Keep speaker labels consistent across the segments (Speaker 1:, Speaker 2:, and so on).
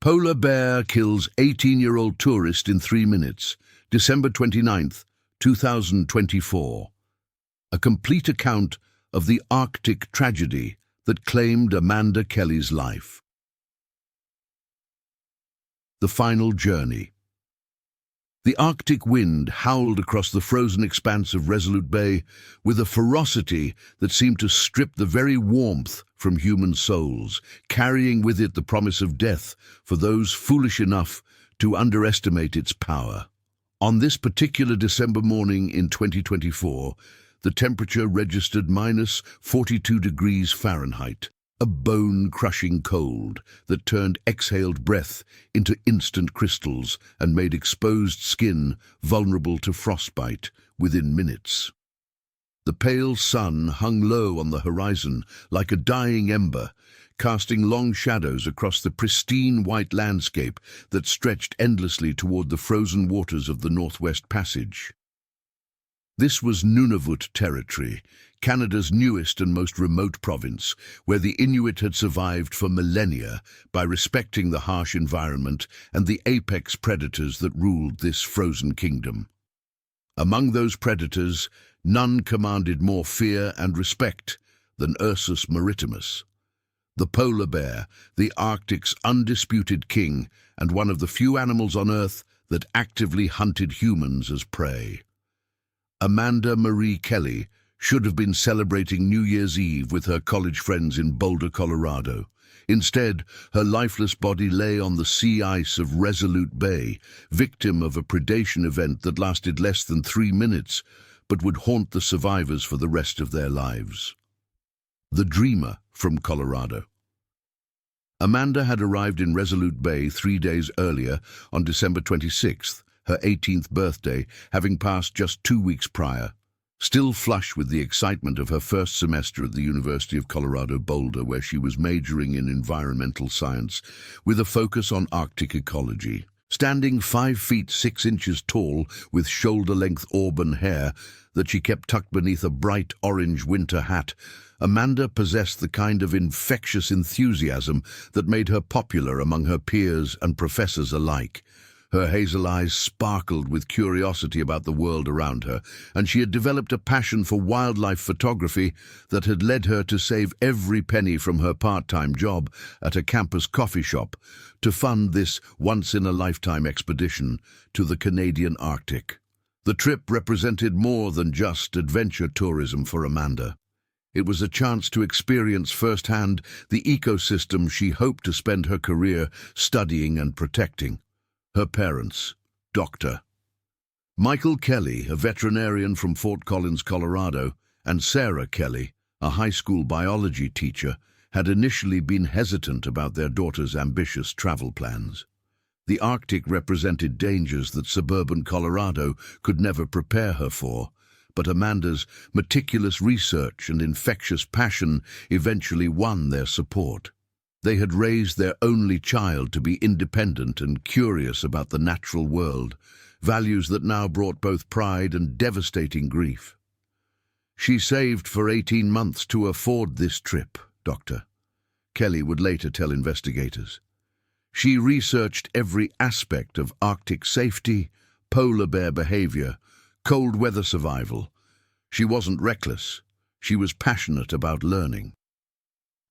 Speaker 1: Polar bear kills 18-year-old tourist in 3 minutes, December 29th, 2024. A complete account of the Arctic tragedy that claimed Amanda Kelly's life. The final journey. The Arctic wind howled across the frozen expanse of Resolute Bay with a ferocity that seemed to strip the very warmth from human souls, carrying with it the promise of death for those foolish enough to underestimate its power. On this particular December morning in 2024, the temperature registered -42 degrees Fahrenheit, a bone-crushing cold that turned exhaled breath into instant crystals and made exposed skin vulnerable to frostbite within minutes. The pale sun hung low on the horizon like a dying ember, casting long shadows across the pristine white landscape that stretched endlessly toward the frozen waters of the Northwest Passage. This was Nunavut territory, Canada's newest and most remote province, where the Inuit had survived for millennia by respecting the harsh environment and the apex predators that ruled this frozen kingdom. Among those predators, none commanded more fear and respect than Ursus maritimus, the polar bear, the Arctic's undisputed king and one of the few animals on Earth that actively hunted humans as prey. Amanda Marie Kelly should have been celebrating New Year's Eve with her college friends in Boulder, Colorado. Instead, her lifeless body lay on the sea ice of Resolute Bay, victim of a predation event that lasted less than 3 minutes, but would haunt the survivors for the rest of their lives. The Dreamer from Colorado. Amanda had arrived in Resolute Bay 3 days earlier on December 26th, her 18th birthday, having passed just 2 weeks prior. Still flush with the excitement of her first semester at the University of Colorado Boulder, where she was majoring in environmental science with a focus on Arctic ecology. Standing 5 feet 6 inches tall with shoulder-length auburn hair that she kept tucked beneath a bright orange winter hat, Amanda possessed the kind of infectious enthusiasm that made her popular among her peers and professors alike. Her hazel eyes sparkled with curiosity about the world around her, and she had developed a passion for wildlife photography that had led her to save every penny from her part-time job at a campus coffee shop to fund this once-in-a-lifetime expedition to the Canadian Arctic. The trip represented more than just adventure tourism for Amanda. It was a chance to experience firsthand the ecosystem she hoped to spend her career studying and protecting. Her parents, Dr. Michael Kelly, a veterinarian from Fort Collins, Colorado, and Sarah Kelly, a high school biology teacher, had initially been hesitant about their daughter's ambitious travel plans. The Arctic represented dangers that suburban Colorado could never prepare her for, but Amanda's meticulous research and infectious passion eventually won their support. They had raised their only child to be independent and curious about the natural world, values that now brought both pride and devastating grief. She saved for 18 months to afford this trip, Dr. Kelly would later tell investigators. She researched every aspect of Arctic safety, polar bear behavior, cold weather survival. She wasn't reckless. She was passionate about learning.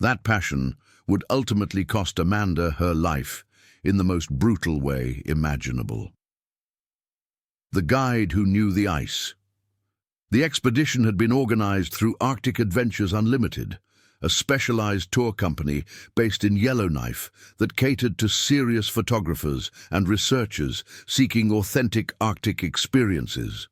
Speaker 1: That passion would ultimately cost Amanda her life in the most brutal way imaginable. The guide who knew the ice. The expedition had been organized through Arctic Adventures Unlimited, a specialized tour company based in Yellowknife that catered to serious photographers and researchers seeking authentic Arctic experiences.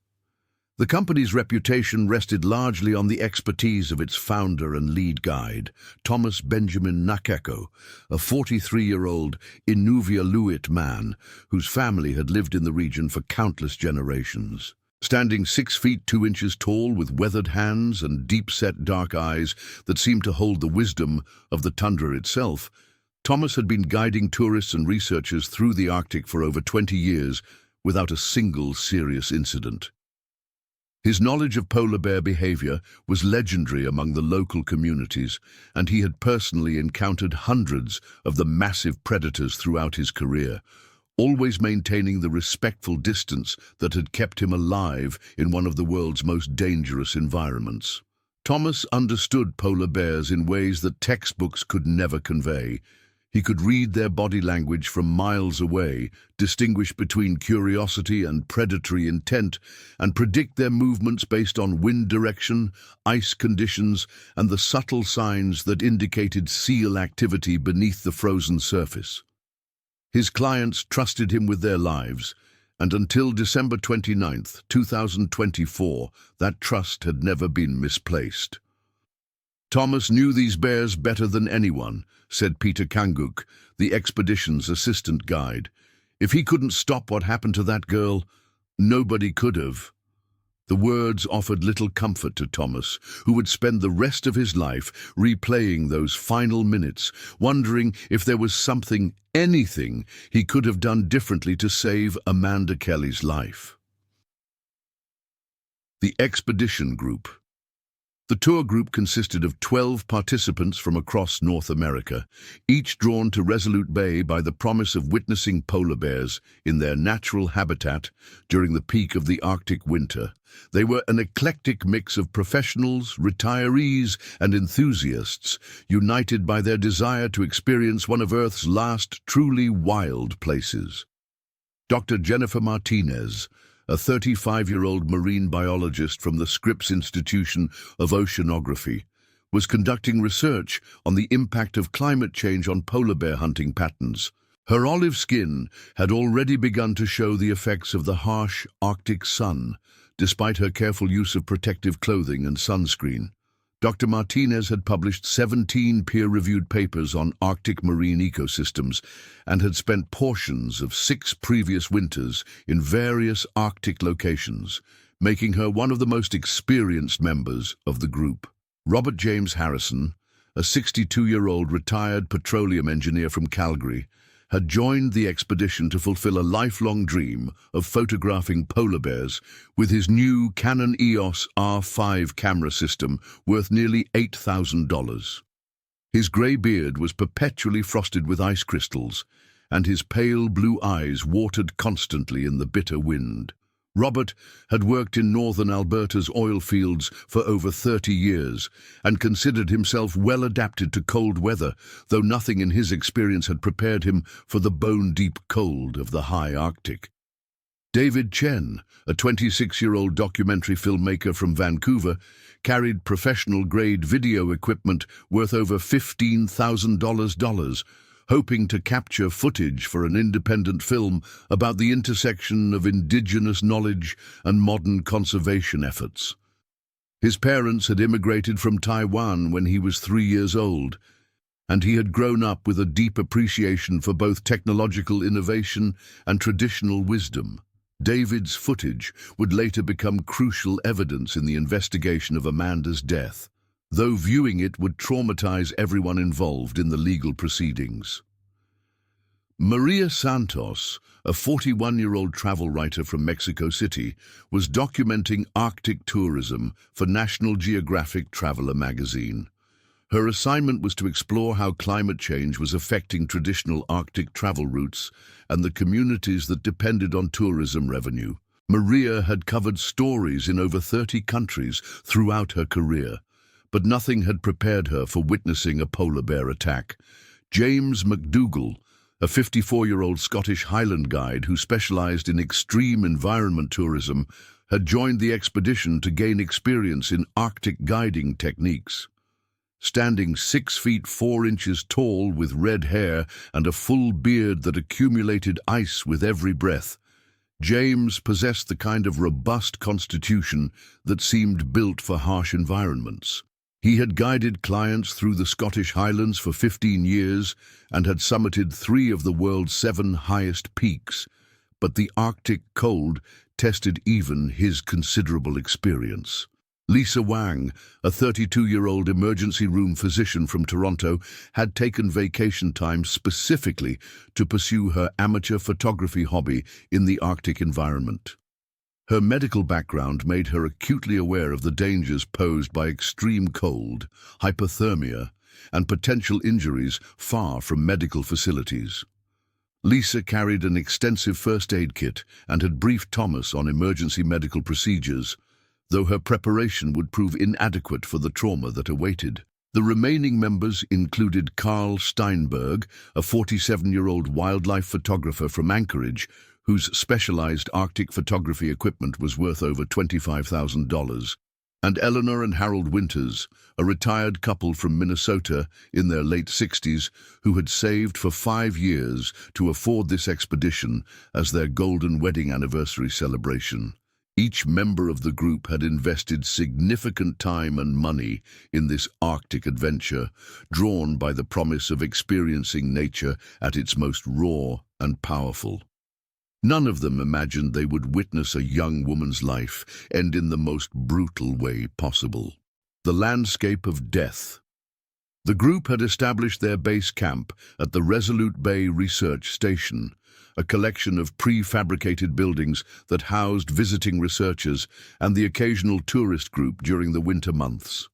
Speaker 1: The company's reputation rested largely on the expertise of its founder and lead guide, Thomas Benjamin Nakeko, a 43-year-old Inuvialuit man whose family had lived in the region for countless generations. Standing 6 feet 2 inches tall with weathered hands and deep-set dark eyes that seemed to hold the wisdom of the tundra itself, Thomas had been guiding tourists and researchers through the Arctic for over 20 years without a single serious incident. His knowledge of polar bear behavior was legendary among the local communities, and he had personally encountered hundreds of the massive predators throughout his career, always maintaining the respectful distance that had kept him alive in one of the world's most dangerous environments. Thomas understood polar bears in ways that textbooks could never convey. He could read their body language from miles away, distinguish between curiosity and predatory intent, and predict their movements based on wind direction, ice conditions, and the subtle signs that indicated seal activity beneath the frozen surface. His clients trusted him with their lives, and until December 29, 2024, that trust had never been misplaced. Thomas knew these bears better than anyone, said Peter Kanguk, the expedition's assistant guide. If he couldn't stop what happened to that girl, nobody could have. The words offered little comfort to Thomas, who would spend the rest of his life replaying those final minutes, wondering if there was something, anything, he could have done differently to save Amanda Kelly's life. The Expedition Group. The tour group consisted of 12 participants from across North America, each drawn to Resolute Bay by the promise of witnessing polar bears in their natural habitat during the peak of the Arctic winter. They were an eclectic mix of professionals, retirees, and enthusiasts, united by their desire to experience one of Earth's last truly wild places. Dr. Jennifer Martinez, a 35-year-old marine biologist from the Scripps Institution of Oceanography, was conducting research on the impact of climate change on polar bear hunting patterns. Her olive skin had already begun to show the effects of the harsh Arctic sun, despite her careful use of protective clothing and sunscreen. Dr. Martinez had published 17 peer-reviewed papers on Arctic marine ecosystems and had spent portions of 6 previous winters in various Arctic locations, making her one of the most experienced members of the group. Robert James Harrison, a 62-year-old retired petroleum engineer from Calgary, had joined the expedition to fulfill a lifelong dream of photographing polar bears with his new Canon EOS R5 camera system worth nearly $8,000. His grey beard was perpetually frosted with ice crystals, and his pale blue eyes watered constantly in the bitter wind. Robert had worked in northern Alberta's oil fields for over 30 years and considered himself well adapted to cold weather, though nothing in his experience had prepared him for the bone-deep cold of the high Arctic. David Chen, a 26-year-old documentary filmmaker from Vancouver, carried professional-grade video equipment worth over $15,000, hoping to capture footage for an independent film about the intersection of indigenous knowledge and modern conservation efforts. His parents had immigrated from Taiwan when he was 3 years old, and he had grown up with a deep appreciation for both technological innovation and traditional wisdom. David's footage would later become crucial evidence in the investigation of Amanda's death, though viewing it would traumatize everyone involved in the legal proceedings. Maria Santos, a 41-year-old travel writer from Mexico City, was documenting Arctic tourism for National Geographic Traveler magazine. Her assignment was to explore how climate change was affecting traditional Arctic travel routes and the communities that depended on tourism revenue. Maria had covered stories in over 30 countries throughout her career, but nothing had prepared her for witnessing a polar bear attack. James McDougall, a 54-year-old Scottish Highland guide who specialized in extreme environment tourism, had joined the expedition to gain experience in Arctic guiding techniques. Standing 6 feet 4 inches tall with red hair and a full beard that accumulated ice with every breath, James possessed the kind of robust constitution that seemed built for harsh environments. He had guided clients through the Scottish Highlands for 15 years and had summited 3 of the world's 7 highest peaks, but the Arctic cold tested even his considerable experience. Lisa Wang, a 32-year-old emergency room physician from Toronto, had taken vacation time specifically to pursue her amateur photography hobby in the Arctic environment. Her medical background made her acutely aware of the dangers posed by extreme cold, hypothermia, and potential injuries far from medical facilities. Lisa carried an extensive first aid kit and had briefed Thomas on emergency medical procedures, though her preparation would prove inadequate for the trauma that awaited. The remaining members included Carl Steinberg, a 47-year-old wildlife photographer from Anchorage, whose specialized Arctic photography equipment was worth over $25,000, and Eleanor and Harold Winters, a retired couple from Minnesota in their late 60s who had saved for 5 years to afford this expedition as their golden wedding anniversary celebration. Each member of the group had invested significant time and money in this Arctic adventure, drawn by the promise of experiencing nature at its most raw and powerful. None of them imagined they would witness a young woman's life end in the most brutal way possible. The landscape of death. The group had established their base camp at the Resolute Bay Research Station, a collection of prefabricated buildings that housed visiting researchers and the occasional tourist group during the winter months.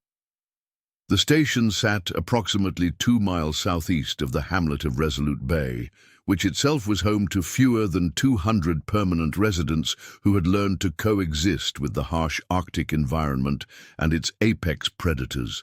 Speaker 1: The station sat approximately 2 miles southeast of the hamlet of Resolute Bay, which itself was home to fewer than 200 permanent residents who had learned to coexist with the harsh Arctic environment and its apex predators.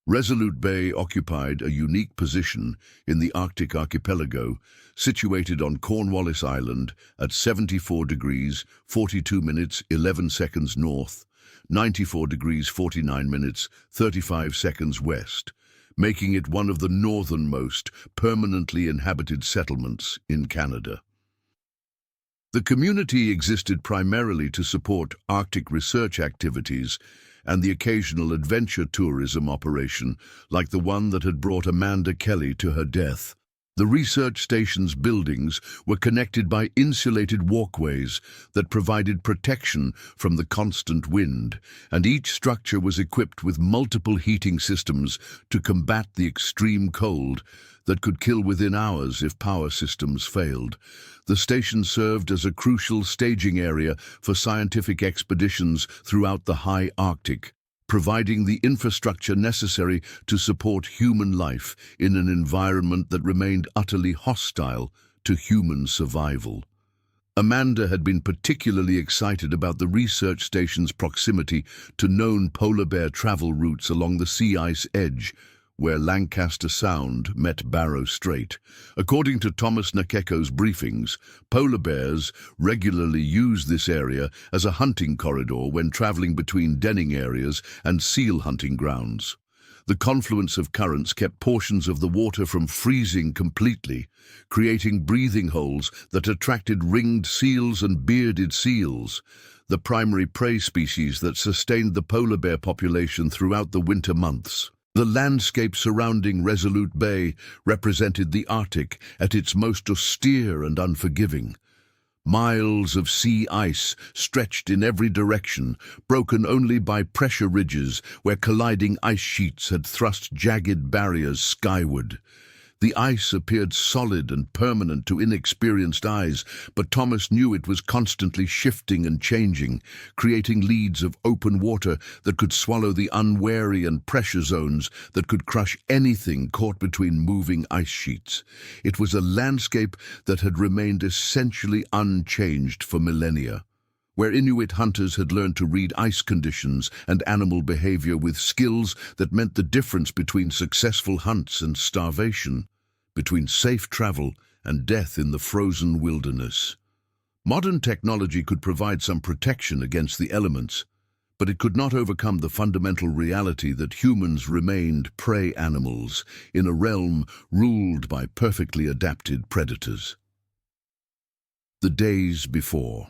Speaker 1: Resolute Bay occupied a unique position in the Arctic archipelago, situated on Cornwallis Island at 74 degrees 42 minutes 11 seconds north, 94 degrees 49 minutes 35 seconds west, making it one of the northernmost permanently inhabited settlements in Canada. The community existed primarily to support Arctic research activities and the occasional adventure tourism operation like the one that had brought Amanda Kelly to her death. The research station's buildings were connected by insulated walkways that provided protection from the constant wind, and each structure was equipped with multiple heating systems to combat the extreme cold that could kill within hours if power systems failed. The station served as a crucial staging area for scientific expeditions throughout the high Arctic, providing the infrastructure necessary to support human life in an environment that remained utterly hostile to human survival. Amanda had been particularly excited about the research station's proximity to known polar bear travel routes along the sea ice edge, where Lancaster Sound met Barrow Strait. According to Thomas Nakeko's briefings, polar bears regularly use this area as a hunting corridor when traveling between denning areas and seal hunting grounds. The confluence of currents kept portions of the water from freezing completely, creating breathing holes that attracted ringed seals and bearded seals, the primary prey species that sustained the polar bear population throughout the winter months. The landscape surrounding Resolute Bay represented the Arctic at its most austere and unforgiving. Miles of sea ice stretched in every direction, broken only by pressure ridges where colliding ice sheets had thrust jagged barriers skyward. The ice appeared solid and permanent to inexperienced eyes, but Thomas knew it was constantly shifting and changing, creating leads of open water that could swallow the unwary and pressure zones that could crush anything caught between moving ice sheets. It was a landscape that had remained essentially unchanged for millennia, where Inuit hunters had learned to read ice conditions and animal behavior with skills that meant the difference between successful hunts and starvation, between safe travel and death in the frozen wilderness. Modern technology could provide some protection against the elements, but it could not overcome the fundamental reality that humans remained prey animals in a realm ruled by perfectly adapted predators. The days before.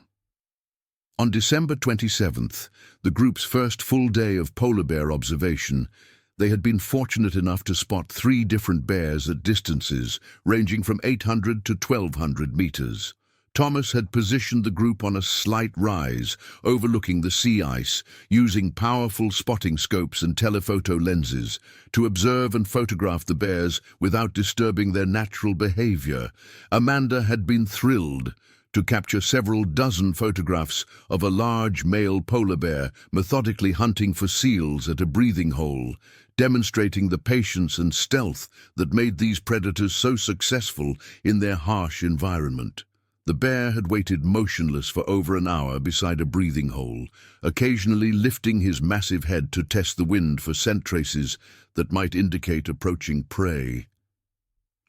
Speaker 1: On December 27th, the group's first full day of polar bear observation, they had been fortunate enough to spot 3 different bears at distances ranging from 800 to 1,200 meters. Thomas had positioned the group on a slight rise, overlooking the sea ice, using powerful spotting scopes and telephoto lenses to observe and photograph the bears without disturbing their natural behavior. Amanda had been thrilled to capture several dozen photographs of a large male polar bear methodically hunting for seals at a breathing hole, demonstrating the patience and stealth that made these predators so successful in their harsh environment. The bear had waited motionless for over an hour beside a breathing hole, occasionally lifting his massive head to test the wind for scent traces that might indicate approaching prey.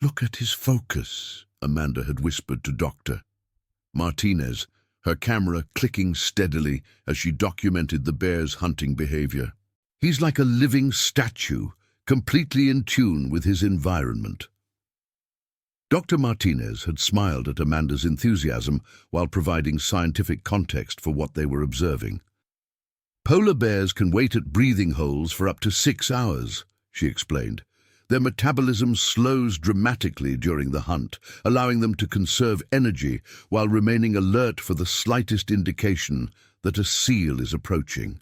Speaker 1: "Look at his focus," Amanda had whispered to Dr. Martinez, her camera clicking steadily as she documented the bear's hunting behavior. "He's like a living statue, completely in tune with his environment." Dr. Martinez had smiled at Amanda's enthusiasm while providing scientific context for what they were observing. "Polar bears can wait at breathing holes for up to 6 hours," she explained. "Their metabolism slows dramatically during the hunt, allowing them to conserve energy while remaining alert for the slightest indication that a seal is approaching."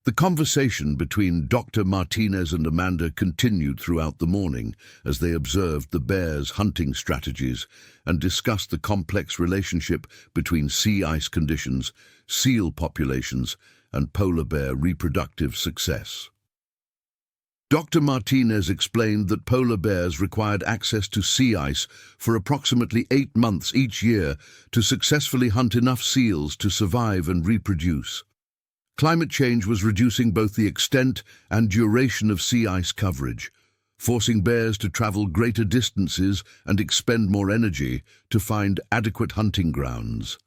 Speaker 1: The conversation between Dr. Martinez and Amanda continued throughout the morning as they observed the bear's hunting strategies and discussed the complex relationship between sea ice conditions, seal populations, and polar bear reproductive success. Dr. Martinez explained that polar bears required access to sea ice for approximately 8 months each year to successfully hunt enough seals to survive and reproduce. Climate change was reducing both the extent and duration of sea ice coverage, forcing bears to travel greater distances and expend more energy to find adequate hunting grounds.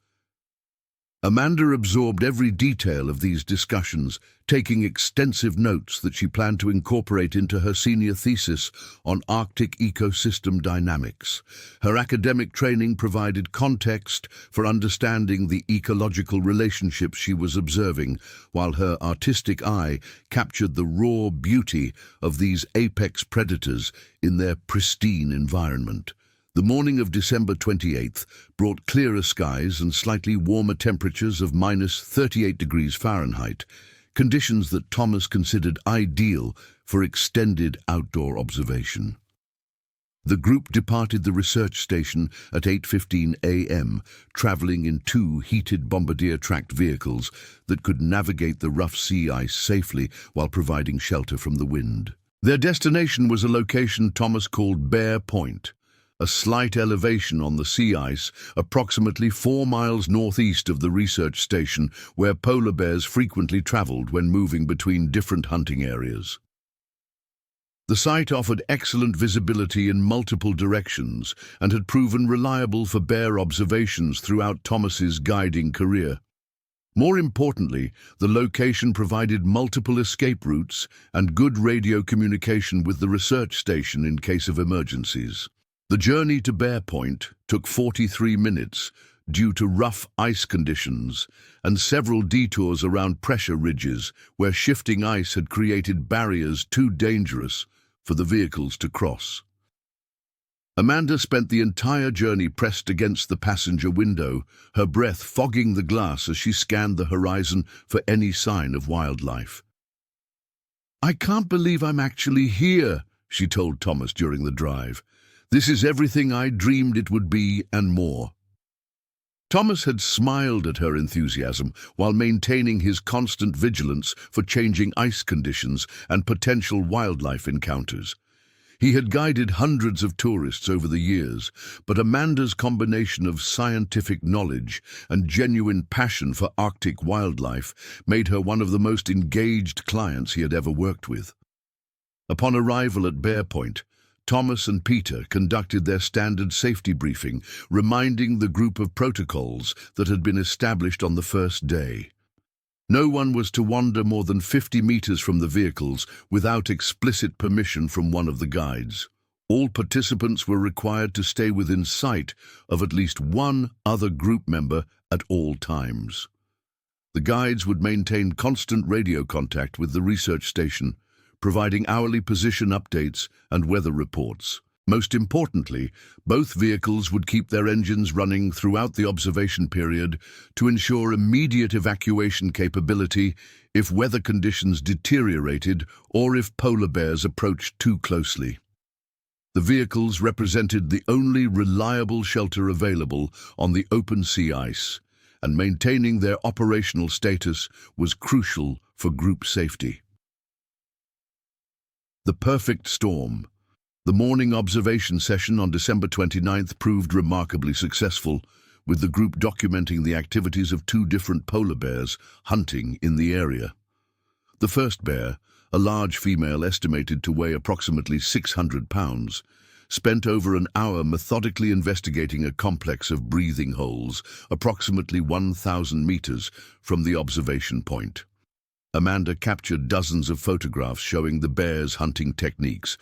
Speaker 1: Amanda absorbed every detail of these discussions, taking extensive notes that she planned to incorporate into her senior thesis on Arctic ecosystem dynamics. Her academic training provided context for understanding the ecological relationships she was observing, while her artistic eye captured the raw beauty of these apex predators in their pristine environment. The morning of December 28th brought clearer skies and slightly warmer temperatures of -38 degrees Fahrenheit, conditions that Thomas considered ideal for extended outdoor observation. The group departed the research station at 8:15 a.m., traveling in 2 heated bombardier-tracked vehicles that could navigate the rough sea ice safely while providing shelter from the wind. Their destination was a location Thomas called Bear Point, a slight elevation on the sea ice approximately 4 miles northeast of the research station where polar bears frequently traveled when moving between different hunting areas. The site offered excellent visibility in multiple directions and had proven reliable for bear observations throughout Thomas's guiding career. More importantly, the location provided multiple escape routes and good radio communication with the research station in case of emergencies. The journey to Bear Point took 43 minutes due to rough ice conditions and several detours around pressure ridges where shifting ice had created barriers too dangerous for the vehicles to cross. Amanda spent the entire journey pressed against the passenger window, her breath fogging the glass as she scanned the horizon for any sign of wildlife. "I can't believe I'm actually here," she told Thomas during the drive. "This is everything I dreamed it would be and more." Thomas had smiled at her enthusiasm while maintaining his constant vigilance for changing ice conditions and potential wildlife encounters. He had guided hundreds of tourists over the years, but Amanda's combination of scientific knowledge and genuine passion for Arctic wildlife made her one of the most engaged clients he had ever worked with. Upon arrival at Bear Point, Thomas and Peter conducted their standard safety briefing, reminding the group of protocols that had been established on the first day. No one was to wander more than 50 meters from the vehicles without explicit permission from one of the guides. All participants were required to stay within sight of at least one other group member at all times. The guides would maintain constant radio contact with the research station, providing hourly position updates and weather reports. Most importantly, both vehicles would keep their engines running throughout the observation period to ensure immediate evacuation capability if weather conditions deteriorated or if polar bears approached too closely. The vehicles represented the only reliable shelter available on the open sea ice, and maintaining their operational status was crucial for group safety. The perfect storm. The morning observation session on December 29th proved remarkably successful, with the group documenting the activities of two different polar bears hunting in the area. The first bear, a large female estimated to weigh approximately 600 pounds, spent over an hour methodically investigating a complex of breathing holes approximately 1,000 meters from the observation point. Amanda captured dozens of photographs showing the bear's hunting techniques,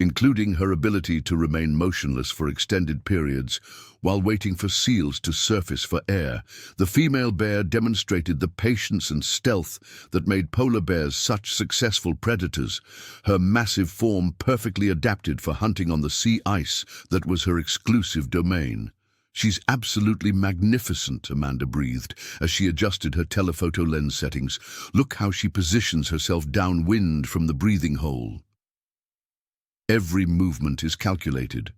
Speaker 1: including her ability to remain motionless for extended periods while waiting for seals to surface for air. The female bear demonstrated the patience and stealth that made polar bears such successful predators, her massive form perfectly adapted for hunting on the sea ice that was her exclusive domain. "She's absolutely magnificent," Amanda breathed as she adjusted her telephoto lens settings. "Look how she positions herself downwind from the breathing hole." Every movement is calculated.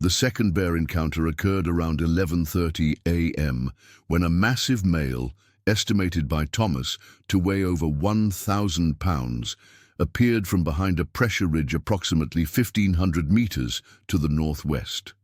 Speaker 1: The second bear encounter occurred around 11:30 a.m. when a massive male, estimated by Thomas to weigh over 1,000 pounds, appeared from behind a pressure ridge approximately 1,500 meters to the northwest.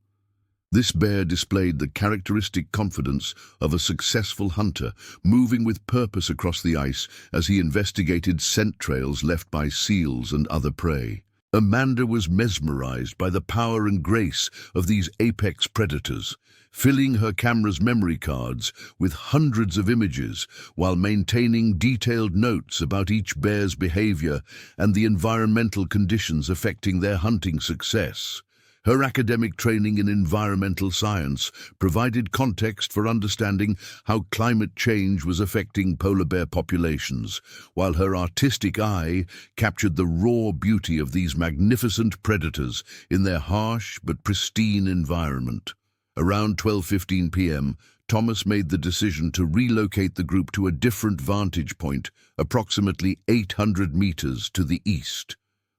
Speaker 1: This bear displayed the characteristic confidence of a successful hunter, moving with purpose across the ice as he investigated scent trails left by seals and other prey. Amanda was mesmerized by the power and grace of these apex predators, filling her camera's memory cards with hundreds of images while maintaining detailed notes about each bear's behavior and the environmental conditions affecting their hunting success. Her academic training in environmental science provided context for understanding how climate change was affecting polar bear populations, while her artistic eye captured the raw beauty of these magnificent predators in their harsh but pristine environment. Around 12:15 p.m., Thomas made the decision to relocate the group to a different vantage point, approximately 800 meters to the east,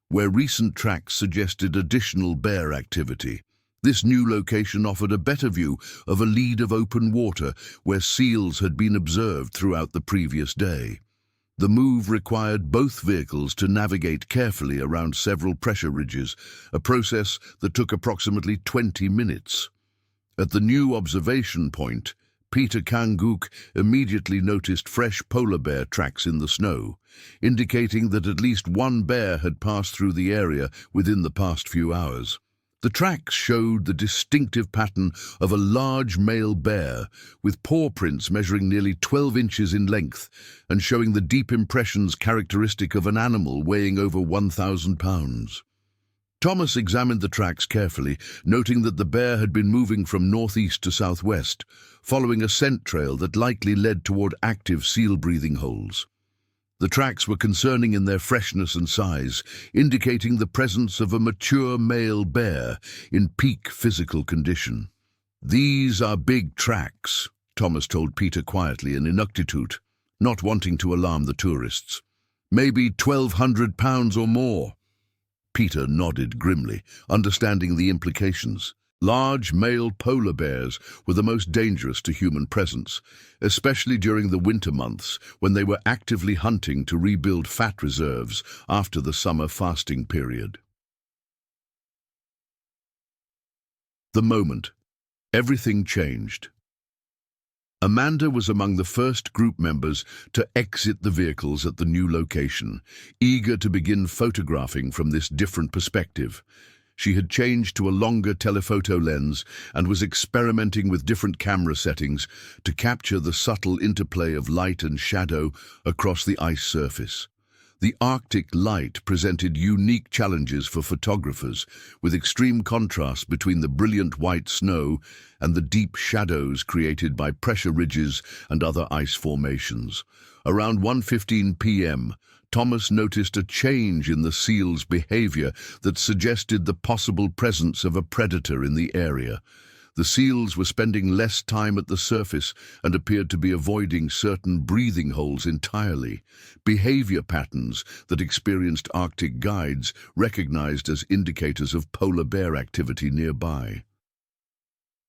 Speaker 1: where recent tracks suggested additional bear activity. This new location offered a better view of a lead of open water where seals had been observed throughout the previous day. The move required both vehicles to navigate carefully around several pressure ridges, a process that took approximately 20 minutes. At the new observation point, Peter Kanguk immediately noticed fresh polar bear tracks in the snow, indicating that at least one bear had passed through the area within the past few hours. The tracks showed the distinctive pattern of a large male bear, with paw prints measuring nearly 12 inches in length and showing the deep impressions characteristic of an animal weighing over 1,000 pounds. Thomas examined the tracks carefully, noting that the bear had been moving from northeast to southwest, following a scent trail that likely led toward active seal-breathing holes. The tracks were concerning in their freshness and size, indicating the presence of a mature male bear in peak physical condition. "These are big tracks," Thomas told Peter quietly in Inuktitut, not wanting to alarm the tourists. "Maybe 1,200 pounds or more." Peter nodded grimly, understanding the implications. Large male polar bears were the most dangerous to human presence, especially during the winter months when they were actively hunting to rebuild fat reserves after the summer fasting period. The moment. Everything changed. Amanda was among the first group members to exit the vehicles at the new location, eager to begin photographing from this different perspective. She had changed to a longer telephoto lens and was experimenting with different camera settings to capture the subtle interplay of light and shadow across the ice surface. The Arctic light presented unique challenges for photographers, with extreme contrast between the brilliant white snow and the deep shadows created by pressure ridges and other ice formations. Around 1:15 p.m., Thomas noticed a change in the seal's behavior that suggested the possible presence of a predator in the area. The seals were spending less time at the surface and appeared to be avoiding certain breathing holes entirely, behavior patterns that experienced Arctic guides recognized as indicators of polar bear activity nearby.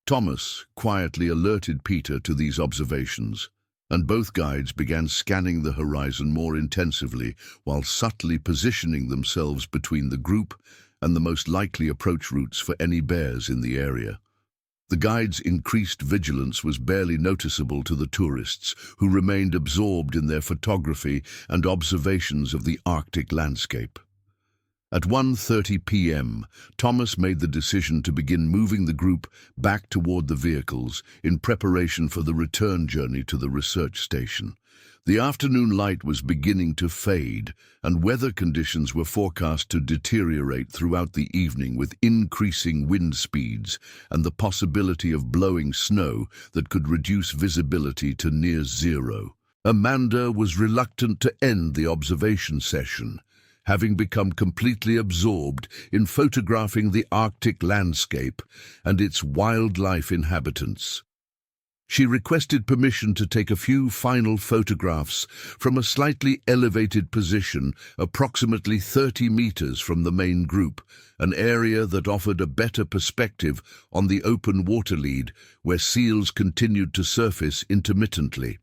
Speaker 1: Thomas quietly alerted Peter to these observations, and both guides began scanning the horizon more intensively while subtly positioning themselves between the group and the most likely approach routes for any bears in the area. The guides' increased vigilance was barely noticeable to the tourists, who remained absorbed in their photography and observations of the Arctic landscape. At 1:30 p.m., Thomas made the decision to begin moving the group back toward the vehicles in preparation for the return journey to the research station. The afternoon light was beginning to fade, and weather conditions were forecast to deteriorate throughout the evening with increasing wind speeds and the possibility of blowing snow that could reduce visibility to near zero. Amanda was reluctant to end the observation session, having become completely absorbed in photographing the Arctic landscape and its wildlife inhabitants. She requested permission to take a few final photographs from a slightly elevated position approximately 30 meters from the main group, an area that offered a better perspective on the open water lead where seals continued to surface intermittently.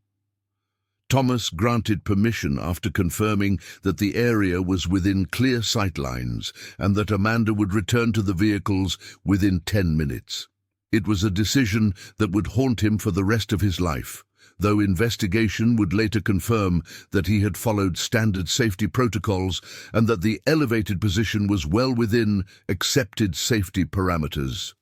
Speaker 1: Thomas granted permission after confirming that the area was within clear sight lines and that Amanda would return to the vehicles within 10 minutes. It was a decision that would haunt him for the rest of his life, though investigation would later confirm that he had followed standard safety protocols and that the elevated position was well within accepted safety parameters.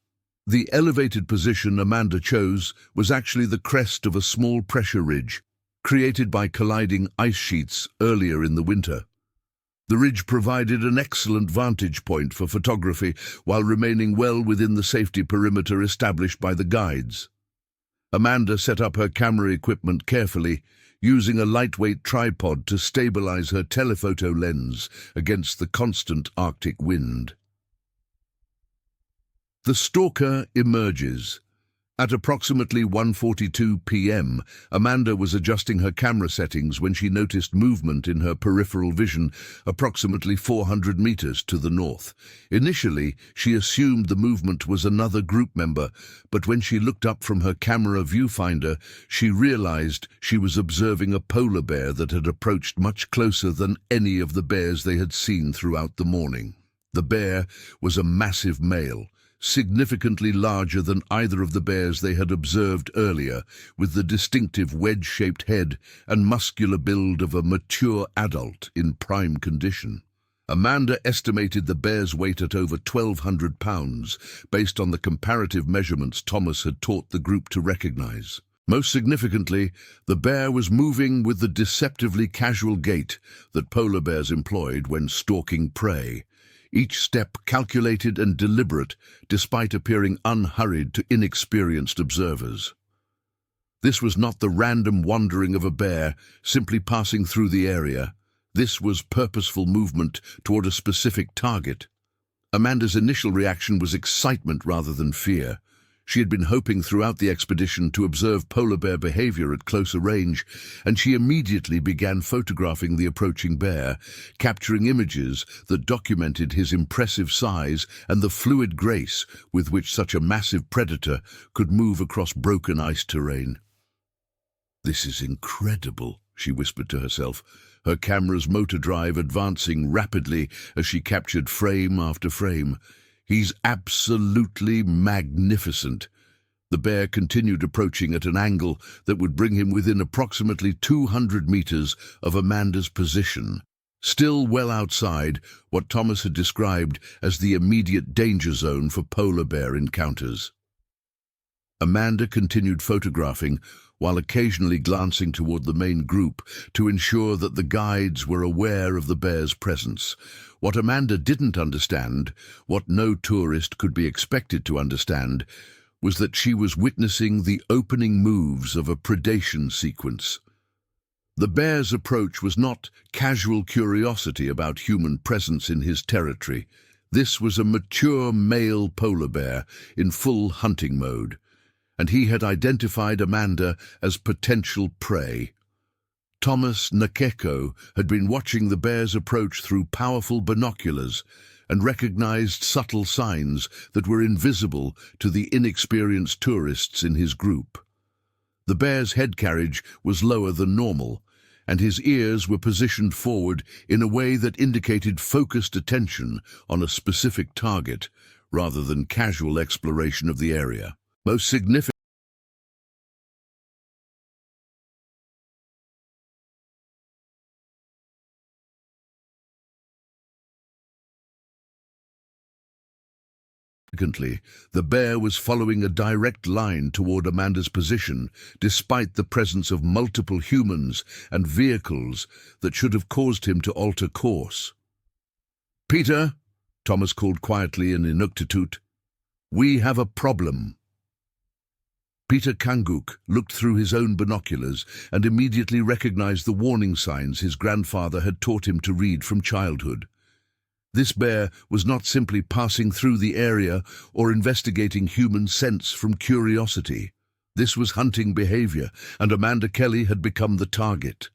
Speaker 1: The elevated position Amanda chose was actually the crest of a small pressure ridge, created by colliding ice sheets earlier in the winter. The ridge provided an excellent vantage point for photography while remaining well within the safety perimeter established by the guides. Amanda set up her camera equipment carefully, using a lightweight tripod to stabilize her telephoto lens against the constant Arctic wind. The stalker emerges. At approximately 1:42 p.m., Amanda was adjusting her camera settings when she noticed movement in her peripheral vision approximately 400 meters to the north. Initially, she assumed the movement was another group member, but when she looked up from her camera viewfinder, she realized she was observing a polar bear that had approached much closer than any of the bears they had seen throughout the morning. The bear was a massive male, significantly larger than either of the bears they had observed earlier, with the distinctive wedge-shaped head and muscular build of a mature adult in prime condition. Amanda estimated the bear's weight at over 1,200 pounds, based on the comparative measurements Thomas had taught the group to recognize. Most significantly, the bear was moving with the deceptively casual gait that polar bears employed when stalking prey, each step calculated and deliberate, despite appearing unhurried to inexperienced observers. This was not the random wandering of a bear simply passing through the area. This was purposeful movement toward a specific target. Amanda's initial reaction was excitement rather than fear. She had been hoping throughout the expedition to observe polar bear behavior at closer range, and she immediately began photographing the approaching bear, capturing images that documented his impressive size and the fluid grace with which such a massive predator could move across broken ice terrain. "This is incredible," she whispered to herself, her camera's motor drive advancing rapidly as she captured frame after frame. "He's absolutely magnificent." The bear continued approaching at an angle that would bring him within approximately 200 meters of Amanda's position, still well outside what Thomas had described as the immediate danger zone for polar bear encounters. Amanda continued photographing while occasionally glancing toward the main group to ensure that the guides were aware of the bear's presence. What Amanda didn't understand, what no tourist could be expected to understand, was that she was witnessing the opening moves of a predation sequence. The bear's approach was not casual curiosity about human presence in his territory. This was a mature male polar bear in full hunting mode, and he had identified Amanda as potential prey. Thomas Nakeko had been watching the bear's approach through powerful binoculars and recognized subtle signs that were invisible to the inexperienced tourists in his group. The bear's head carriage was lower than normal, and his ears were positioned forward in a way that indicated focused attention on a specific target rather than casual exploration of the area. Most significantly, the bear was following a direct line toward Amanda's position, despite the presence of multiple humans and vehicles that should have caused him to alter course. "Peter," Thomas called quietly in Inuktitut, "we have a problem." Peter Kanguk looked through his own binoculars and immediately recognized the warning signs his grandfather had taught him to read from childhood. This bear was not simply passing through the area or investigating human scents from curiosity. This was hunting behavior, and Amanda Kelly had become the target.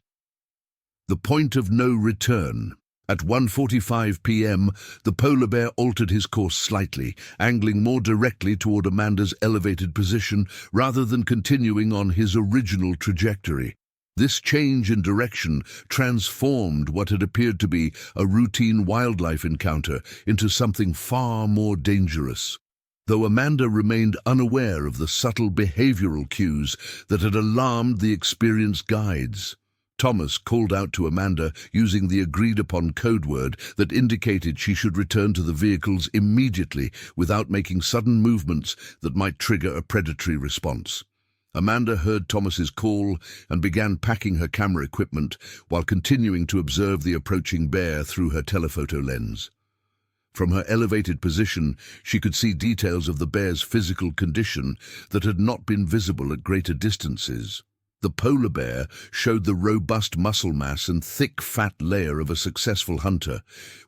Speaker 1: The point of no return. At 1:45 p.m., the polar bear altered his course slightly, angling more directly toward Amanda's elevated position rather than continuing on his original trajectory. This change in direction transformed what had appeared to be a routine wildlife encounter into something far more dangerous. Though Amanda remained unaware of the subtle behavioral cues that had alarmed the experienced guides, Thomas called out to Amanda using the agreed-upon code word that indicated she should return to the vehicles immediately without making sudden movements that might trigger a predatory response. Amanda heard Thomas's call and began packing her camera equipment while continuing to observe the approaching bear through her telephoto lens. From her elevated position, she could see details of the bear's physical condition that had not been visible at greater distances. The polar bear showed the robust muscle mass and thick fat layer of a successful hunter,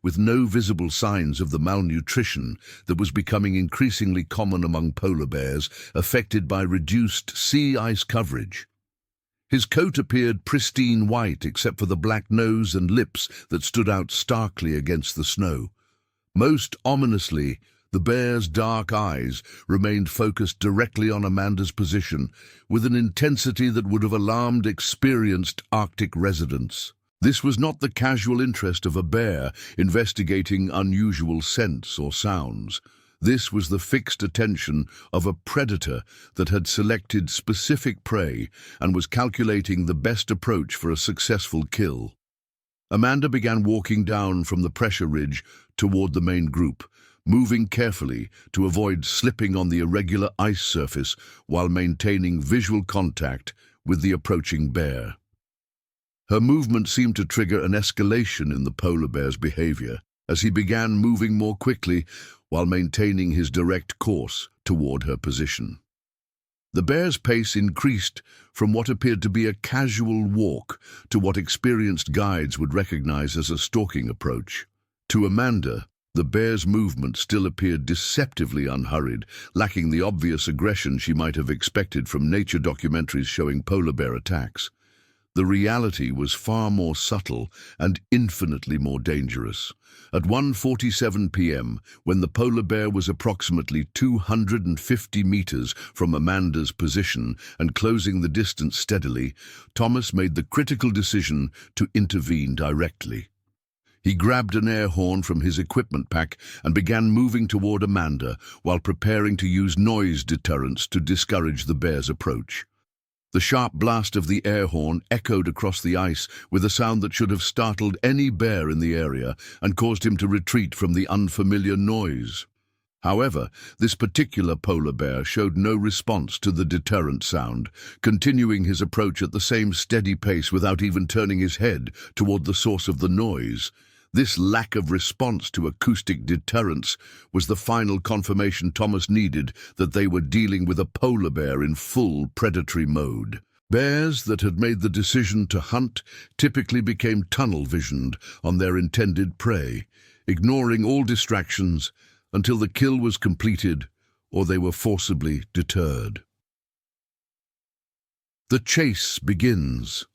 Speaker 1: with no visible signs of the malnutrition that was becoming increasingly common among polar bears affected by reduced sea ice coverage. His coat appeared pristine white except for the black nose and lips that stood out starkly against the snow. Most ominously, the bear's dark eyes remained focused directly on Amanda's position, with an intensity that would have alarmed experienced Arctic residents. This was not the casual interest of a bear investigating unusual scents or sounds. This was the fixed attention of a predator that had selected specific prey and was calculating the best approach for a successful kill. Amanda began walking down from the pressure ridge toward the main group, moving carefully to avoid slipping on the irregular ice surface while maintaining visual contact with the approaching bear. Her movement seemed to trigger an escalation in the polar bear's behavior as he began moving more quickly while maintaining his direct course toward her position. The bear's pace increased from what appeared to be a casual walk to what experienced guides would recognize as a stalking approach. To Amanda, the bear's movement still appeared deceptively unhurried, lacking the obvious aggression she might have expected from nature documentaries showing polar bear attacks. The reality was far more subtle and infinitely more dangerous. At 1:47 p.m., when the polar bear was approximately 250 meters from Amanda's position and closing the distance steadily, Thomas made the critical decision to intervene directly. He grabbed an air horn from his equipment pack and began moving toward Amanda while preparing to use noise deterrents to discourage the bear's approach. The sharp blast of the air horn echoed across the ice with a sound that should have startled any bear in the area and caused him to retreat from the unfamiliar noise. However, this particular polar bear showed no response to the deterrent sound, continuing his approach at the same steady pace without even turning his head toward the source of the noise. This lack of response to acoustic deterrence was the final confirmation Thomas needed that they were dealing with a polar bear in full predatory mode. Bears that had made the decision to hunt typically became tunnel-visioned on their intended prey, ignoring all distractions until the kill was completed or they were forcibly deterred. The chase begins.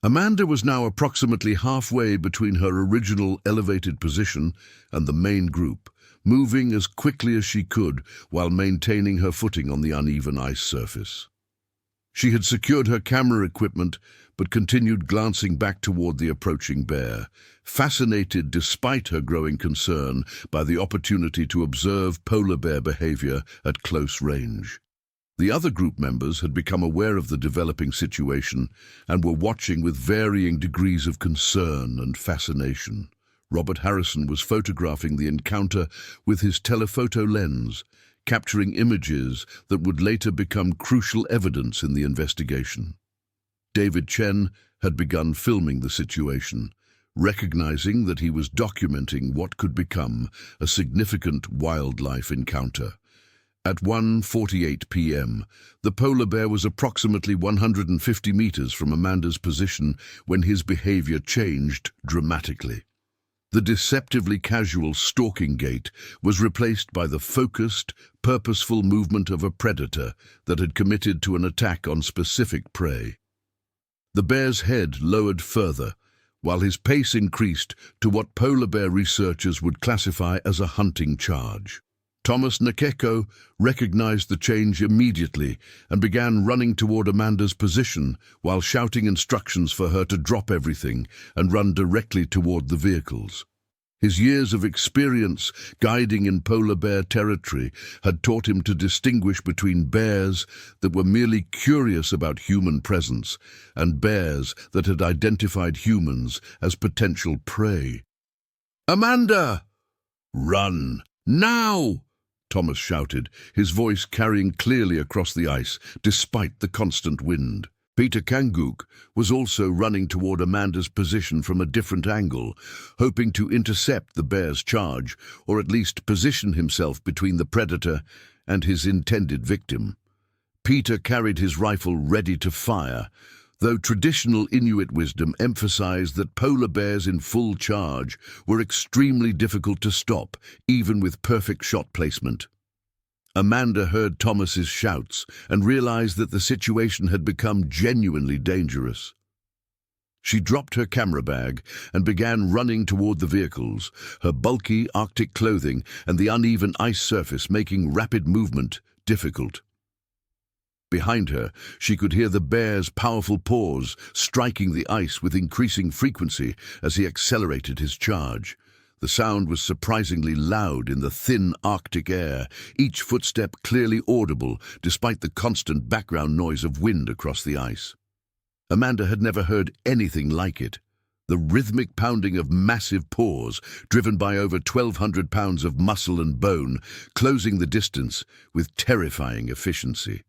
Speaker 1: Amanda was now approximately halfway between her original elevated position and the main group, moving as quickly as she could while maintaining her footing on the uneven ice surface. She had secured her camera equipment but continued glancing back toward the approaching bear, fascinated despite her growing concern by the opportunity to observe polar bear behavior at close range. The other group members had become aware of the developing situation and were watching with varying degrees of concern and fascination. Robert Harrison was photographing the encounter with his telephoto lens, capturing images that would later become crucial evidence in the investigation. David Chen had begun filming the situation, recognizing that he was documenting what could become a significant wildlife encounter. At 1:48 p.m., the polar bear was approximately 150 meters from Amanda's position when his behavior changed dramatically. The deceptively casual stalking gait was replaced by the focused, purposeful movement of a predator that had committed to an attack on specific prey. The bear's head lowered further, while his pace increased to what polar bear researchers would classify as a hunting charge. Thomas Nakeko recognized the change immediately and began running toward Amanda's position while shouting instructions for her to drop everything and run directly toward the vehicles. His years of experience guiding in polar bear territory had taught him to distinguish between bears that were merely curious about human presence and bears that had identified humans as potential prey. "Amanda! Run! Now!" Thomas shouted, his voice carrying clearly across the ice, despite the constant wind. Peter Kanguk was also running toward Amanda's position from a different angle, hoping to intercept the bear's charge, or at least position himself between the predator and his intended victim. Peter carried his rifle ready to fire, though traditional Inuit wisdom emphasized that polar bears in full charge were extremely difficult to stop, even with perfect shot placement. Amanda heard Thomas's shouts and realized that the situation had become genuinely dangerous. She dropped her camera bag and began running toward the vehicles, her bulky Arctic clothing and the uneven ice surface making rapid movement difficult. Behind her, she could hear the bear's powerful paws striking the ice with increasing frequency as he accelerated his charge. The sound was surprisingly loud in the thin Arctic air, each footstep clearly audible despite the constant background noise of wind across the ice. Amanda had never heard anything like it. The rhythmic pounding of massive paws, driven by over 1,200 pounds of muscle and bone, closing the distance with terrifying efficiency.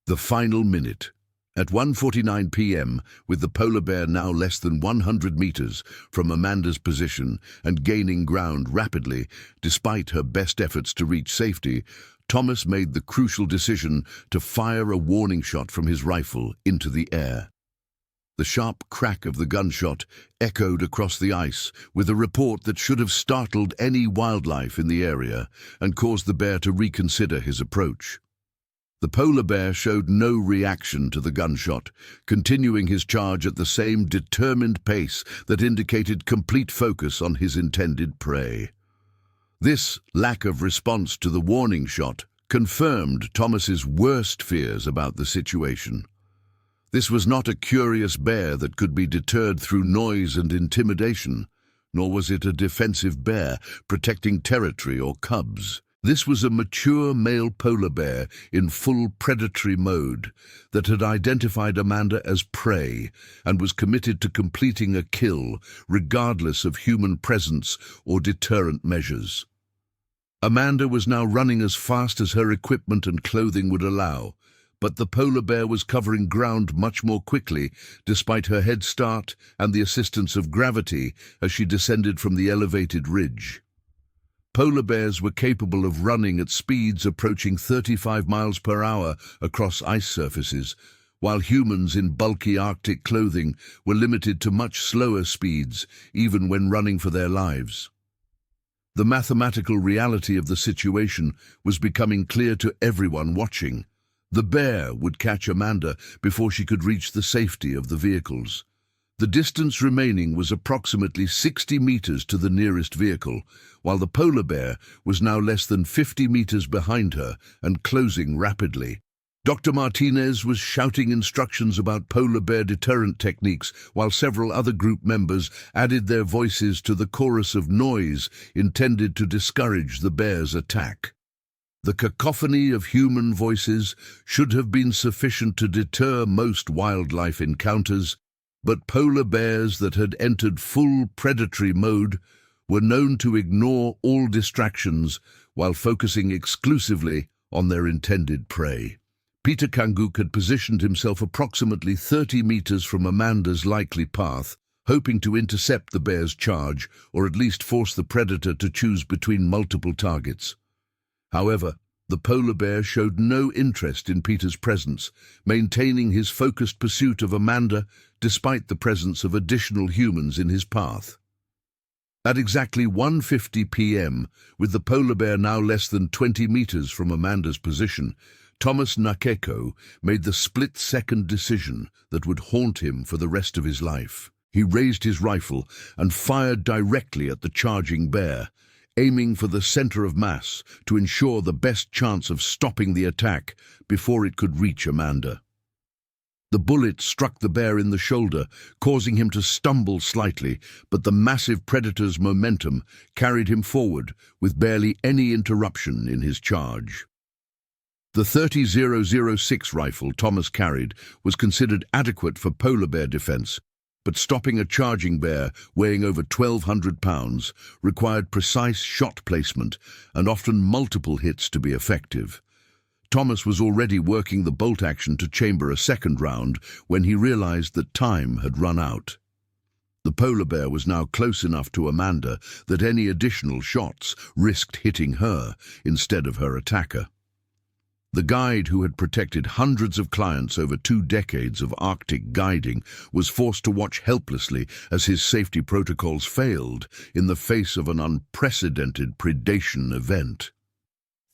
Speaker 1: The final minute. At 1:49 p.m., with the polar bear now less than 100 meters from Amanda's position and gaining ground rapidly, despite her best efforts to reach safety, Thomas made the crucial decision to fire a warning shot from his rifle into the air. The sharp crack of the gunshot echoed across the ice with a report that should have startled any wildlife in the area and caused the bear to reconsider his approach. The polar bear showed no reaction to the gunshot, continuing his charge at the same determined pace that indicated complete focus on his intended prey. This lack of response to the warning shot confirmed Thomas's worst fears about the situation. This was not a curious bear that could be deterred through noise and intimidation, nor was it a defensive bear protecting territory or cubs. This was a mature male polar bear in full predatory mode that had identified Amanda as prey and was committed to completing a kill regardless of human presence or deterrent measures. Amanda was now running as fast as her equipment and clothing would allow, but the polar bear was covering ground much more quickly despite her head start and the assistance of gravity as she descended from the elevated ridge. Polar bears were capable of running at speeds approaching 35 miles per hour across ice surfaces, while humans in bulky Arctic clothing were limited to much slower speeds, even when running for their lives. The mathematical reality of the situation was becoming clear to everyone watching. The bear would catch Amanda before she could reach the safety of the vehicles. The distance remaining was approximately 60 meters to the nearest vehicle, while the polar bear was now less than 50 meters behind her and closing rapidly. Dr. Martinez was shouting instructions about polar bear deterrent techniques, while several other group members added their voices to the chorus of noise intended to discourage the bear's attack. The cacophony of human voices should have been sufficient to deter most wildlife encounters, but polar bears that had entered full predatory mode were known to ignore all distractions while focusing exclusively on their intended prey. Peter Kanguk had positioned himself approximately 30 meters from Amanda's likely path, hoping to intercept the bear's charge or at least force the predator to choose between multiple targets. However, the polar bear showed no interest in Peter's presence, maintaining his focused pursuit of Amanda despite the presence of additional humans in his path. At exactly 1:50 p.m., with the polar bear now less than 20 meters from Amanda's position, Thomas Nakeko made the split-second decision that would haunt him for the rest of his life. He raised his rifle and fired directly at the charging bear, aiming for the center of mass to ensure the best chance of stopping the attack before it could reach Amanda. The bullet struck the bear in the shoulder, causing him to stumble slightly, but the massive predator's momentum carried him forward with barely any interruption in his charge. The 30-006 rifle Thomas carried was considered adequate for polar bear defense, but stopping a charging bear weighing over 1,200 pounds required precise shot placement and often multiple hits to be effective. Thomas was already working the bolt action to chamber a second round when he realized that time had run out. The polar bear was now close enough to Amanda that any additional shots risked hitting her instead of her attacker. The guide who had protected hundreds of clients over 2 decades of Arctic guiding was forced to watch helplessly as his safety protocols failed in the face of an unprecedented predation event.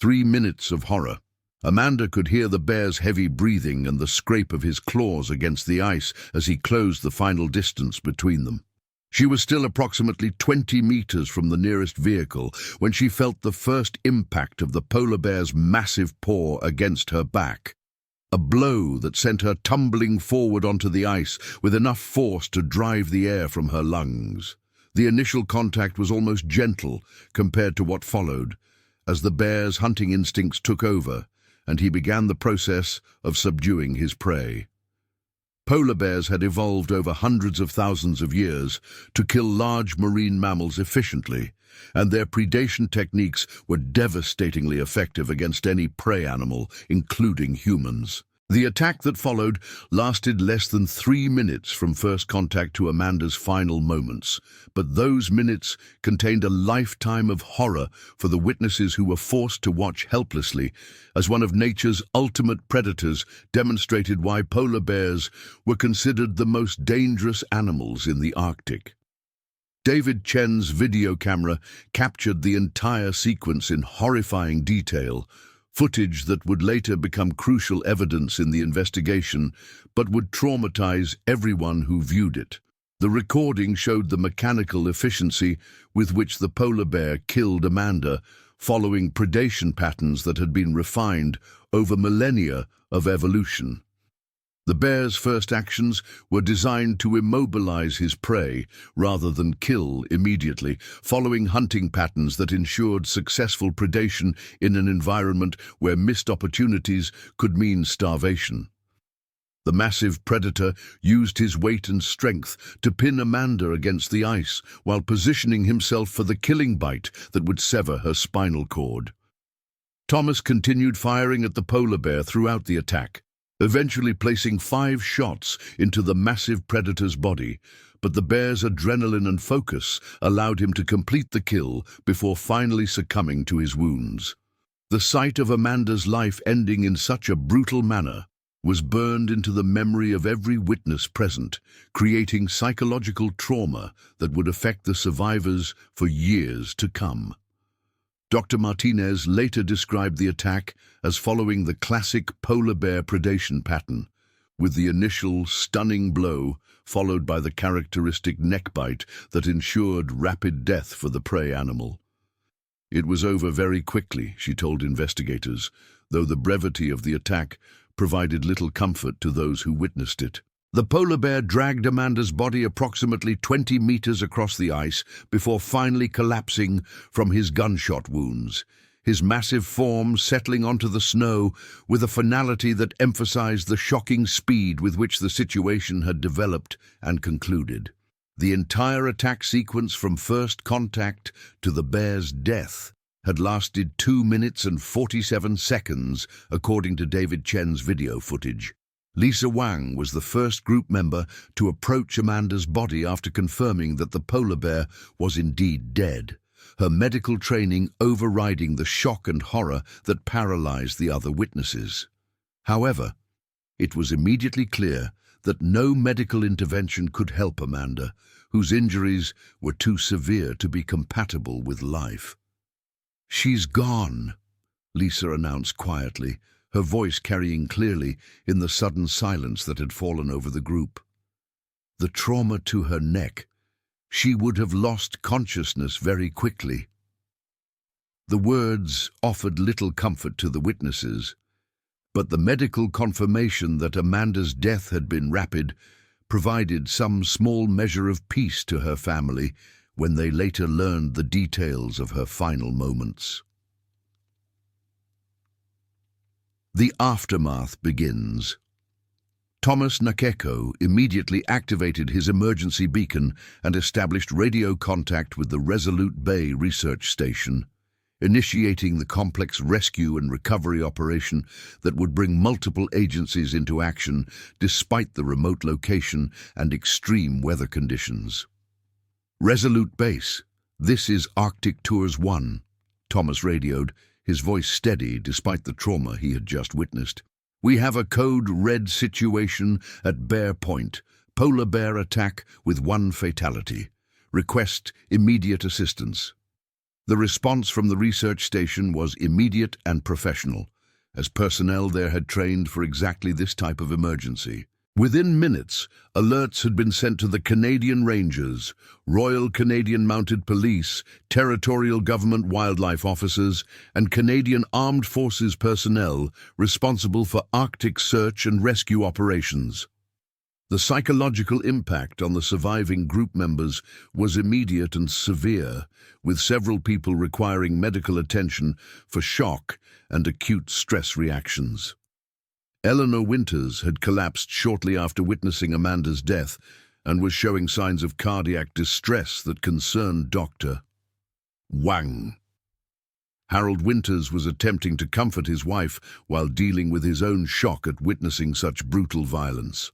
Speaker 1: 3 minutes of horror. Amanda could hear the bear's heavy breathing and the scrape of his claws against the ice as he closed the final distance between them. She was still approximately 20 meters from the nearest vehicle when she felt the first impact of the polar bear's massive paw against her back. A blow that sent her tumbling forward onto the ice with enough force to drive the air from her lungs. The initial contact was almost gentle compared to what followed, as the bear's hunting instincts took over, and he began the process of subduing his prey. Polar bears had evolved over hundreds of thousands of years to kill large marine mammals efficiently, and their predation techniques were devastatingly effective against any prey animal, including humans. The attack that followed lasted less than 3 minutes from first contact to Amanda's final moments, but those minutes contained a lifetime of horror for the witnesses who were forced to watch helplessly as one of nature's ultimate predators demonstrated why polar bears were considered the most dangerous animals in the Arctic. David Chen's video camera captured the entire sequence in horrifying detail, footage that would later become crucial evidence in the investigation, but would traumatize everyone who viewed it. The recording showed the mechanical efficiency with which the polar bear killed Amanda, following predation patterns that had been refined over millennia of evolution. The bear's first actions were designed to immobilize his prey rather than kill immediately, following hunting patterns that ensured successful predation in an environment where missed opportunities could mean starvation. The massive predator used his weight and strength to pin Amanda against the ice while positioning himself for the killing bite that would sever her spinal cord. Thomas continued firing at the polar bear throughout the attack, eventually placing 5 shots into the massive predator's body, but the bear's adrenaline and focus allowed him to complete the kill before finally succumbing to his wounds. The sight of Amanda's life ending in such a brutal manner was burned into the memory of every witness present, creating psychological trauma that would affect the survivors for years to come. Dr. Martinez later described the attack as following the classic polar bear predation pattern, with the initial stunning blow followed by the characteristic neck bite that ensured rapid death for the prey animal. It was over very quickly, she told investigators, though the brevity of the attack provided little comfort to those who witnessed it. The polar bear dragged Amanda's body approximately 20 meters across the ice before finally collapsing from his gunshot wounds, his massive form settling onto the snow with a finality that emphasized the shocking speed with which the situation had developed and concluded. The entire attack sequence from first contact to the bear's death had lasted 2 minutes and 47 seconds, according to David Chen's video footage. Lisa Wang was the first group member to approach Amanda's body after confirming that the polar bear was indeed dead, her medical training overriding the shock and horror that paralyzed the other witnesses. However, it was immediately clear that no medical intervention could help Amanda, whose injuries were too severe to be compatible with life. "She's gone," Lisa announced quietly, her voice carrying clearly in the sudden silence that had fallen over the group. The trauma to her neck, she would have lost consciousness very quickly. The words offered little comfort to the witnesses, but the medical confirmation that Amanda's death had been rapid provided some small measure of peace to her family when they later learned the details of her final moments. The aftermath begins. Thomas Nakeko immediately activated his emergency beacon and established radio contact with the Resolute Bay Research Station, initiating the complex rescue and recovery operation that would bring multiple agencies into action despite the remote location and extreme weather conditions. "Resolute Base, this is Arctic Tours 1, Thomas radioed, his voice steady despite the trauma he had just witnessed. "We have a code red situation at Bear Point, polar bear attack with 1 fatality. Request immediate assistance." The response from the research station was immediate and professional, as personnel there had trained for exactly this type of emergency. Within minutes, alerts had been sent to the Canadian Rangers, Royal Canadian Mounted Police, Territorial Government Wildlife Officers, and Canadian Armed Forces personnel responsible for Arctic search and rescue operations. The psychological impact on the surviving group members was immediate and severe, with several people requiring medical attention for shock and acute stress reactions. Eleanor Winters had collapsed shortly after witnessing Amanda's death and was showing signs of cardiac distress that concerned Dr. Wang. Harold Winters was attempting to comfort his wife while dealing with his own shock at witnessing such brutal violence.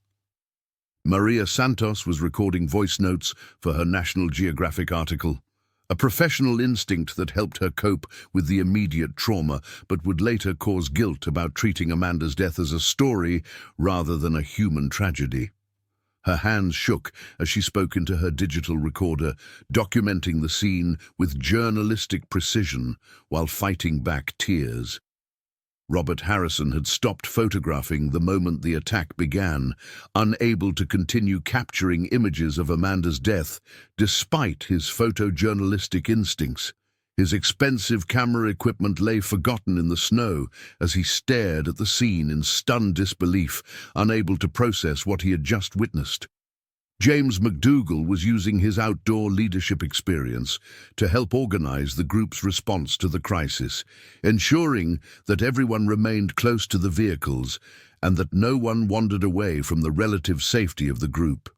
Speaker 1: Maria Santos was recording voice notes for her National Geographic article, a professional instinct that helped her cope with the immediate trauma but would later cause guilt about treating Amanda's death as a story rather than a human tragedy. Her hands shook as she spoke into her digital recorder, documenting the scene with journalistic precision while fighting back tears. Robert Harrison had stopped photographing the moment the attack began, unable to continue capturing images of Amanda's death despite his photojournalistic instincts. His expensive camera equipment lay forgotten in the snow as he stared at the scene in stunned disbelief, unable to process what he had just witnessed. James McDougall was using his outdoor leadership experience to help organize the group's response to the crisis, ensuring that everyone remained close to the vehicles and that no one wandered away from the relative safety of the group.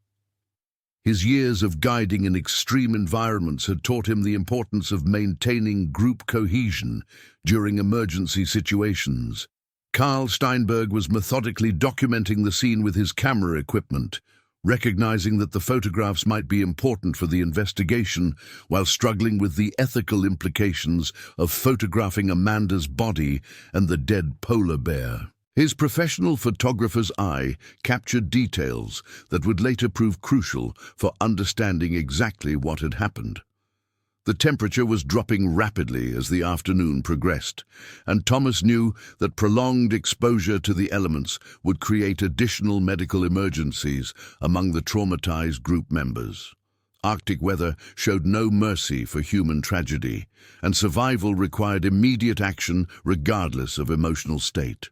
Speaker 1: His years of guiding in extreme environments had taught him the importance of maintaining group cohesion during emergency situations. Carl Steinberg was methodically documenting the scene with his camera equipment, recognizing that the photographs might be important for the investigation while struggling with the ethical implications of photographing Amanda's body and the dead polar bear. His professional photographer's eye captured details that would later prove crucial for understanding exactly what had happened. The temperature was dropping rapidly as the afternoon progressed, and Thomas knew that prolonged exposure to the elements would create additional medical emergencies among the traumatized group members. Arctic weather showed no mercy for human tragedy, and survival required immediate action regardless of emotional state.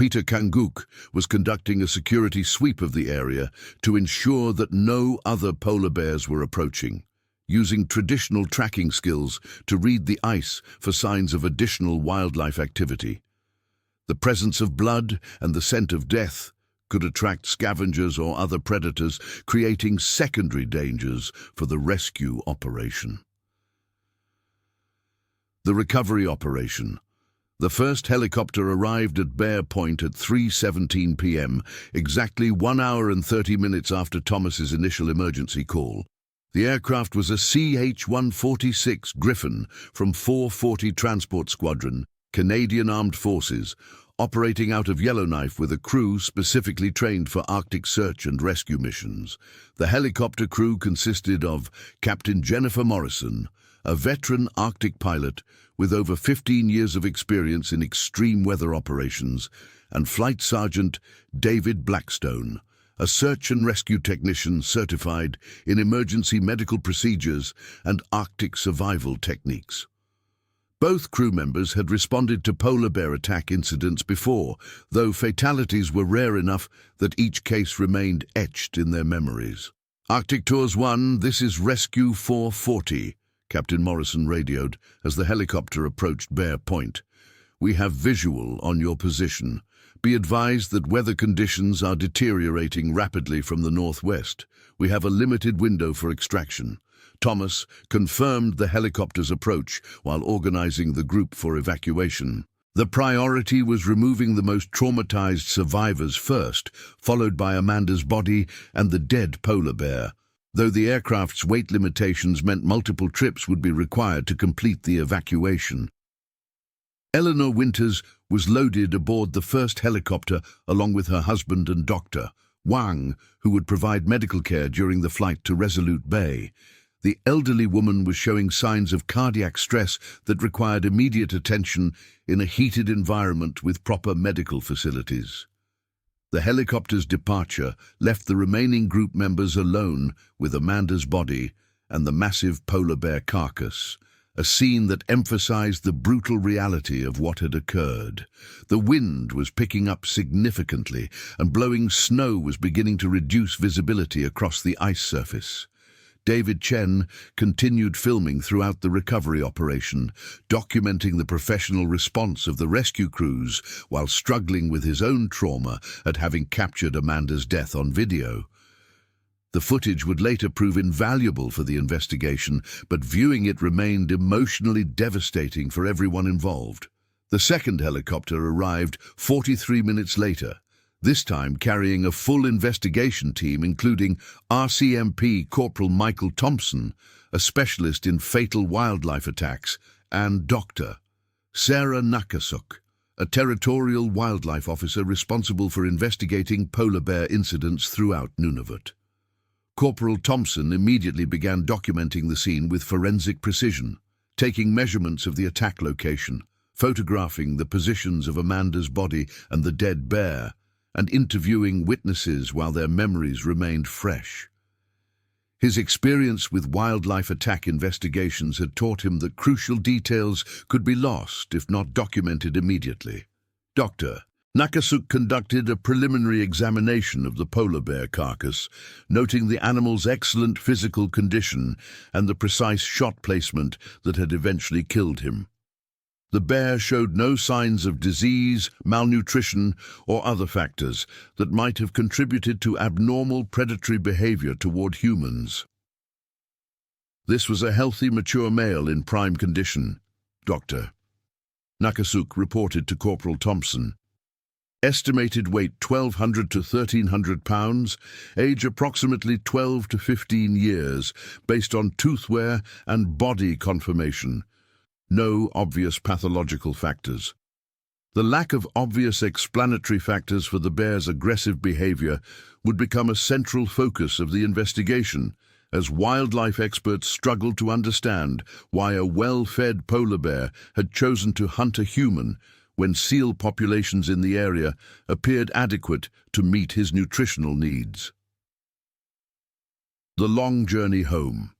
Speaker 1: Peter Kanguk was conducting a security sweep of the area to ensure that no other polar bears were approaching, using traditional tracking skills to read the ice for signs of additional wildlife activity. The presence of blood and the scent of death could attract scavengers or other predators, creating secondary dangers for the rescue operation. The recovery operation. The first helicopter arrived at Bear Point at 3:17 p.m., exactly 1 hour and 30 minutes after Thomas's initial emergency call. The aircraft was a CH-146 Griffon from 440 Transport Squadron, Canadian Armed Forces, operating out of Yellowknife with a crew specifically trained for Arctic search and rescue missions. The helicopter crew consisted of Captain Jennifer Morrison, a veteran Arctic pilot with over 15 years of experience in extreme weather operations, and Flight Sergeant David Blackstone, a search and rescue technician certified in emergency medical procedures and Arctic survival techniques. Both crew members had responded to polar bear attack incidents before, though fatalities were rare enough that each case remained etched in their memories. Arctic Tours 1, this is Rescue 440, Captain Morrison radioed as the helicopter approached Bear Point. We have visual on your position. Be advised that weather conditions are deteriorating rapidly from the northwest. We have a limited window for extraction. Thomas confirmed the helicopter's approach while organizing the group for evacuation. The priority was removing the most traumatized survivors first, followed by Amanda's body and the dead polar bear, though the aircraft's weight limitations meant multiple trips would be required to complete the evacuation. Eleanor Winters was loaded aboard the first helicopter along with her husband and doctor, Wang, who would provide medical care during the flight to Resolute Bay. The elderly woman was showing signs of cardiac stress that required immediate attention in a heated environment with proper medical facilities. The helicopter's departure left the remaining group members alone with Amanda's body and the massive polar bear carcass, a scene that emphasized the brutal reality of what had occurred. The wind was picking up significantly, and blowing snow was beginning to reduce visibility across the ice surface. David Chen continued filming throughout the recovery operation, documenting the professional response of the rescue crews while struggling with his own trauma at having captured Amanda's death on video. The footage would later prove invaluable for the investigation, but viewing it remained emotionally devastating for everyone involved. The second helicopter arrived 43 minutes later, this time carrying a full investigation team including RCMP Corporal Michael Thompson, a specialist in fatal wildlife attacks, and Dr. Sarah Nakasuk, a territorial wildlife officer responsible for investigating polar bear incidents throughout Nunavut. Corporal Thompson immediately began documenting the scene with forensic precision, taking measurements of the attack location, photographing the positions of Amanda's body and the dead bear, and interviewing witnesses while their memories remained fresh. His experience with wildlife attack investigations had taught him that crucial details could be lost if not documented immediately. Dr. Nakasuk conducted a preliminary examination of the polar bear carcass, noting the animal's excellent physical condition and the precise shot placement that had eventually killed him. The bear showed no signs of disease, malnutrition, or other factors that might have contributed to abnormal predatory behavior toward humans. This was a healthy, mature male in prime condition, Dr. Nakasuk reported to Corporal Thompson. Estimated weight 1,200 to 1,300 pounds, age approximately 12 to 15 years, based on tooth wear and body conformation. No obvious pathological factors. The lack of obvious explanatory factors for the bear's aggressive behavior would become a central focus of the investigation, as wildlife experts struggled to understand why a well-fed polar bear had chosen to hunt a human when seal populations in the area appeared adequate to meet his nutritional needs. The long journey home.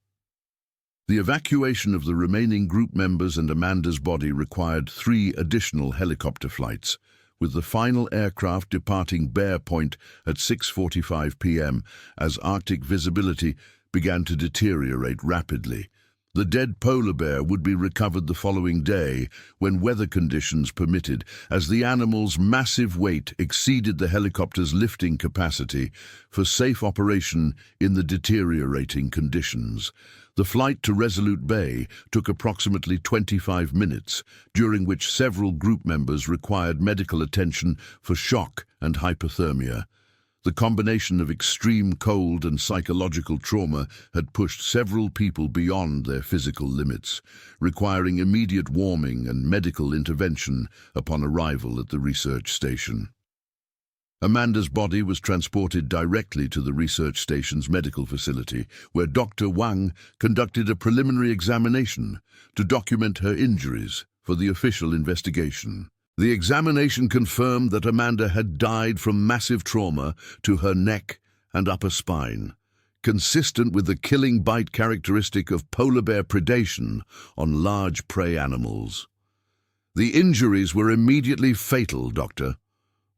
Speaker 1: The evacuation of the remaining group members and Amanda's body required 3 additional helicopter flights, with the final aircraft departing Bear Point at 6:45 p.m. as Arctic visibility began to deteriorate rapidly. The dead polar bear would be recovered the following day when weather conditions permitted, as the animal's massive weight exceeded the helicopter's lifting capacity for safe operation in the deteriorating conditions. The flight to Resolute Bay took approximately 25 minutes, during which several group members required medical attention for shock and hypothermia. The combination of extreme cold and psychological trauma had pushed several people beyond their physical limits, requiring immediate warming and medical intervention upon arrival at the research station. Amanda's body was transported directly to the research station's medical facility, where Dr. Wang conducted a preliminary examination to document her injuries for the official investigation. The examination confirmed that Amanda had died from massive trauma to her neck and upper spine, consistent with the killing bite characteristic of polar bear predation on large prey animals. "The injuries were immediately fatal, Doctor,"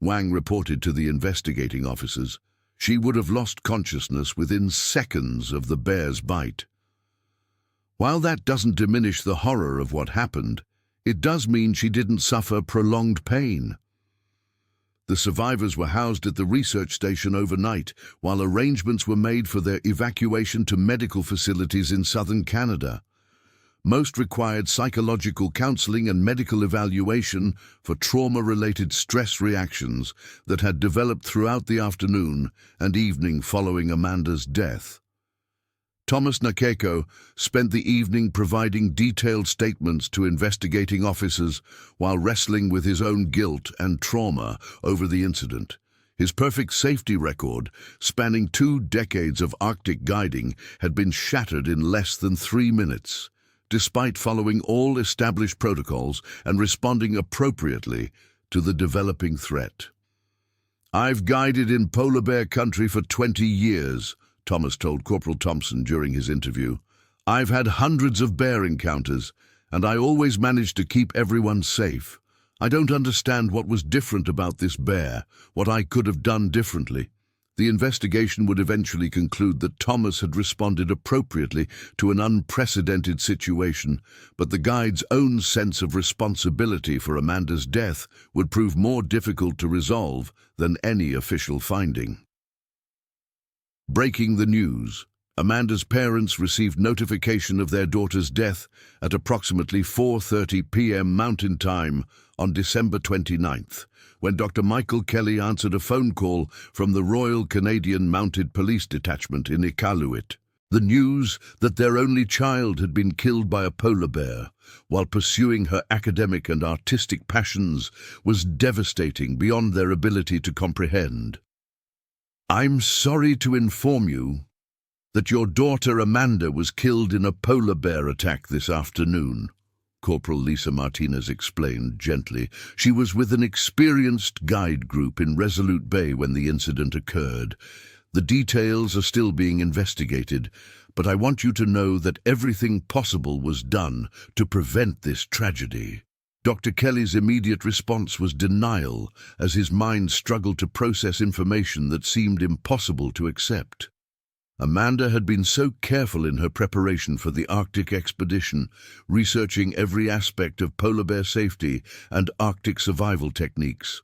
Speaker 1: Wang reported to the investigating officers. "She would have lost consciousness within seconds of the bear's bite." While that doesn't diminish the horror of what happened, it does mean she didn't suffer prolonged pain. The survivors were housed at the research station overnight, while arrangements were made for their evacuation to medical facilities in southern Canada. Most required psychological counseling and medical evaluation for trauma-related stress reactions that had developed throughout the afternoon and evening following Amanda's death. Thomas Nakeko spent the evening providing detailed statements to investigating officers while wrestling with his own guilt and trauma over the incident. His perfect safety record, spanning 2 decades of Arctic guiding, had been shattered in less than 3 minutes, despite following all established protocols and responding appropriately to the developing threat. "I've guided in polar bear country for 20 years, Thomas told Corporal Thompson during his interview. "I've had hundreds of bear encounters, and I always managed to keep everyone safe. I don't understand what was different about this bear, what I could have done differently." The investigation would eventually conclude that Thomas had responded appropriately to an unprecedented situation, but the guide's own sense of responsibility for Amanda's death would prove more difficult to resolve than any official finding. Breaking the news. Amanda's parents received notification of their daughter's death at approximately 4:30 p.m. Mountain Time on December 29th, when Dr. Michael Kelly answered a phone call from the Royal Canadian Mounted Police Detachment in Iqaluit. The news that their only child had been killed by a polar bear while pursuing her academic and artistic passions was devastating beyond their ability to comprehend. "I'm sorry to inform you that your daughter Amanda was killed in a polar bear attack this afternoon," Corporal Lisa Martinez explained gently. "She was with an experienced guide group in Resolute Bay when the incident occurred. The details are still being investigated, but I want you to know that everything possible was done to prevent this tragedy." Dr. Kelly's immediate response was denial, as his mind struggled to process information that seemed impossible to accept. Amanda had been so careful in her preparation for the Arctic expedition, researching every aspect of polar bear safety and Arctic survival techniques.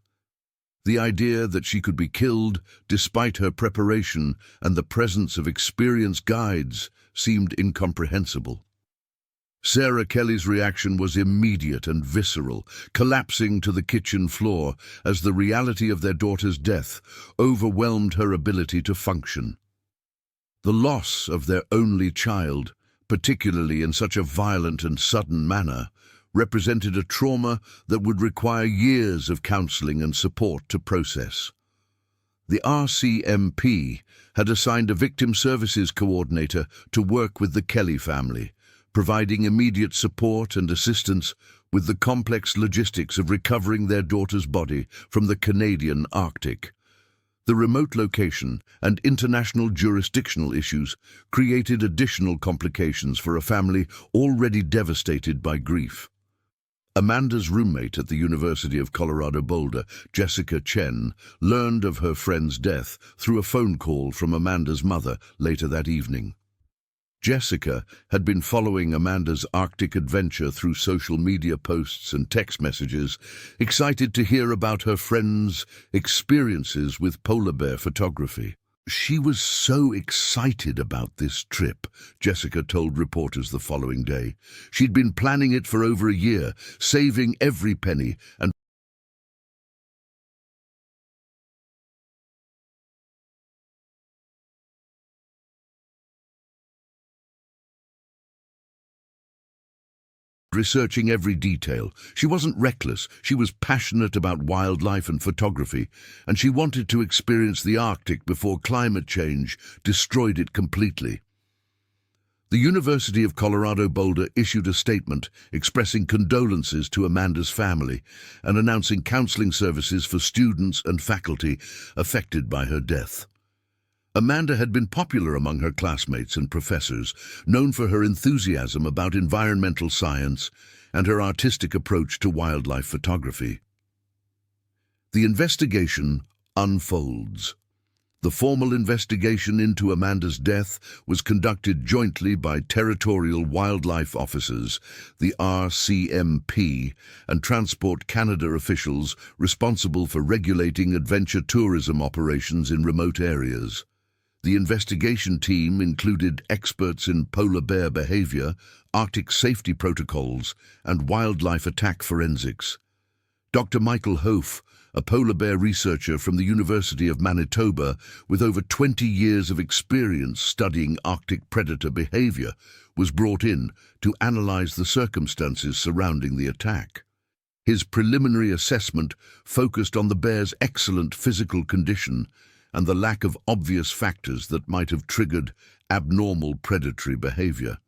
Speaker 1: The idea that she could be killed despite her preparation and the presence of experienced guides seemed incomprehensible. Sarah Kelly's reaction was immediate and visceral, collapsing to the kitchen floor as the reality of their daughter's death overwhelmed her ability to function. The loss of their only child, particularly in such a violent and sudden manner, represented a trauma that would require years of counseling and support to process. The RCMP had assigned a victim services coordinator to work with the Kelly family, providing immediate support and assistance with the complex logistics of recovering their daughter's body from the Canadian Arctic. The remote location and international jurisdictional issues created additional complications for a family already devastated by grief. Amanda's roommate at the University of Colorado Boulder, Jessica Chen, learned of her friend's death through a phone call from Amanda's mother later that evening. Jessica had been following Amanda's Arctic adventure through social media posts and text messages, excited to hear about her friend's experiences with polar bear photography. She was so excited about this trip, Jessica told reporters the following day. She'd been planning it for over a year, saving every penny and researching every detail. She wasn't reckless, she was passionate about wildlife and photography, and she wanted to experience the Arctic before climate change destroyed it completely. The University of Colorado Boulder issued a statement expressing condolences to Amanda's family and announcing counseling services for students and faculty affected by her death. Amanda had been popular among her classmates and professors, known for her enthusiasm about environmental science and her artistic approach to wildlife photography. The investigation unfolds. The formal investigation into Amanda's death was conducted jointly by Territorial Wildlife Officers, the RCMP, and Transport Canada officials responsible for regulating adventure tourism operations in remote areas. The investigation team included experts in polar bear behavior, Arctic safety protocols, and wildlife attack forensics. Dr. Michael Hof, a polar bear researcher from the University of Manitoba with over 20 years of experience studying Arctic predator behavior, was brought in to analyze the circumstances surrounding the attack. His preliminary assessment focused on the bear's excellent physical condition and the lack of obvious factors that might have triggered abnormal predatory behavior.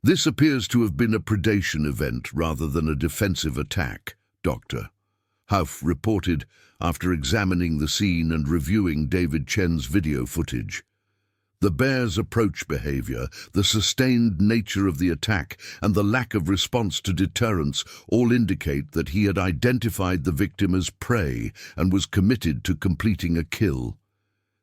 Speaker 1: This appears to have been a predation event rather than a defensive attack, Dr. Hof reported after examining the scene and reviewing David Chen's video footage. The bear's approach behavior, the sustained nature of the attack, and the lack of response to deterrence all indicate that he had identified the victim as prey and was committed to completing a kill.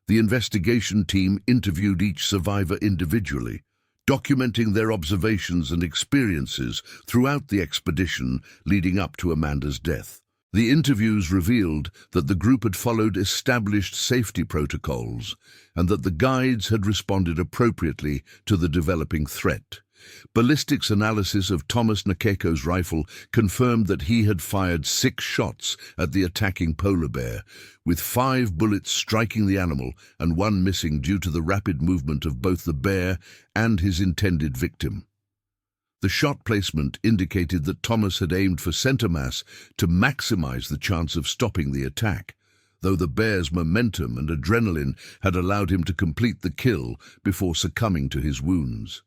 Speaker 1: The investigation team interviewed each survivor individually, documenting their observations and experiences throughout the expedition leading up to Amanda's death. The interviews revealed that the group had followed established safety protocols and that the guides had responded appropriately to the developing threat. Ballistics analysis of Thomas Nakeko's rifle confirmed that he had fired 6 shots at the attacking polar bear, with 5 bullets striking the animal and 1 missing due to the rapid movement of both the bear and his intended victim. The shot placement indicated that Thomas had aimed for center mass to maximize the chance of stopping the attack, though the bear's momentum and adrenaline had allowed him to complete the kill before succumbing to his wounds.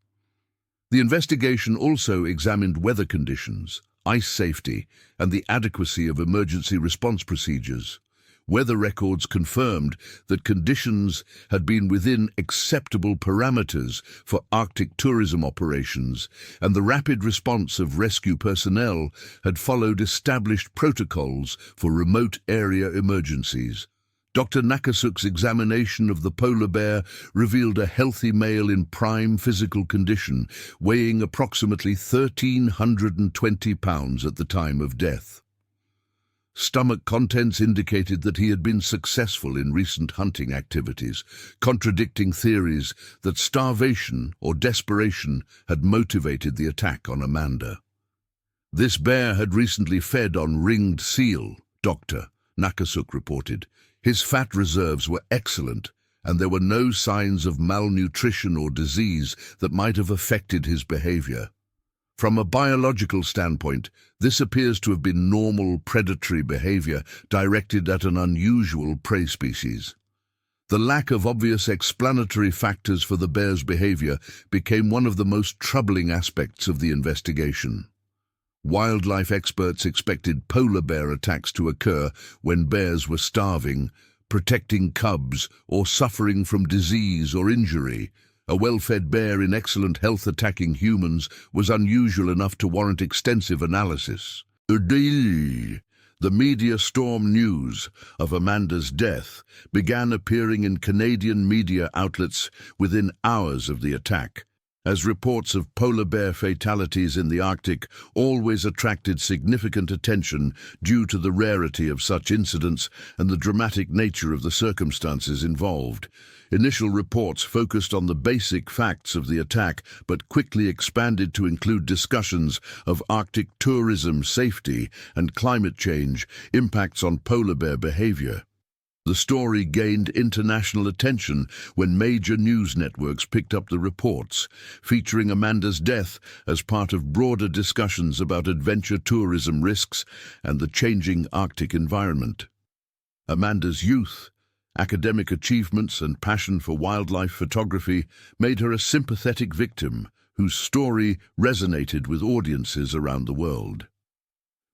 Speaker 1: The investigation also examined weather conditions, ice safety, and the adequacy of emergency response procedures. Weather records confirmed that conditions had been within acceptable parameters for Arctic tourism operations, and the rapid response of rescue personnel had followed established protocols for remote area emergencies. Dr. Nakasuk's examination of the polar bear revealed a healthy male in prime physical condition, weighing approximately 1,320 pounds at the time of death. Stomach contents indicated that he had been successful in recent hunting activities, contradicting theories that starvation or desperation had motivated the attack on Amanda. This bear had recently fed on ringed seal, Dr. Nakasuk reported. His fat reserves were excellent, and there were no signs of malnutrition or disease that might have affected his behavior. From a biological standpoint, this appears to have been normal predatory behavior directed at an unusual prey species. The lack of obvious explanatory factors for the bear's behavior became one of the most troubling aspects of the investigation. Wildlife experts expected polar bear attacks to occur when bears were starving, protecting cubs, or suffering from disease or injury. A well-fed bear in excellent health attacking humans was unusual enough to warrant extensive analysis. The media storm news of Amanda's death began appearing in Canadian media outlets within hours of the attack, as reports of polar bear fatalities in the Arctic always attracted significant attention due to the rarity of such incidents and the dramatic nature of the circumstances involved. Initial reports focused on the basic facts of the attack, but quickly expanded to include discussions of Arctic tourism safety and climate change impacts on polar bear behavior. The story gained international attention when major news networks picked up the reports, featuring Amanda's death as part of broader discussions about adventure tourism risks and the changing Arctic environment. Amanda's youth, academic achievements, and passion for wildlife photography made her a sympathetic victim whose story resonated with audiences around the world.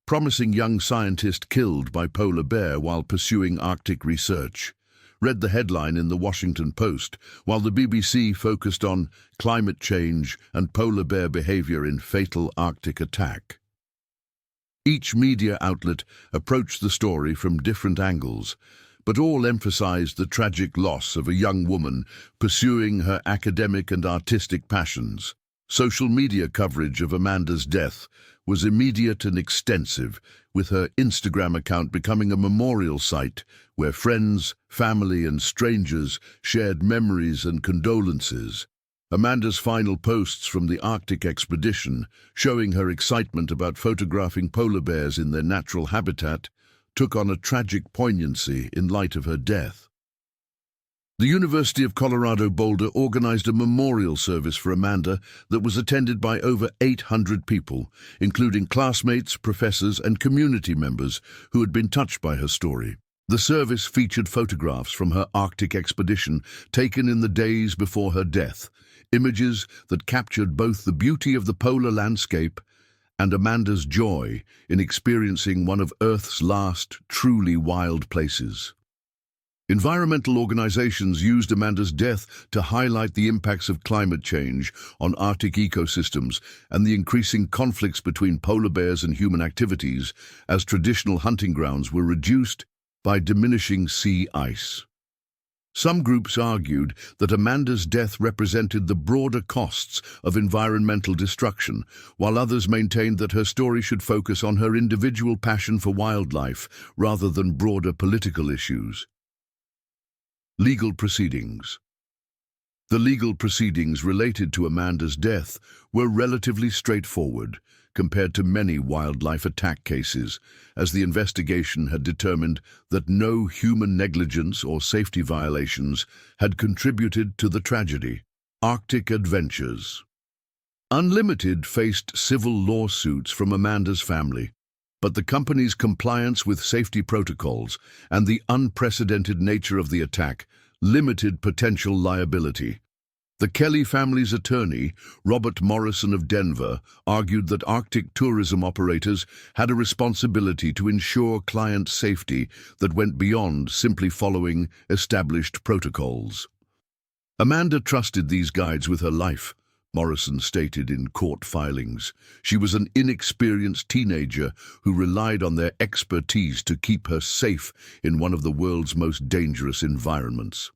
Speaker 1: Promising young scientist killed by polar bear while pursuing Arctic research, read the headline in the Washington Post, while the BBC focused on climate change and polar bear behavior in fatal Arctic attack. Each media outlet approached the story from different angles, but all emphasized the tragic loss of a young woman pursuing her academic and artistic passions. Social media coverage of Amanda's death was immediate and extensive, with her Instagram account becoming a memorial site where friends, family, and strangers shared memories and condolences. Amanda's final posts from the Arctic expedition, showing her excitement about photographing polar bears in their natural habitat, took on a tragic poignancy in light of her death. The University of Colorado Boulder organized a memorial service for Amanda that was attended by over 800 people, including classmates, professors, and community members who had been touched by her story. The service featured photographs from her Arctic expedition taken in the days before her death, images that captured both the beauty of the polar landscape and Amanda's joy in experiencing one of Earth's last truly wild places. Environmental organizations used Amanda's death to highlight the impacts of climate change on Arctic ecosystems and the increasing conflicts between polar bears and human activities as traditional hunting grounds were reduced by diminishing sea ice. Some groups argued that Amanda's death represented the broader costs of environmental destruction, while others maintained that her story should focus on her individual passion for wildlife rather than broader political issues. Legal proceedings. The legal proceedings related to Amanda's death were relatively straightforward compared to many wildlife attack cases, as the investigation had determined that no human negligence or safety violations had contributed to the tragedy. Arctic Adventures. Unlimited faced civil lawsuits from Amanda's family, but the company's compliance with safety protocols and the unprecedented nature of the attack limited potential liability. The Kelly family's attorney, Robert Morrison of Denver, argued that Arctic tourism operators had a responsibility to ensure client safety that went beyond simply following established protocols. Amanda trusted these guides with her life, Morrison stated in court filings. She was an inexperienced teenager who relied on their expertise to keep her safe in one of the world's most dangerous environments.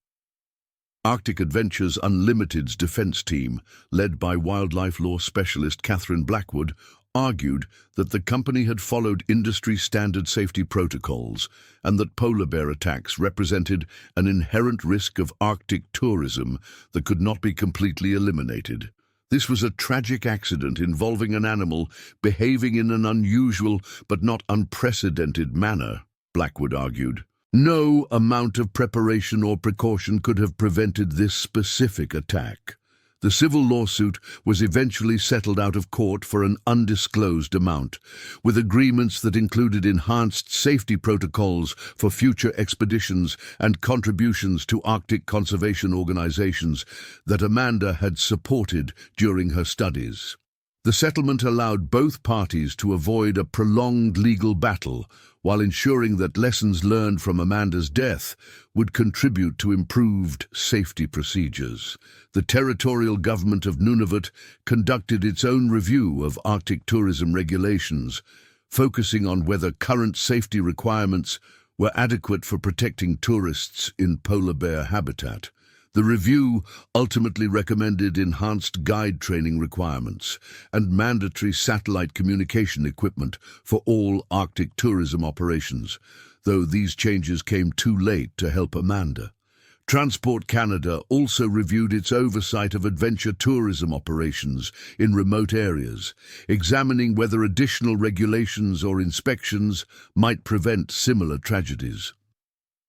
Speaker 1: Arctic Adventures Unlimited's defense team, led by wildlife law specialist Catherine Blackwood, argued that the company had followed industry-standard safety protocols and that polar bear attacks represented an inherent risk of Arctic tourism that could not be completely eliminated. This was a tragic accident involving an animal behaving in an unusual but not unprecedented manner, Blackwood argued. No amount of preparation or precaution could have prevented this specific attack. The civil lawsuit was eventually settled out of court for an undisclosed amount, with agreements that included enhanced safety protocols for future expeditions and contributions to Arctic conservation organizations that Amanda had supported during her studies. The settlement allowed both parties to avoid a prolonged legal battle, while ensuring that lessons learned from Amanda's death would contribute to improved safety procedures. The territorial government of Nunavut conducted its own review of Arctic tourism regulations, focusing on whether current safety requirements were adequate for protecting tourists in polar bear habitat. The review ultimately recommended enhanced guide training requirements and mandatory satellite communication equipment for all Arctic tourism operations, though these changes came too late to help Amanda. Transport Canada also reviewed its oversight of adventure tourism operations in remote areas, examining whether additional regulations or inspections might prevent similar tragedies.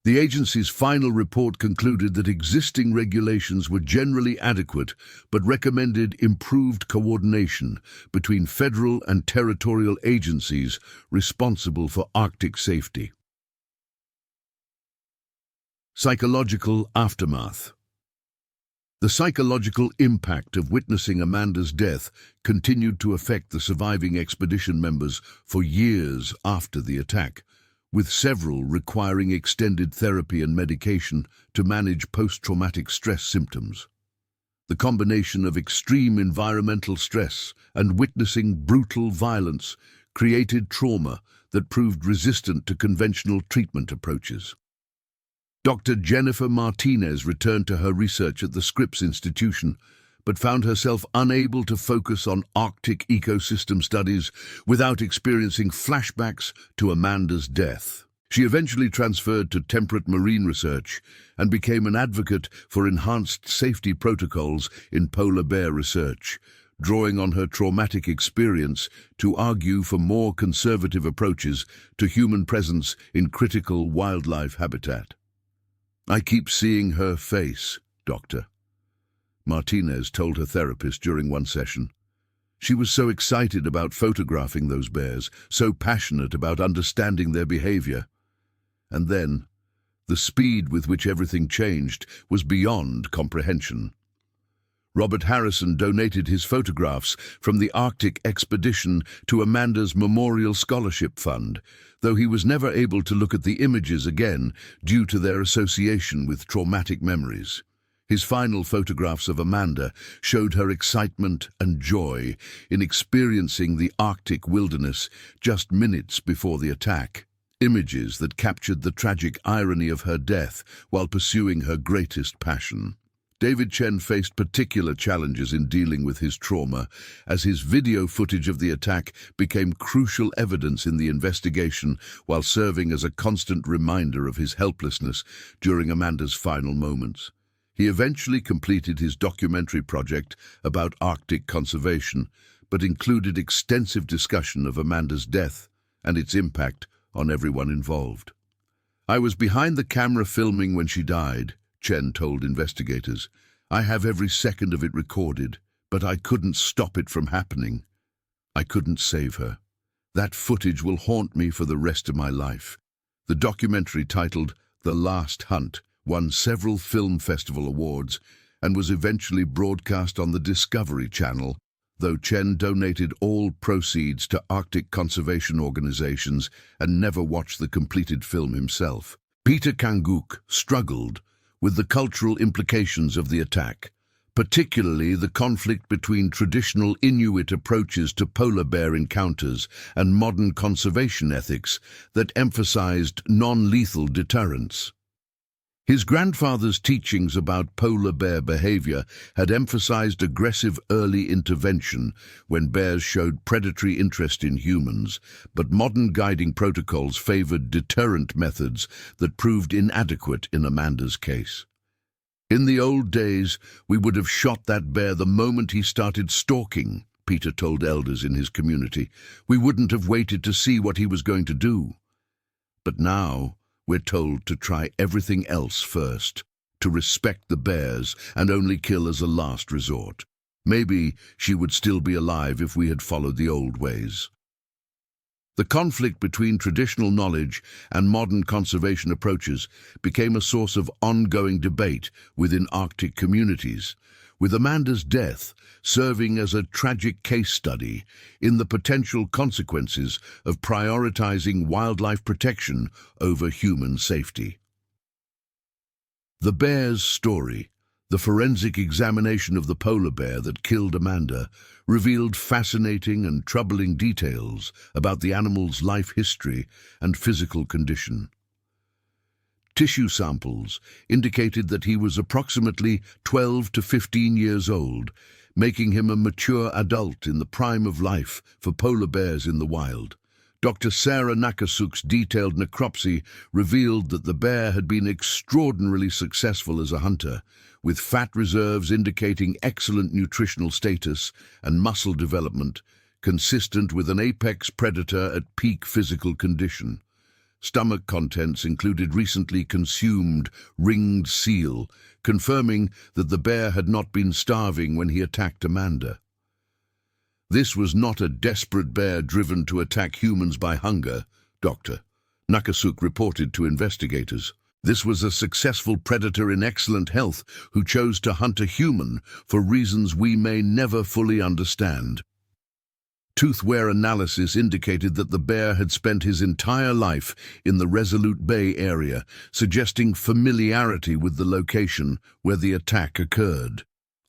Speaker 1: The agency's final report concluded that existing regulations were generally adequate, but recommended improved coordination between federal and territorial agencies responsible for Arctic safety. Psychological aftermath. The psychological impact of witnessing Amanda's death continued to affect the surviving expedition members for years after the attack, with several requiring extended therapy and medication to manage post-traumatic stress symptoms. The combination of extreme environmental stress and witnessing brutal violence created trauma that proved resistant to conventional treatment approaches. Dr. Jennifer Martinez returned to her research at the Scripps Institution, but found herself unable to focus on Arctic ecosystem studies without experiencing flashbacks to Amanda's death. She eventually transferred to temperate marine research and became an advocate for enhanced safety protocols in polar bear research, drawing on her traumatic experience to argue for more conservative approaches to human presence in critical wildlife habitat. "I keep seeing her face, Doctor," Martinez told her therapist during one session. She was so excited about photographing those bears, so passionate about understanding their behavior. And then, the speed with which everything changed was beyond comprehension. Robert Harrison donated his photographs from the Arctic expedition to Amanda's Memorial Scholarship Fund, though he was never able to look at the images again due to their association with traumatic memories. His final photographs of Amanda showed her excitement and joy in experiencing the Arctic wilderness just minutes before the attack, images that captured the tragic irony of her death while pursuing her greatest passion. David Chen faced particular challenges in dealing with his trauma, as his video footage of the attack became crucial evidence in the investigation while serving as a constant reminder of his helplessness during Amanda's final moments. He eventually completed his documentary project about Arctic conservation, but included extensive discussion of Amanda's death and its impact on everyone involved. "I was behind the camera filming when she died," Chen told investigators. "I have every second of it recorded, but I couldn't stop it from happening. I couldn't save her. That footage will haunt me for the rest of my life." The documentary, titled The Last Hunt, won several film festival awards and was eventually broadcast on the Discovery Channel, though Chen donated all proceeds to Arctic conservation organizations and never watched the completed film himself. Peter Kanguk struggled with the cultural implications of the attack, particularly the conflict between traditional Inuit approaches to polar bear encounters and modern conservation ethics that emphasized non-lethal deterrence. His grandfather's teachings about polar bear behavior had emphasized aggressive early intervention when bears showed predatory interest in humans, but modern guiding protocols favored deterrent methods that proved inadequate in Amanda's case. "In the old days, we would have shot that bear the moment he started stalking," Peter told elders in his community. "We wouldn't have waited to see what he was going to do. But now, we're told to try everything else first, to to respect the bears and only kill as a last resort. Maybe she would still be alive if we had followed the old ways. The conflict between traditional knowledge and modern conservation approaches became a source of ongoing debate within Arctic communities, with Amanda's death serving as a tragic case study in the potential consequences of prioritizing wildlife protection over human safety. The bear's story, the forensic examination of the polar bear that killed Amanda, revealed fascinating and troubling details about the animal's life history and physical condition. Tissue samples indicated that he was approximately 12 to 15 years old, making him a mature adult in the prime of life for polar bears in the wild. Dr. Sarah Nakasuk's detailed necropsy revealed that the bear had been extraordinarily successful as a hunter, with fat reserves indicating excellent nutritional status and muscle development, consistent with an apex predator at peak physical condition. Stomach contents included recently consumed ringed seal, confirming that the bear had not been starving when he attacked Amanda. This was not a desperate bear driven to attack humans by hunger, Dr. Nakasuk reported to investigators. This was a successful predator in excellent health who chose to hunt a human for reasons we may never fully understand. Tooth wear analysis indicated that the bear had spent his entire life in the Resolute Bay area, suggesting familiarity with the location where the attack occurred.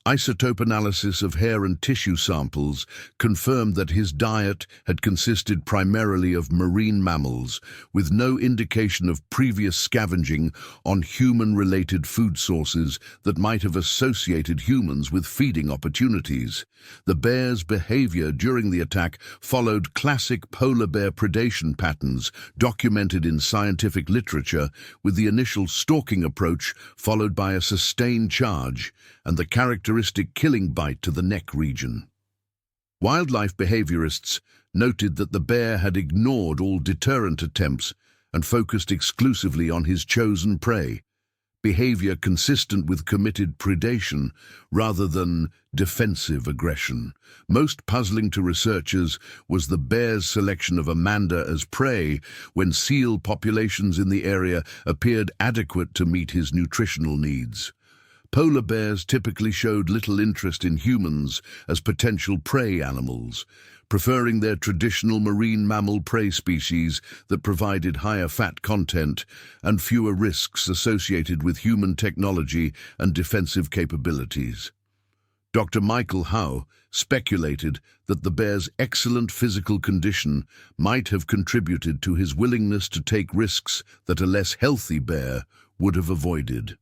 Speaker 1: Isotope analysis of hair and tissue samples confirmed that his diet had consisted primarily of marine mammals, with no indication of previous scavenging on human-related food sources that might have associated humans with feeding opportunities. The bear's behavior during the attack followed classic polar bear predation patterns documented in scientific literature, with the initial stalking approach followed by a sustained charge and the characteristic killing bite to the neck region. Wildlife behaviorists noted that the bear had ignored all deterrent attempts and focused exclusively on his chosen prey, behavior consistent with committed predation rather than defensive aggression. Most puzzling to researchers was the bear's selection of Amanda as prey when seal populations in the area appeared adequate to meet his nutritional needs. Polar bears typically showed little interest in humans as potential prey animals, preferring their traditional marine mammal prey species that provided higher fat content and fewer risks associated with human technology and defensive capabilities. Dr. Michael Howe speculated that the bear's excellent physical condition might have contributed to his willingness to take risks that a less healthy bear would have avoided.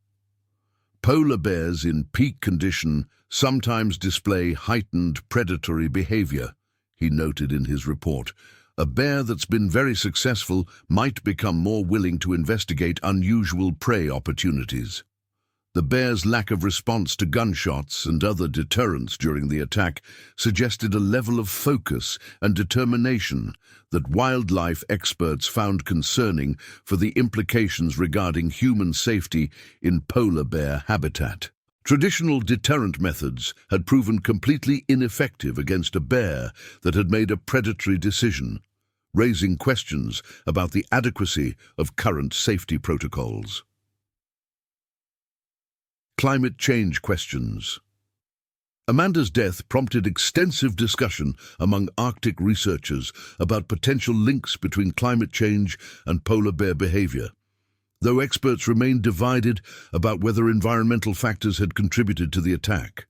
Speaker 1: Polar bears in peak condition sometimes display heightened predatory behavior, he noted in his report. A bear that's been very successful might become more willing to investigate unusual prey opportunities. The bear's lack of response to gunshots and other deterrents during the attack suggested a level of focus and determination that wildlife experts found concerning for the implications regarding human safety in polar bear habitat. Traditional deterrent methods had proven completely ineffective against a bear that had made a predatory decision, raising questions about the adequacy of current safety protocols. Climate change questions. Amanda's death prompted extensive discussion among Arctic researchers about potential links between climate change and polar bear behavior, though experts remained divided about whether environmental factors had contributed to the attack.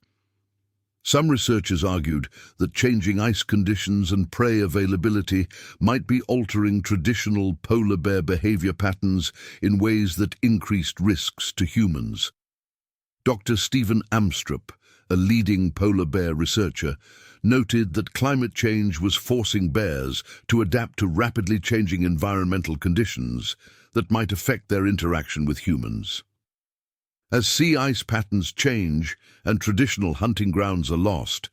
Speaker 1: Some researchers argued that changing ice conditions and prey availability might be altering traditional polar bear behavior patterns in ways that increased risks to humans. Dr. Stephen Amstrup, a leading polar bear researcher, noted that climate change was forcing bears to adapt to rapidly changing environmental conditions that might affect their interaction with humans. As sea ice patterns change and traditional hunting grounds are lost,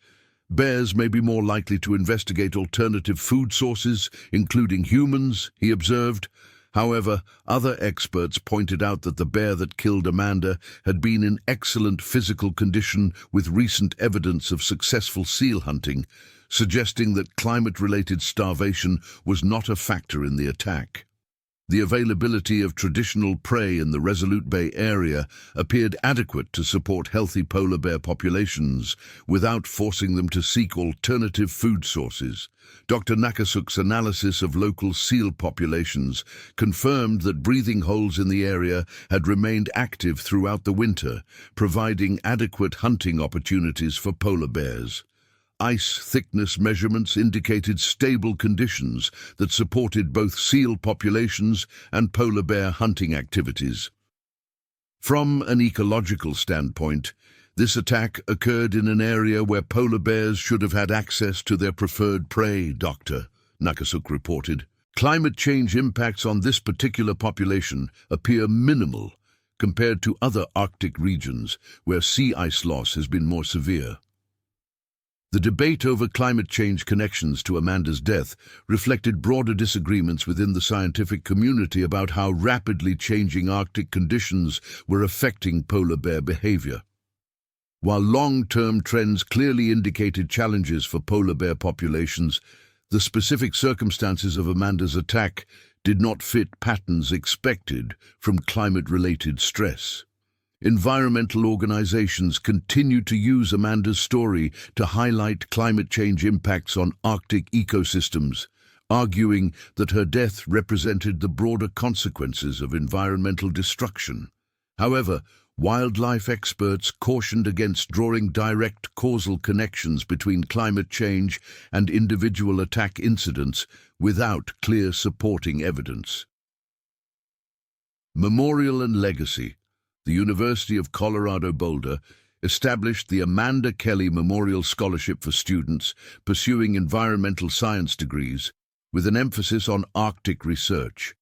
Speaker 1: bears may be more likely to investigate alternative food sources, including humans, he observed. However, other experts pointed out that the bear that killed Amanda had been in excellent physical condition with recent evidence of successful seal hunting, suggesting that climate-related starvation was not a factor in the attack. The availability of traditional prey in the Resolute Bay area appeared adequate to support healthy polar bear populations without forcing them to seek alternative food sources. Dr. Nakasuk's analysis of local seal populations confirmed that breathing holes in the area had remained active throughout the winter, providing adequate hunting opportunities for polar bears. Ice thickness measurements indicated stable conditions that supported both seal populations and polar bear hunting activities. From an ecological standpoint, this attack occurred in an area where polar bears should have had access to their preferred prey, Dr. Nakasuk reported. Climate change impacts on this particular population appear minimal compared to other Arctic regions where sea ice loss has been more severe. The debate over climate change connections to Amanda's death reflected broader disagreements within the scientific community about how rapidly changing Arctic conditions were affecting polar bear behavior. While long-term trends clearly indicated challenges for polar bear populations, the specific circumstances of Amanda's attack did not fit patterns expected from climate-related stress. Environmental organizations continue to use Amanda's story to highlight climate change impacts on Arctic ecosystems, arguing that her death represented the broader consequences of environmental destruction. However, wildlife experts cautioned against drawing direct causal connections between climate change and individual attack incidents without clear supporting evidence. Memorial and legacy. The University of Colorado Boulder established the Amanda Kelly Memorial Scholarship for students pursuing environmental science degrees with an emphasis on Arctic research,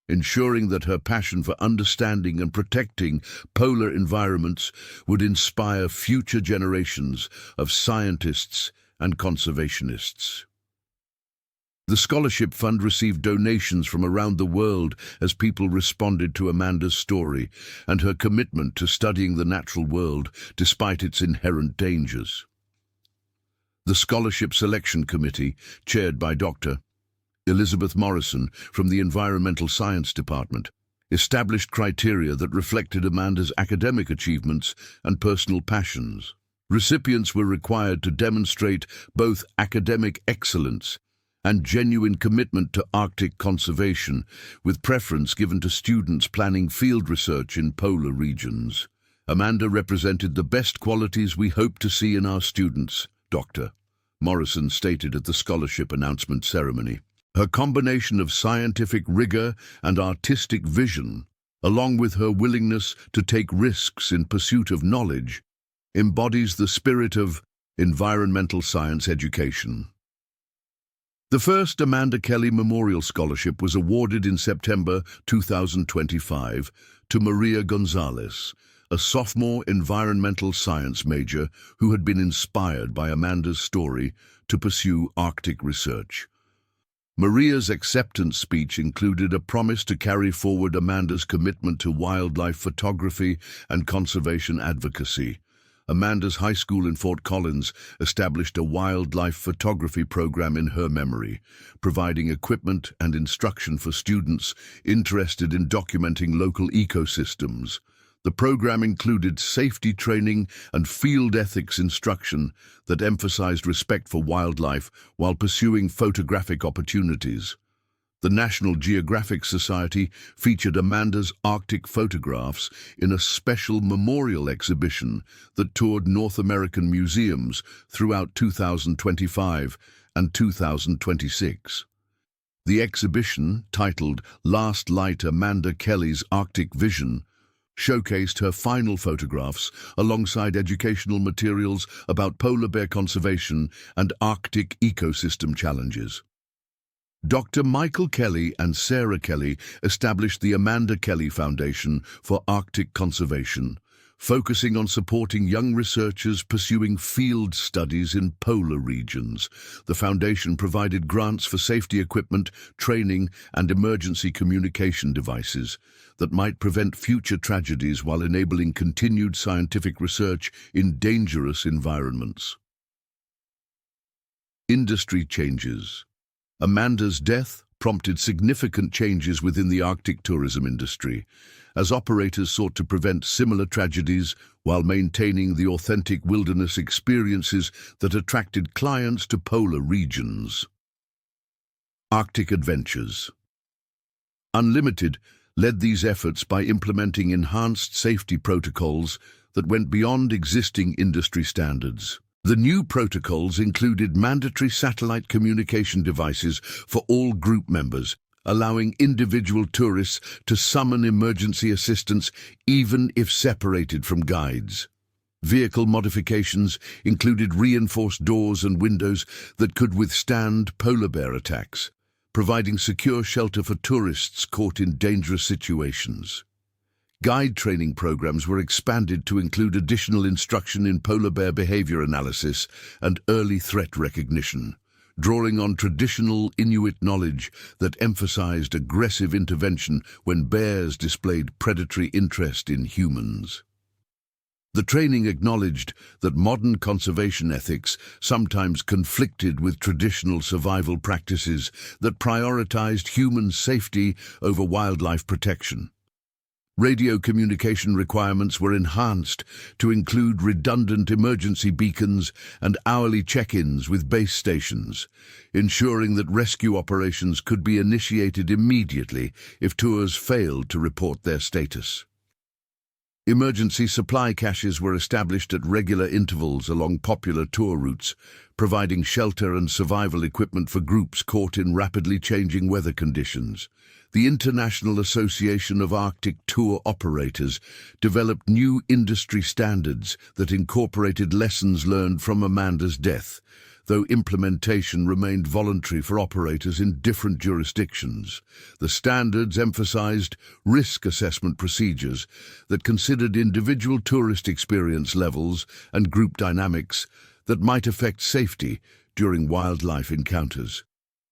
Speaker 1: ensuring that her passion for understanding and protecting polar environments would inspire future generations of scientists and conservationists. The scholarship fund received donations from around the world as people responded to Amanda's story and her commitment to studying the natural world despite its inherent dangers. The Scholarship Selection Committee, chaired by Dr. Elizabeth Morrison from the Environmental Science Department, established criteria that reflected Amanda's academic achievements and personal passions. Recipients were required to demonstrate both academic excellence and genuine commitment to Arctic conservation, with preference given to students planning field research in polar regions. Amanda represented the best qualities we hope to see in our students, Dr. Morrison stated at the scholarship announcement ceremony. Her combination of scientific rigor and artistic vision, along with her willingness to take risks in pursuit of knowledge, embodies the spirit of environmental science education. The first Amanda Kelly Memorial Scholarship was awarded in September 2025 to Maria Gonzalez, a sophomore environmental science major who had been inspired by Amanda's story to pursue Arctic research. Maria's acceptance speech included a promise to carry forward Amanda's commitment to wildlife photography and conservation advocacy. Amanda's high school in Fort Collins established a wildlife photography program in her memory, providing equipment and instruction for students interested in documenting local ecosystems. The program included safety training and field ethics instruction that emphasized respect for wildlife while pursuing photographic opportunities. The National Geographic Society featured Amanda's Arctic photographs in a special memorial exhibition that toured North American museums throughout 2025 and 2026. The exhibition, titled Last Light: Amanda Kelly's Arctic Vision, showcased her final photographs alongside educational materials about polar bear conservation and Arctic ecosystem challenges. Dr. Michael Kelly and Sarah Kelly established the Amanda Kelly Foundation for Arctic Conservation, focusing on supporting young researchers pursuing field studies in polar regions. The foundation provided grants for safety equipment, training, and emergency communication devices that might prevent future tragedies while enabling continued scientific research in dangerous environments. Industry changes. Amanda's death prompted significant changes within the Arctic tourism industry, as operators sought to prevent similar tragedies while maintaining the authentic wilderness experiences that attracted clients to polar regions. Arctic Adventures. Unlimited led these efforts by implementing enhanced safety protocols that went beyond existing industry standards. The new protocols included mandatory satellite communication devices for all group members, allowing individual tourists to summon emergency assistance even if separated from guides. Vehicle modifications included reinforced doors and windows that could withstand polar bear attacks, providing secure shelter for tourists caught in dangerous situations. Guide training programs were expanded to include additional instruction in polar bear behavior analysis and early threat recognition, drawing on traditional Inuit knowledge that emphasized aggressive intervention when bears displayed predatory interest in humans. The training acknowledged that modern conservation ethics sometimes conflicted with traditional survival practices that prioritized human safety over wildlife protection. Radio communication requirements were enhanced to include redundant emergency beacons and hourly check-ins with base stations, ensuring that rescue operations could be initiated immediately if tours failed to report their status. Emergency supply caches were established at regular intervals along popular tour routes, providing shelter and survival equipment for groups caught in rapidly changing weather conditions. The International Association of Arctic Tour Operators developed new industry standards that incorporated lessons learned from Amanda's death, though implementation remained voluntary for operators in different jurisdictions. The standards emphasized risk assessment procedures that considered individual tourist experience levels and group dynamics that might affect safety during wildlife encounters.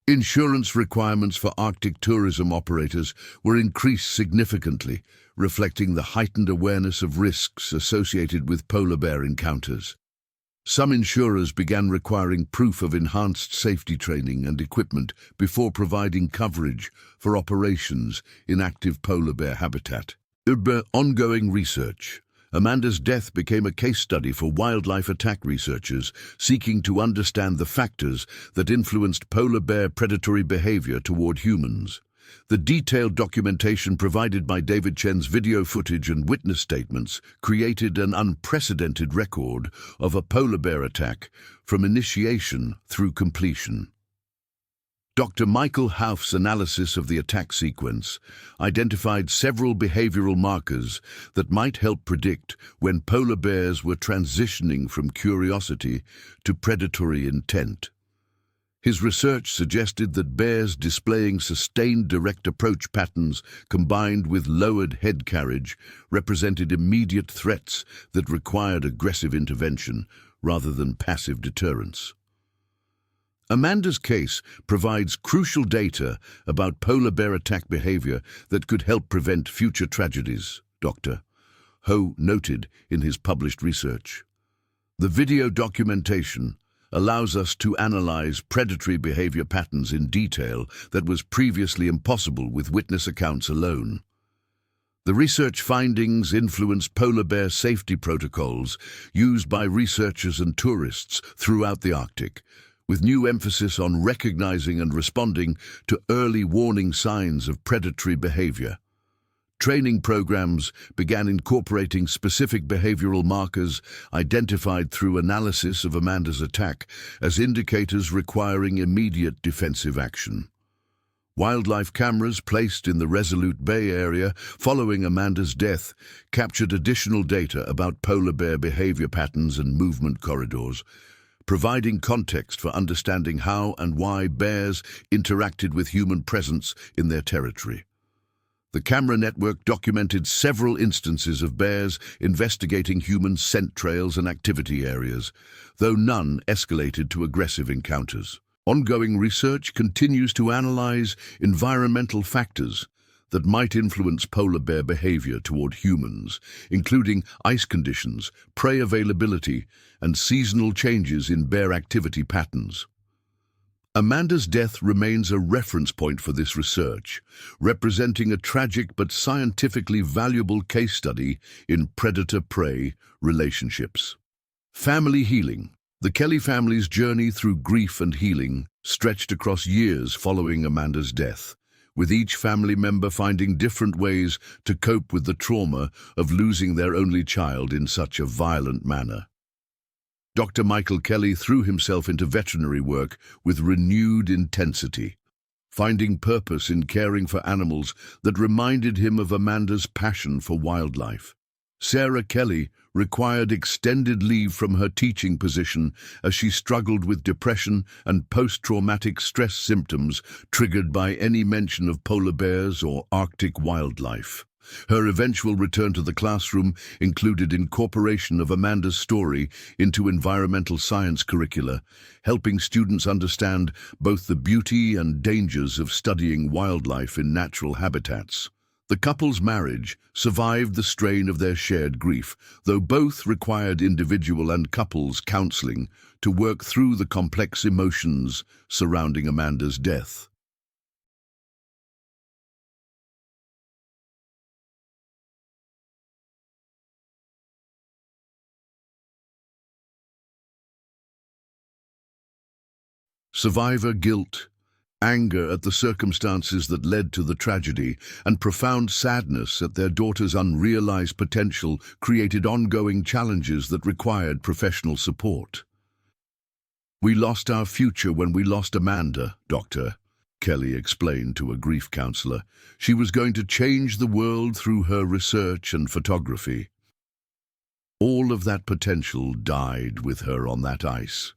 Speaker 1: Insurance requirements for Arctic tourism operators were increased significantly, reflecting the heightened awareness of risks associated with polar bear encounters. Some insurers began requiring proof of enhanced safety training and equipment before providing coverage for operations in active polar bear habitat. Ongoing research. Amanda's death became a case study for wildlife attack researchers seeking to understand the factors that influenced polar bear predatory behavior toward humans. The detailed documentation provided by David Chen's video footage and witness statements created an unprecedented record of a polar bear attack from initiation through completion. Dr. Michael Hauf's analysis of the attack sequence identified several behavioral markers that might help predict when polar bears were transitioning from curiosity to predatory intent. His research suggested that bears displaying sustained direct approach patterns combined with lowered head carriage represented immediate threats that required aggressive intervention rather than passive deterrence. Amanda's case provides crucial data about polar bear attack behavior that could help prevent future tragedies, Dr. Ho noted in his published research. The video documentation allows us to analyze predatory behavior patterns in detail that was previously impossible with witness accounts alone. The research findings influenced polar bear safety protocols used by researchers and tourists throughout the Arctic, with new emphasis on recognizing and responding to early warning signs of predatory behavior. Training programs began incorporating specific behavioral markers identified through analysis of Amanda's attack as indicators requiring immediate defensive action. Wildlife cameras placed in the Resolute Bay area following Amanda's death captured additional data about polar bear behavior patterns and movement corridors, providing context for understanding how and why bears interacted with human presence in their territory. The camera network documented several instances of bears investigating human scent trails and activity areas, though none escalated to aggressive encounters. Ongoing research continues to analyze environmental factors that might influence polar bear behavior toward humans, including ice conditions, prey availability, and seasonal changes in bear activity patterns. Amanda's death remains a reference point for this research, representing a tragic but scientifically valuable case study in predator-prey relationships. Family healing. The Kelly family's journey through grief and healing stretched across years following Amanda's death, with each family member finding different ways to cope with the trauma of losing their only child in such a violent manner. Dr. Michael Kelly threw himself into veterinary work with renewed intensity, finding purpose in caring for animals that reminded him of Amanda's passion for wildlife. Sarah Kelly required extended leave from her teaching position as she struggled with depression and post-traumatic stress symptoms triggered by any mention of polar bears or Arctic wildlife. Her eventual return to the classroom included incorporation of Amanda's story into environmental science curricula, helping students understand both the beauty and dangers of studying wildlife in natural habitats. The couple's marriage survived the strain of their shared grief, though both required individual and couples counseling to work through the complex emotions surrounding Amanda's death. Survivor guilt, anger at the circumstances that led to the tragedy, and profound sadness at their daughter's unrealized potential created ongoing challenges that required professional support. "We lost our future when we lost Amanda, Doctor," Kelly explained to a grief counselor. "She was going to change the world through her research and photography. All of that potential died with her on that ice."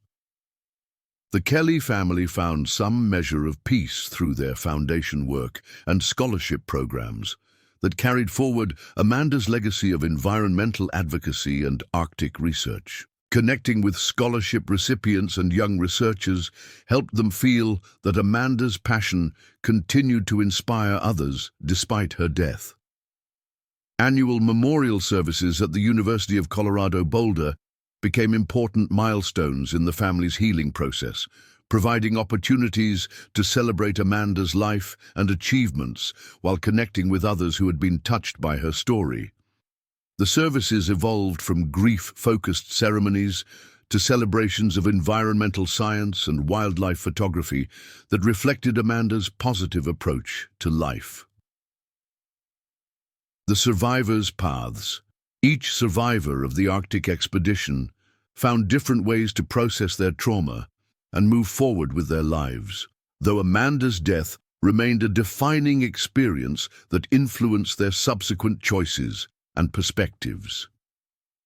Speaker 1: The Kelly family found some measure of peace through their foundation work and scholarship programs that carried forward Amanda's legacy of environmental advocacy and Arctic research. Connecting with scholarship recipients and young researchers helped them feel that Amanda's passion continued to inspire others despite her death. Annual memorial services at the University of Colorado Boulder became important milestones in the family's healing process, providing opportunities to celebrate Amanda's life and achievements while connecting with others who had been touched by her story. The services evolved from grief-focused ceremonies to celebrations of environmental science and wildlife photography that reflected Amanda's positive approach to life. The survivors' paths. Each survivor of the Arctic expedition found different ways to process their trauma and move forward with their lives, though Amanda's death remained a defining experience that influenced their subsequent choices and perspectives.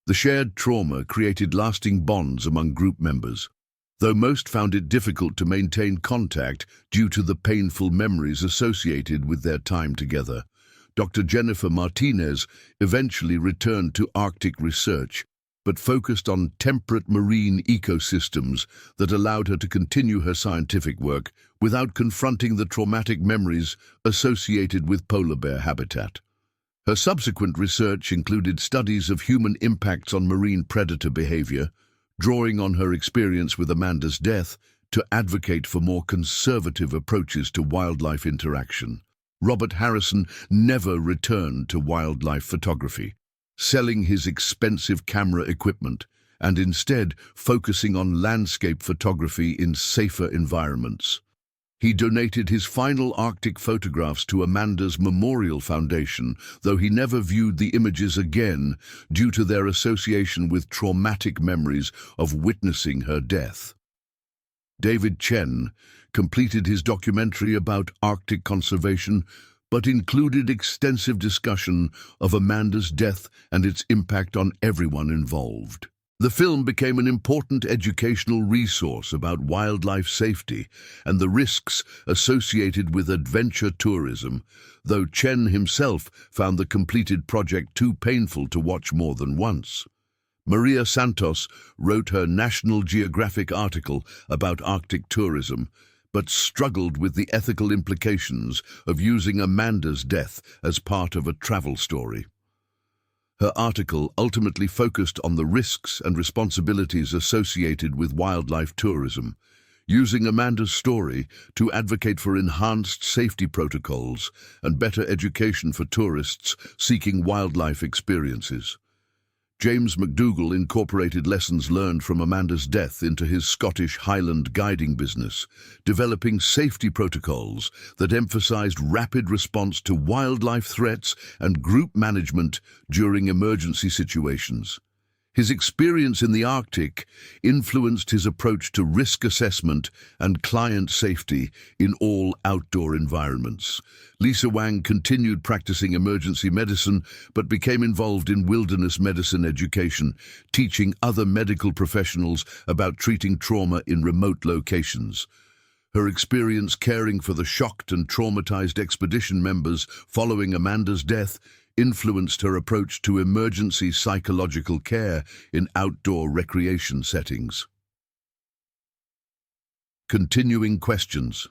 Speaker 1: The shared trauma created lasting bonds among group members, though most found it difficult to maintain contact due to the painful memories associated with their time together. Dr. Jennifer Martinez eventually returned to Arctic research, but focused on temperate marine ecosystems that allowed her to continue her scientific work without confronting the traumatic memories associated with polar bear habitat. Her subsequent research included studies of human impacts on marine predator behavior, drawing on her experience with Amanda's death to advocate for more conservative approaches to wildlife interaction. Robert Harrison never returned to wildlife photography, selling his expensive camera equipment and instead focusing on landscape photography in safer environments. He donated his final Arctic photographs to Amanda's Memorial Foundation, though he never viewed the images again due to their association with traumatic memories of witnessing her death. David Chen completed his documentary about Arctic conservation, but included extensive discussion of Amanda's death and its impact on everyone involved. The film became an important educational resource about wildlife safety and the risks associated with adventure tourism, though Chen himself found the completed project too painful to watch more than once. Maria Santos wrote her National Geographic article about Arctic tourism, but struggled with the ethical implications of using Amanda's death as part of a travel story. Her article ultimately focused on the risks and responsibilities associated with wildlife tourism, using Amanda's story to advocate for enhanced safety protocols and better education for tourists seeking wildlife experiences. James McDougall incorporated lessons learned from Amanda's death into his Scottish Highland guiding business, developing safety protocols that emphasized rapid response to wildlife threats and group management during emergency situations. His experience in the Arctic influenced his approach to risk assessment and client safety in all outdoor environments. Lisa Wang continued practicing emergency medicine but became involved in wilderness medicine education, teaching other medical professionals about treating trauma in remote locations. Her experience caring for the shocked and traumatized expedition members following Amanda's death influenced her approach to emergency psychological care in outdoor recreation settings. Continuing questions.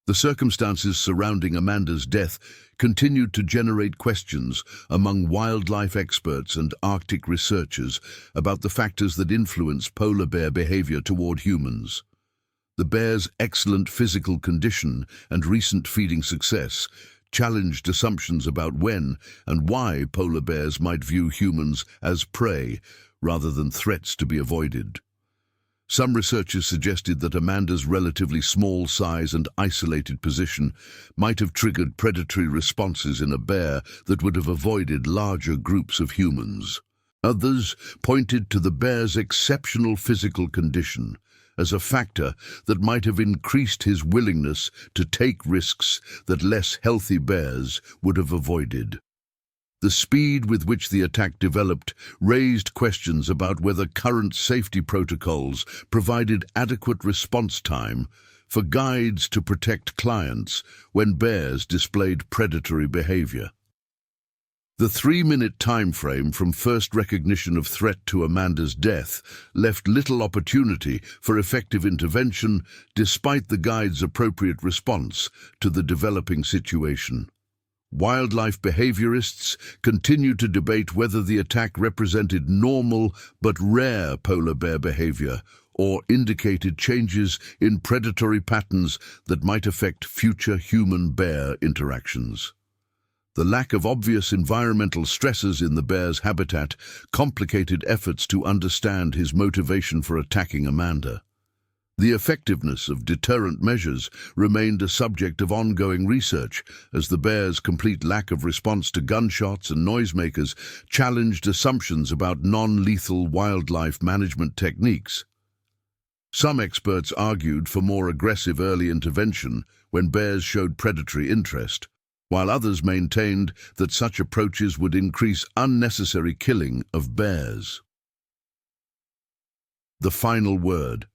Speaker 1: The circumstances surrounding Amanda's death continued to generate questions among wildlife experts and Arctic researchers about the factors that influence polar bear behavior toward humans. The bear's excellent physical condition and recent feeding success challenged assumptions about when and why polar bears might view humans as prey rather than threats to be avoided. Some researchers suggested that Amanda's relatively small size and isolated position might have triggered predatory responses in a bear that would have avoided larger groups of humans. Others pointed to the bear's exceptional physical condition as a factor that might have increased his willingness to take risks that less healthy bears would have avoided. The speed with which the attack developed raised questions about whether current safety protocols provided adequate response time for guides to protect clients when bears displayed predatory behavior. The 3-minute time frame from first recognition of threat to Amanda's death left little opportunity for effective intervention despite the guide's appropriate response to the developing situation. Wildlife behaviorists continue to debate whether the attack represented normal but rare polar bear behavior or indicated changes in predatory patterns that might affect future human-bear interactions. The lack of obvious environmental stresses in the bear's habitat complicated efforts to understand his motivation for attacking Amanda. The effectiveness of deterrent measures remained a subject of ongoing research, as the bear's complete lack of response to gunshots and noisemakers challenged assumptions about non-lethal wildlife management techniques. Some experts argued for more aggressive early intervention when bears showed predatory interest, while others maintained that such approaches would increase unnecessary killing of bears. The final word.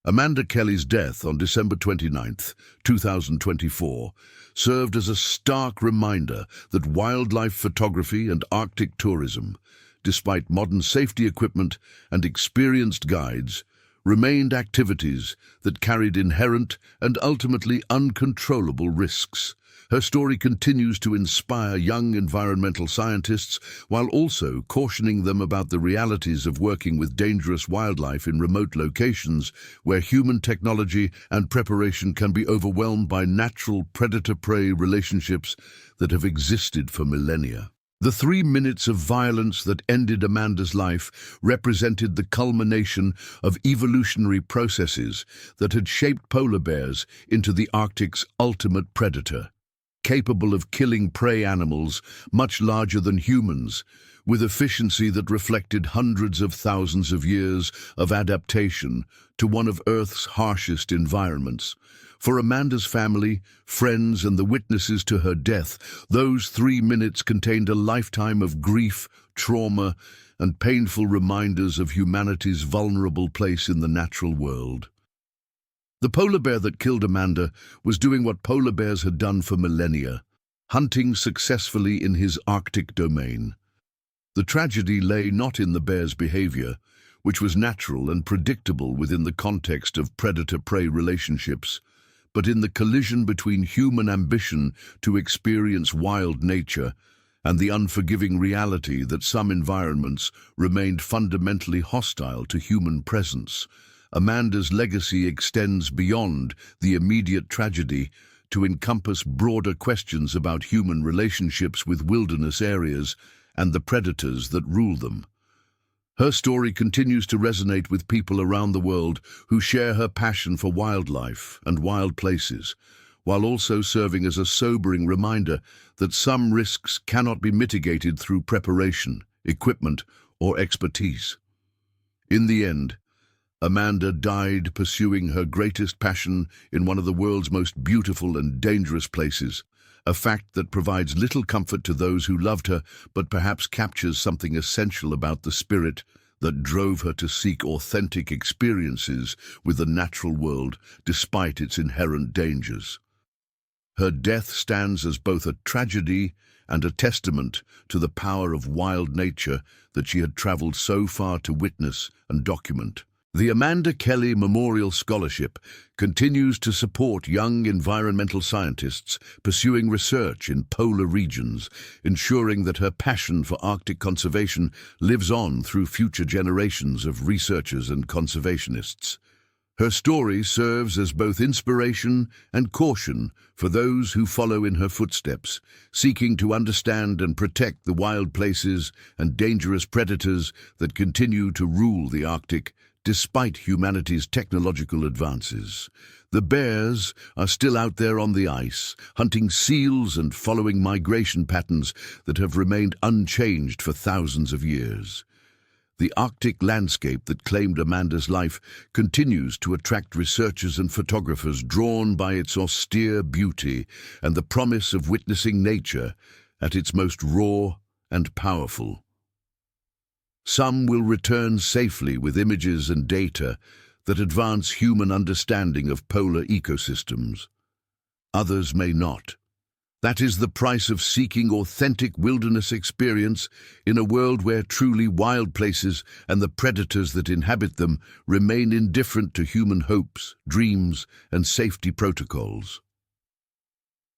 Speaker 1: Amanda Kelly's death on December 29, 2024, served as a stark reminder that wildlife photography and Arctic tourism, despite modern safety equipment and experienced guides, remained activities that carried inherent and ultimately uncontrollable risks. Her story continues to inspire young environmental scientists while also cautioning them about the realities of working with dangerous wildlife in remote locations where human technology and preparation can be overwhelmed by natural predator-prey relationships that have existed for millennia. The 3 minutes of violence that ended Amanda's life represented the culmination of evolutionary processes that had shaped polar bears into the Arctic's ultimate predator. capable of killing prey animals much larger than humans, with efficiency that reflected hundreds of thousands of years of adaptation to one of Earth's harshest environments. For Amanda's family, friends, and the witnesses to her death, those 3 minutes contained a lifetime of grief, trauma, and painful reminders of humanity's vulnerable place in the natural world. The polar bear that killed Amanda was doing what polar bears had done for millennia, hunting successfully in his Arctic domain. The tragedy lay not in the bear's behavior, which was natural and predictable within the context of predator-prey relationships, but in the collision between human ambition to experience wild nature and the unforgiving reality that some environments remained fundamentally hostile to human presence. Amanda's legacy extends beyond the immediate tragedy to encompass broader questions about human relationships with wilderness areas and the predators that rule them. Her story continues to resonate with people around the world who share her passion for wildlife and wild places, while also serving as a sobering reminder that some risks cannot be mitigated through preparation, equipment, or expertise. In the end, Amanda died pursuing her greatest passion in one of the world's most beautiful and dangerous places, a fact that provides little comfort to those who loved her, but perhaps captures something essential about the spirit that drove her to seek authentic experiences with the natural world despite its inherent dangers. Her death stands as both a tragedy and a testament to the power of wild nature that she had traveled so far to witness and document. The Amanda Kelly Memorial Scholarship continues to support young environmental scientists pursuing research in polar regions, ensuring that her passion for Arctic conservation lives on through future generations of researchers and conservationists. Her story serves as both inspiration and caution for those who follow in her footsteps, seeking to understand and protect the wild places and dangerous predators that continue to rule the Arctic despite humanity's technological advances. The bears are still out there on the ice, hunting seals and following migration patterns that have remained unchanged for thousands of years. The Arctic landscape that claimed Amanda's life continues to attract researchers and photographers drawn by its austere beauty and the promise of witnessing nature at its most raw and powerful. Some will return safely with images and data that advance human understanding of polar ecosystems. Others may not. That is the price of seeking authentic wilderness experience in a world where truly wild places and the predators that inhabit them remain indifferent to human hopes, dreams, and safety protocols.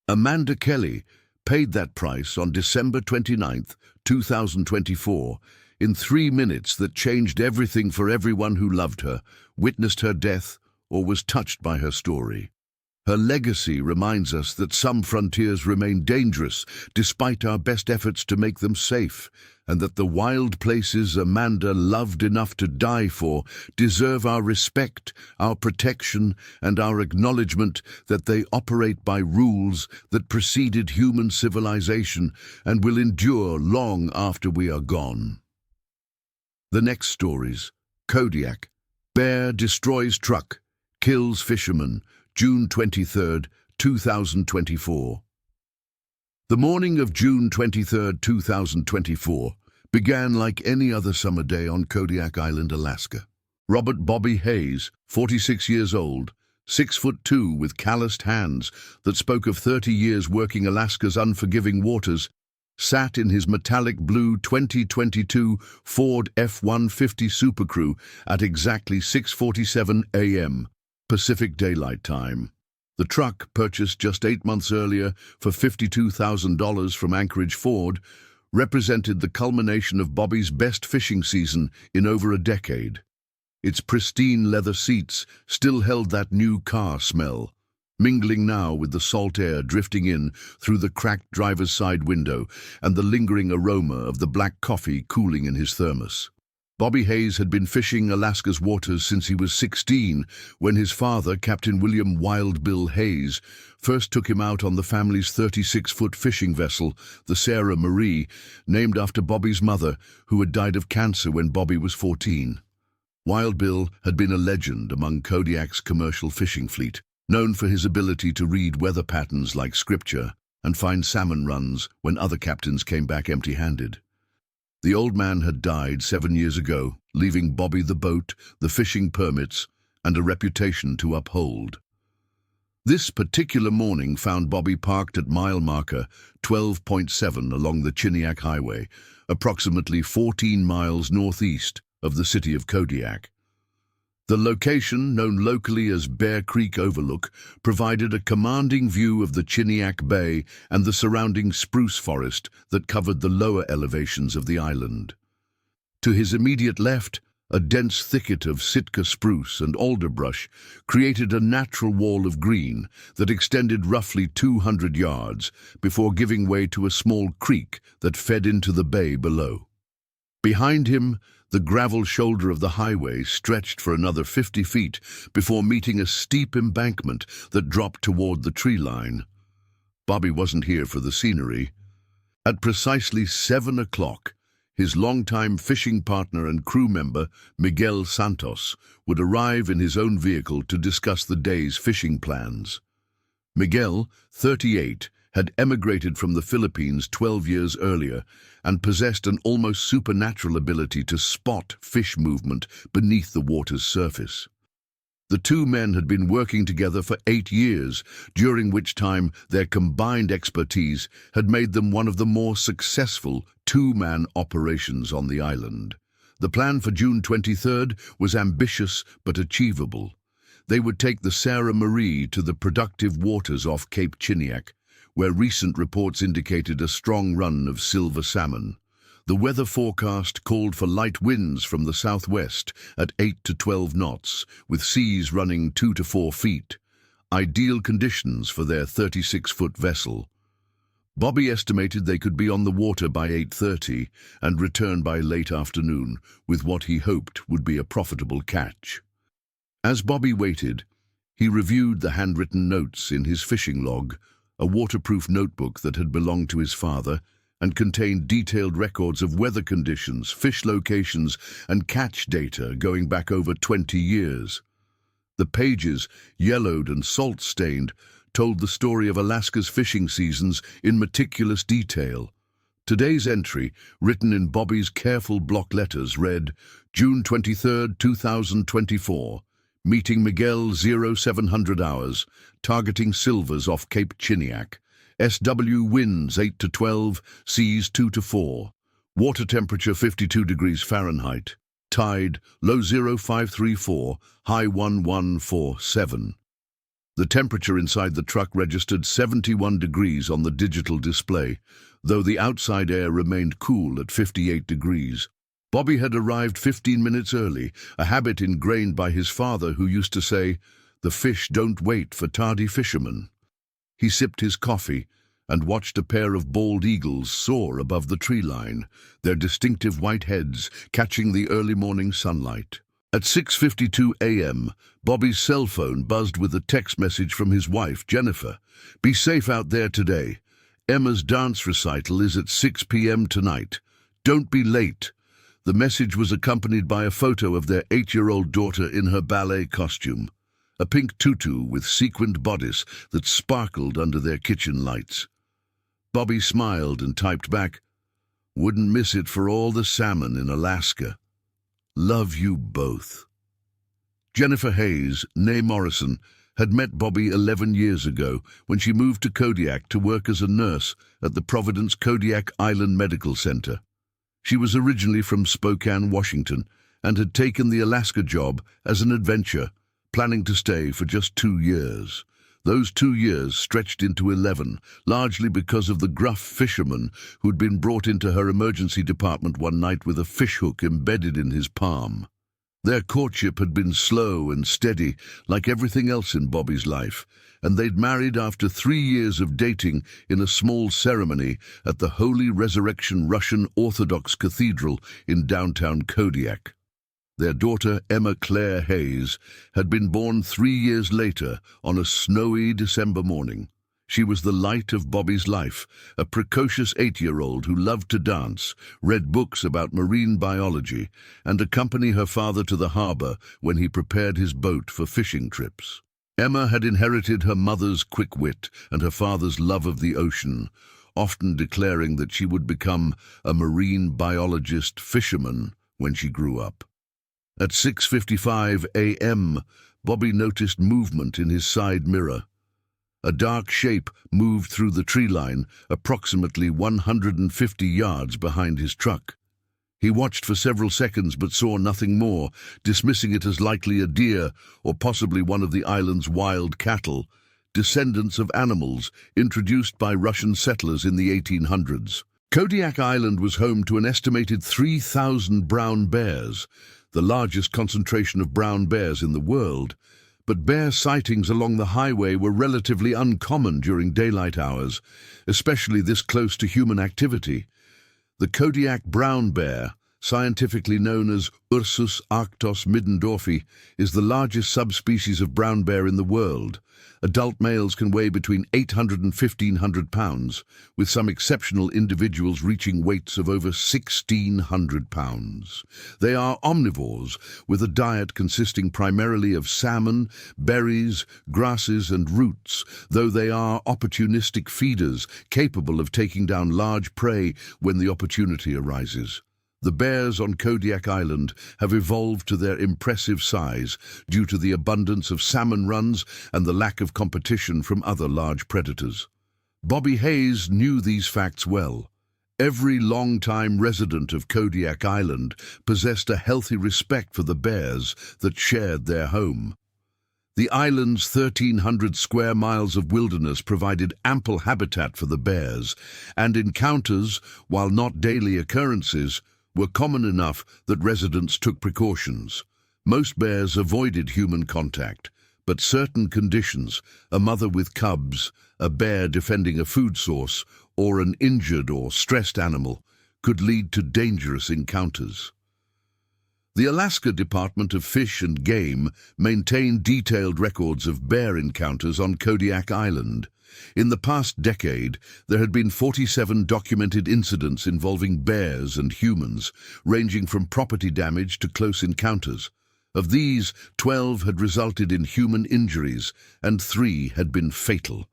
Speaker 1: Amanda Kelly paid that price on December 29, 2024, in 3 minutes that changed everything for everyone who loved her, witnessed her death, or was touched by her story. Her legacy reminds us that some frontiers remain dangerous despite our best efforts to make them safe, and that the wild places Amanda loved enough to die for deserve our respect, our protection, and our acknowledgement that they operate by rules that preceded human civilization and will endure long after we are gone. The next stories: Kodiak, bear destroys truck, kills fisherman, June 23, 2024. The morning of June 23, 2024, began like any other summer day on Kodiak Island, Alaska. Robert Bobby Hayes, 46 years old, 6'2" with calloused hands that spoke of 30 years working Alaska's unforgiving waters, sat in his metallic blue 2022 Ford F-150 Super Crew at exactly 6:47 a.m. Pacific Daylight Time. The truck, purchased just 8 months earlier for $52,000 from Anchorage Ford, represented the culmination of Bobby's best fishing season in over a decade. Its pristine leather seats still held that new car smell, mingling now with the salt air drifting in through the cracked driver's side window and the lingering aroma of the black coffee cooling in his thermos. Bobby Hayes had been fishing Alaska's waters since he was 16, when his father, Captain William Wild Bill Hayes, first took him out on the family's 36-foot fishing vessel, the Sarah Marie, named after Bobby's mother, who had died of cancer when Bobby was 14. Wild Bill had been a legend among Kodiak's commercial fishing fleet, known for his ability to read weather patterns like scripture and find salmon runs when other captains came back empty-handed. The old man had died 7 years ago, leaving Bobby the boat, the fishing permits, and a reputation to uphold. This particular morning found Bobby parked at mile marker 12.7 along the Chiniak Highway, approximately 14 miles northeast of the city of Kodiak. The location, known locally as Bear Creek Overlook, provided a commanding view of the Chiniak Bay and the surrounding spruce forest that covered the lower elevations of the island. To his immediate left, a dense thicket of Sitka spruce and alderbrush created a natural wall of green that extended roughly 200 yards before giving way to a small creek that fed into the bay below. Behind him, the gravel shoulder of the highway stretched for another 50 feet before meeting a steep embankment that dropped toward the tree line. Bobby wasn't here for the scenery. At precisely 7 o'clock, his longtime fishing partner and crew member, Miguel Santos, would arrive in his own vehicle to discuss the day's fishing plans. Miguel, 38, had emigrated from the Philippines 12 years earlier and possessed an almost supernatural ability to spot fish movement beneath the water's surface. The two men had been working together for 8 years, during which time their combined expertise had made them one of the more successful two-man operations on the island. The plan for June 23rd was ambitious but achievable. They would take the Sarah Marie to the productive waters off Cape Chiniak, where recent reports indicated a strong run of silver salmon. The weather forecast called for light winds from the southwest at 8 to 12 knots, with seas running 2 to 4 feet, ideal conditions for their 36-foot vessel. Bobby estimated they could be on the water by 8:30 and return by late afternoon with what he hoped would be a profitable catch. As Bobby waited, he reviewed the handwritten notes in his fishing log, a waterproof notebook that had belonged to his father and contained detailed records of weather conditions, fish locations, and catch data going back over 20 years. The pages, yellowed and salt-stained, told the story of Alaska's fishing seasons in meticulous detail. Today's entry, written in Bobby's careful block letters, read, June 23, 2024. Meeting Miguel 0700 hours, targeting silvers off Cape Chiniak. SW winds 8 to 12, seas 2 to 4. Water temperature 52 degrees Fahrenheit. Tide low 0534, high 1147. The temperature inside the truck registered 71 degrees on the digital display, though the outside air remained cool at 58 degrees. Bobby had arrived 15 minutes early, a habit ingrained by his father who used to say, "The fish don't wait for tardy fishermen." He sipped his coffee and watched a pair of bald eagles soar above the tree line, their distinctive white heads catching the early morning sunlight. At 6:52 a.m., Bobby's cell phone buzzed with a text message from his wife, Jennifer. "Be safe out there today. Emma's dance recital is at 6 p.m. tonight. Don't be late." The message was accompanied by a photo of their 8-year-old daughter in her ballet costume, a pink tutu with sequined bodice that sparkled under their kitchen lights. Bobby smiled and typed back, "Wouldn't miss it for all the salmon in Alaska. Love you both." Jennifer Hayes, née Morrison, had met Bobby 11 years ago when she moved to Kodiak to work as a nurse at the Providence Kodiak Island Medical Center. She was originally from Spokane, Washington, and had taken the Alaska job as an adventure, planning to stay for just 2 years. Those 2 years stretched into 11, largely because of the gruff fisherman who'd been brought into her emergency department one night with a fishhook embedded in his palm. Their courtship had been slow and steady, like everything else in Bobby's life, and they'd married after 3 years of dating in a small ceremony at the Holy Resurrection Russian Orthodox Cathedral in downtown Kodiak. Their daughter, Emma Claire Hayes, had been born 3 years later on a snowy December morning. She was the light of Bobby's life, a precocious 8-year-old who loved to dance, read books about marine biology, and accompany her father to the harbor when he prepared his boat for fishing trips. Emma had inherited her mother's quick wit and her father's love of the ocean, often declaring that she would become a marine biologist fisherman when she grew up. At 6:55 a.m., Bobby noticed movement in his side mirror. A dark shape moved through the tree line, approximately 150 yards behind his truck. He watched for several seconds but saw nothing more, dismissing it as likely a deer or possibly one of the island's wild cattle, descendants of animals introduced by Russian settlers in the 1800s. Kodiak Island was home to an estimated 3,000 brown bears, the largest concentration of brown bears in the world. But bear sightings along the highway were relatively uncommon during daylight hours, especially this close to human activity. The Kodiak brown bear, scientifically known as Ursus arctos middendorfi, is the largest subspecies of brown bear in the world. Adult males can weigh between 800 and 1,500 pounds, with some exceptional individuals reaching weights of over 1,600 pounds. They are omnivores, with a diet consisting primarily of salmon, berries, grasses and roots, though they are opportunistic feeders capable of taking down large prey when the opportunity arises. The bears on Kodiak Island have evolved to their impressive size due to the abundance of salmon runs and the lack of competition from other large predators. Bobby Hayes knew these facts well. Every long-time resident of Kodiak Island possessed a healthy respect for the bears that shared their home. The island's 1,300 square miles of wilderness provided ample habitat for the bears, and encounters, while not daily occurrences, were common enough that residents took precautions. Most bears avoided human contact, but certain conditions, a mother with cubs, a bear defending a food source, or an injured or stressed animal, could lead to dangerous encounters. The Alaska Department of Fish and Game maintained detailed records of bear encounters on Kodiak Island. In the past decade, there had been 47 documented incidents involving bears and humans, ranging from property damage to close encounters. Of these, 12 had resulted in human injuries, and 3 had been fatal.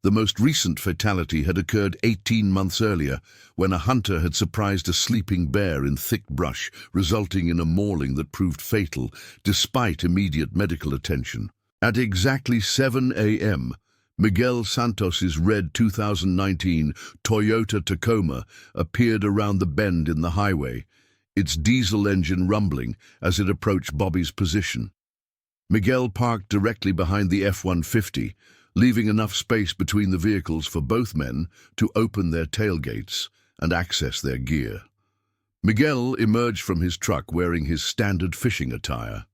Speaker 1: The most recent fatality had occurred 18 months earlier, when a hunter had surprised a sleeping bear in thick brush, resulting in a mauling that proved fatal, despite immediate medical attention. At exactly 7 a.m., Miguel Santos's red 2019 Toyota Tacoma appeared around the bend in the highway, its diesel engine rumbling as it approached Bobby's position. Miguel parked directly behind the F-150, leaving enough space between the vehicles for both men to open their tailgates and access their gear. Miguel emerged from his truck wearing his standard fishing attire: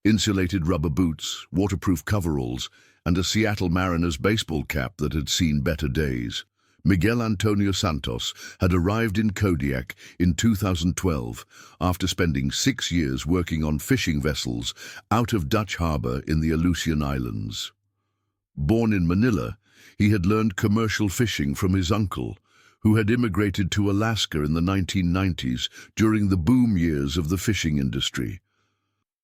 Speaker 1: insulated rubber boots, waterproof coveralls, and a Seattle Mariners baseball cap that had seen better days. Miguel Antonio Santos had arrived in Kodiak in 2012 after spending 6 years working on fishing vessels out of Dutch Harbor in the Aleutian Islands. Born in Manila, he had learned commercial fishing from his uncle, who had immigrated to Alaska in the 1990s during the boom years of the fishing industry.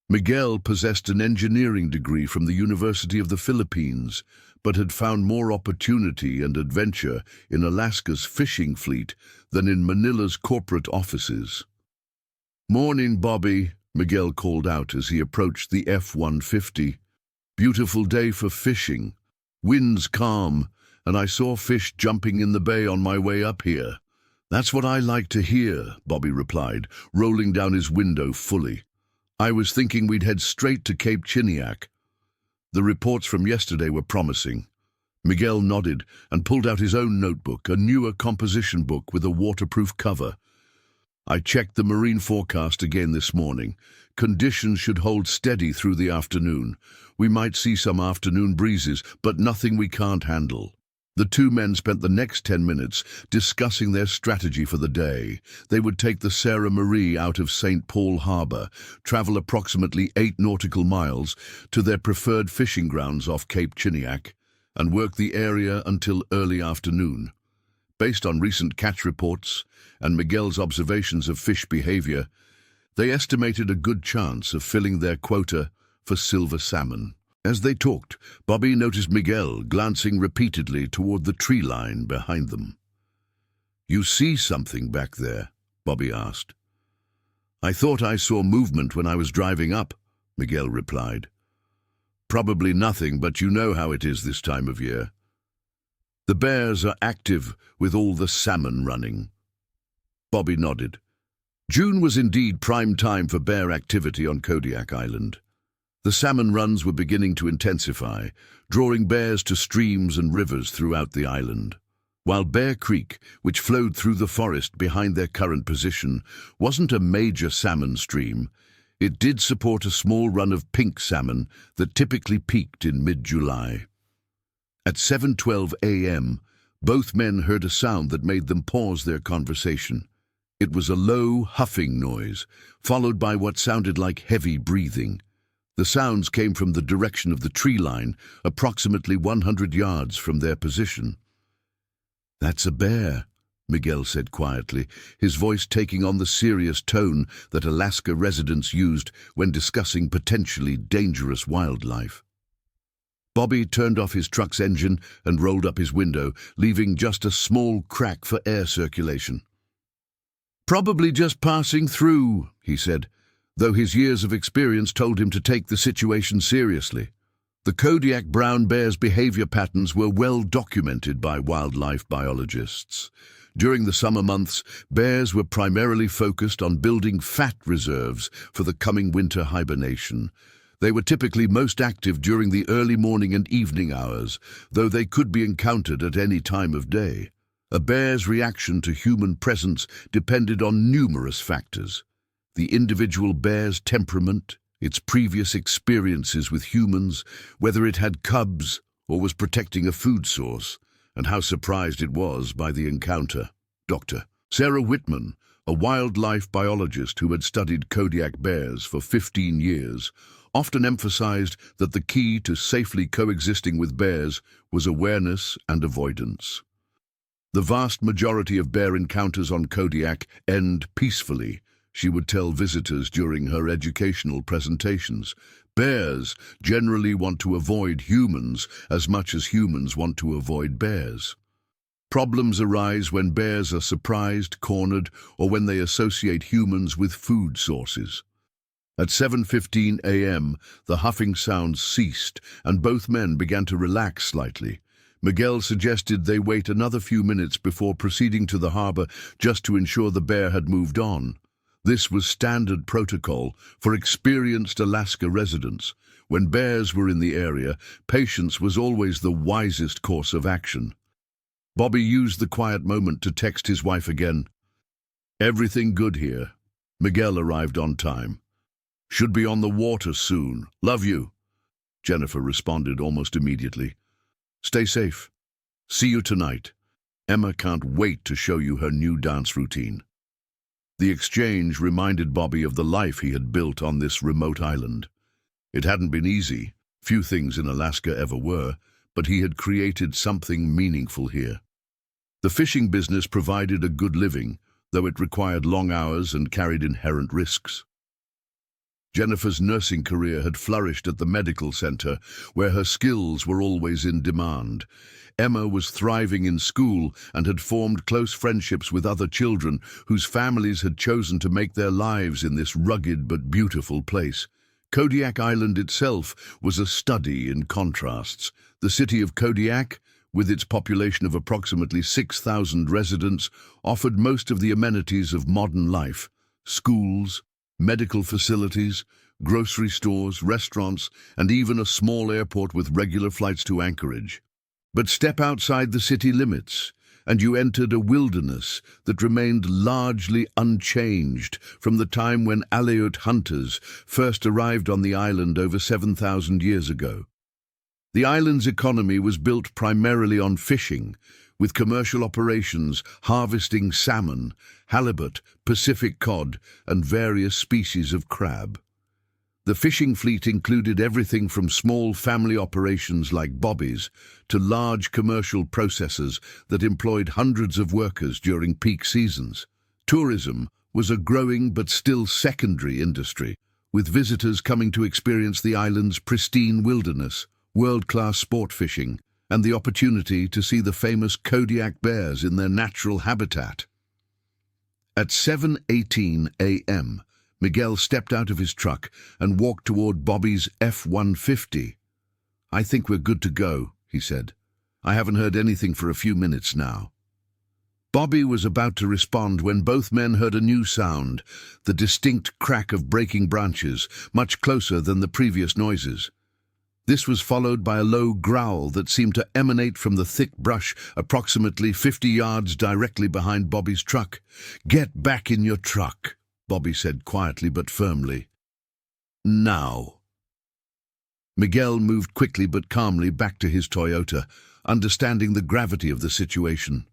Speaker 1: Miguel possessed an engineering degree from the University of the Philippines, but had found more opportunity and adventure in Alaska's fishing fleet than in Manila's corporate offices. "Morning, Bobby," Miguel called out as he approached the F-150. "Beautiful day for fishing. Wind's calm, and I saw fish jumping in the bay on my way up here." "That's what I like to hear," Bobby replied, rolling down his window fully. "I was thinking we'd head straight to Cape Chiniak." The reports from yesterday were promising. Miguel nodded and pulled out his own notebook, a newer composition book with a waterproof cover. I checked the marine forecast again this morning. Conditions should hold steady through the afternoon. We might see some afternoon breezes, but nothing we can't handle. The two men spent the next 10 minutes discussing their strategy for the day. They would take the Sarah Marie out of St. Paul Harbour, travel approximately 8 nautical miles to their preferred fishing grounds off Cape Chiniac, and work the area until early afternoon. Based on recent catch reports and Miguel's observations of fish behavior, they estimated a good chance of filling their quota for silver salmon. As they talked, Bobby noticed Miguel glancing repeatedly toward the tree line behind them. "You see something back there?" Bobby asked. "I thought I saw movement when I was driving up," Miguel replied. "Probably nothing, but you know how it is this time of year. The bears are active with all the salmon running." Bobby nodded. June was indeed prime time for bear activity on Kodiak Island. The salmon runs were beginning to intensify, drawing bears to streams and rivers throughout the island. While Bear Creek, which flowed through the forest behind their current position, wasn't a major salmon stream, it did support a small run of pink salmon that typically peaked in mid-July. At 7:12 a.m., both men heard a sound that made them pause their conversation. It was a low, huffing noise, followed by what sounded like heavy breathing. The sounds came from the direction of the tree line, approximately 100 yards from their position. "That's a bear," Miguel said quietly, his voice taking on the serious tone that Alaska residents used when discussing potentially dangerous wildlife. Bobby turned off his truck's engine and rolled up his window, leaving just a small crack for air circulation. "Probably just passing through," he said, though his years of experience told him to take the situation seriously. The Kodiak brown bear's behavior patterns were well documented by wildlife biologists. During the summer months, bears were primarily focused on building fat reserves for the coming winter hibernation. They were typically most active during the early morning and evening hours, though they could be encountered at any time of day. A bear's reaction to human presence depended on numerous factors: the individual bear's temperament, its previous experiences with humans, whether it had cubs or was protecting a food source, and how surprised it was by the encounter. Dr. Sarah Whitman, a wildlife biologist who had studied Kodiak bears for 15 years, often emphasized that the key to safely coexisting with bears was awareness and avoidance. The vast majority of bear encounters on Kodiak end peacefully, she would tell visitors during her educational presentations. Bears generally want to avoid humans as much as humans want to avoid bears. Problems arise when bears are surprised, cornered, or when they associate humans with food sources. At 7:15 a.m., the huffing sounds ceased, and both men began to relax slightly. Miguel suggested they wait another few minutes before proceeding to the harbor just to ensure the bear had moved on. This was standard protocol for experienced Alaska residents. When bears were in the area, patience was always the wisest course of action. Bobby used the quiet moment to text his wife again. "Everything good here." Miguel arrived on time. "Should be on the water soon. Love you." Jennifer responded almost immediately. "Stay safe. See you tonight. Emma can't wait to show you her new dance routine." The exchange reminded Bobby of the life he had built on this remote island. It hadn't been easy, few things in Alaska ever were, but he had created something meaningful here. The fishing business provided a good living, though it required long hours and carried inherent risks. Jennifer's nursing career had flourished at the medical center, where her skills were always in demand. Emma was thriving in school and had formed close friendships with other children whose families had chosen to make their lives in this rugged but beautiful place. Kodiak Island itself was a study in contrasts. The city of Kodiak, with its population of approximately 6,000 residents, offered most of the amenities of modern life: schools, medical facilities, grocery stores, restaurants, and even a small airport with regular flights to Anchorage. But step outside the city limits, and you entered a wilderness that remained largely unchanged from the time when Aleut hunters first arrived on the island over 7,000 years ago. The island's economy was built primarily on fishing, with commercial operations harvesting salmon, halibut, Pacific cod, and various species of crab. The fishing fleet included everything from small family operations like bobbies to large commercial processors that employed hundreds of workers during peak seasons. Tourism was a growing but still secondary industry, with visitors coming to experience the island's pristine wilderness, world-class sport fishing, and the opportunity to see the famous Kodiak bears in their natural habitat. At 7:18 a.m., Miguel stepped out of his truck and walked toward Bobby's F-150. "I think we're good to go," he said. "I haven't heard anything for a few minutes now." Bobby was about to respond when both men heard a new sound, the distinct crack of breaking branches, much closer than the previous noises. This was followed by a low growl that seemed to emanate from the thick brush approximately 50 yards directly behind Bobby's truck. "Get back in your truck," Bobby said quietly but firmly. "Now." Miguel moved quickly but calmly back to his Toyota, understanding the gravity of the situation.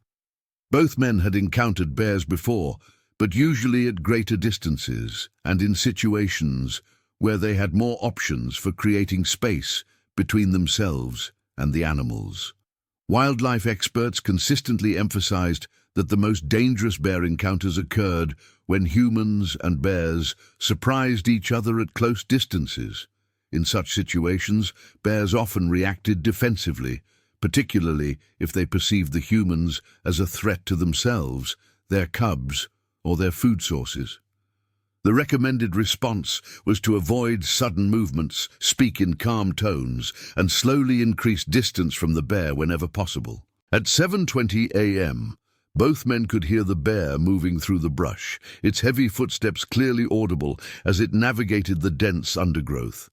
Speaker 1: Both men had encountered bears before, but usually at greater distances and in situations where they had more options for creating space between themselves and the animals. Wildlife experts consistently emphasized that the most dangerous bear encounters occurred when humans and bears surprised each other at close distances. In such situations, bears often reacted defensively, particularly if they perceived the humans as a threat to themselves, their cubs, or their food sources. The recommended response was to avoid sudden movements, speak in calm tones, and slowly increase distance from the bear whenever possible. At 7:20 a.m., both men could hear the bear moving through the brush, its heavy footsteps clearly audible as it navigated the dense undergrowth.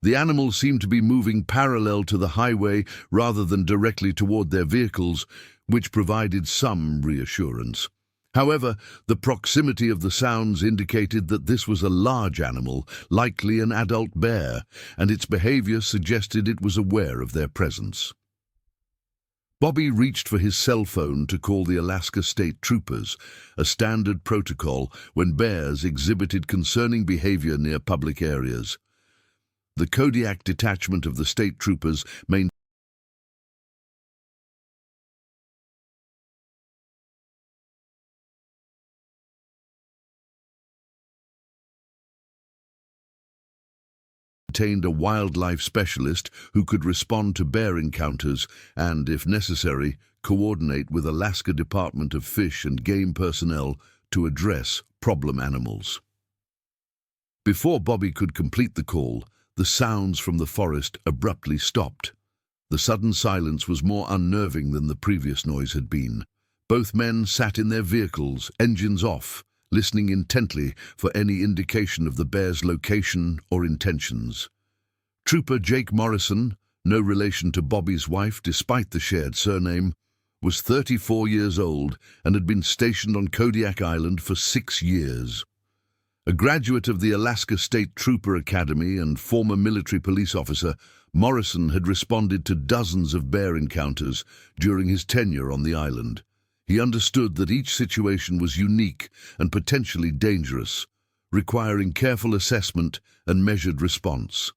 Speaker 1: The animal seemed to be moving parallel to the highway rather than directly toward their vehicles, which provided some reassurance. However, the proximity of the sounds indicated that this was a large animal, likely an adult bear, and its behavior suggested it was aware of their presence. Bobby reached for his cell phone to call the Alaska State Troopers, a standard protocol when bears exhibited concerning behavior near public areas. The Kodiak detachment of the state troopers maintained a wildlife specialist who could respond to bear encounters and, if necessary, coordinate with Alaska Department of Fish and Game personnel to address problem animals. Before Bobby could complete the call, the sounds from the forest abruptly stopped. The sudden silence was more unnerving than the previous noise had been. Both men sat in their vehicles, engines off, listening intently for any indication of the bear's location or intentions. Trooper Jake Morrison, no relation to Bobby's wife despite the shared surname, was 34 years old and had been stationed on Kodiak Island for 6 years. A graduate of the Alaska State Trooper Academy and former military police officer, Morrison had responded to dozens of bear encounters during his tenure on the island. He understood that each situation was unique and potentially dangerous, requiring careful assessment and measured response.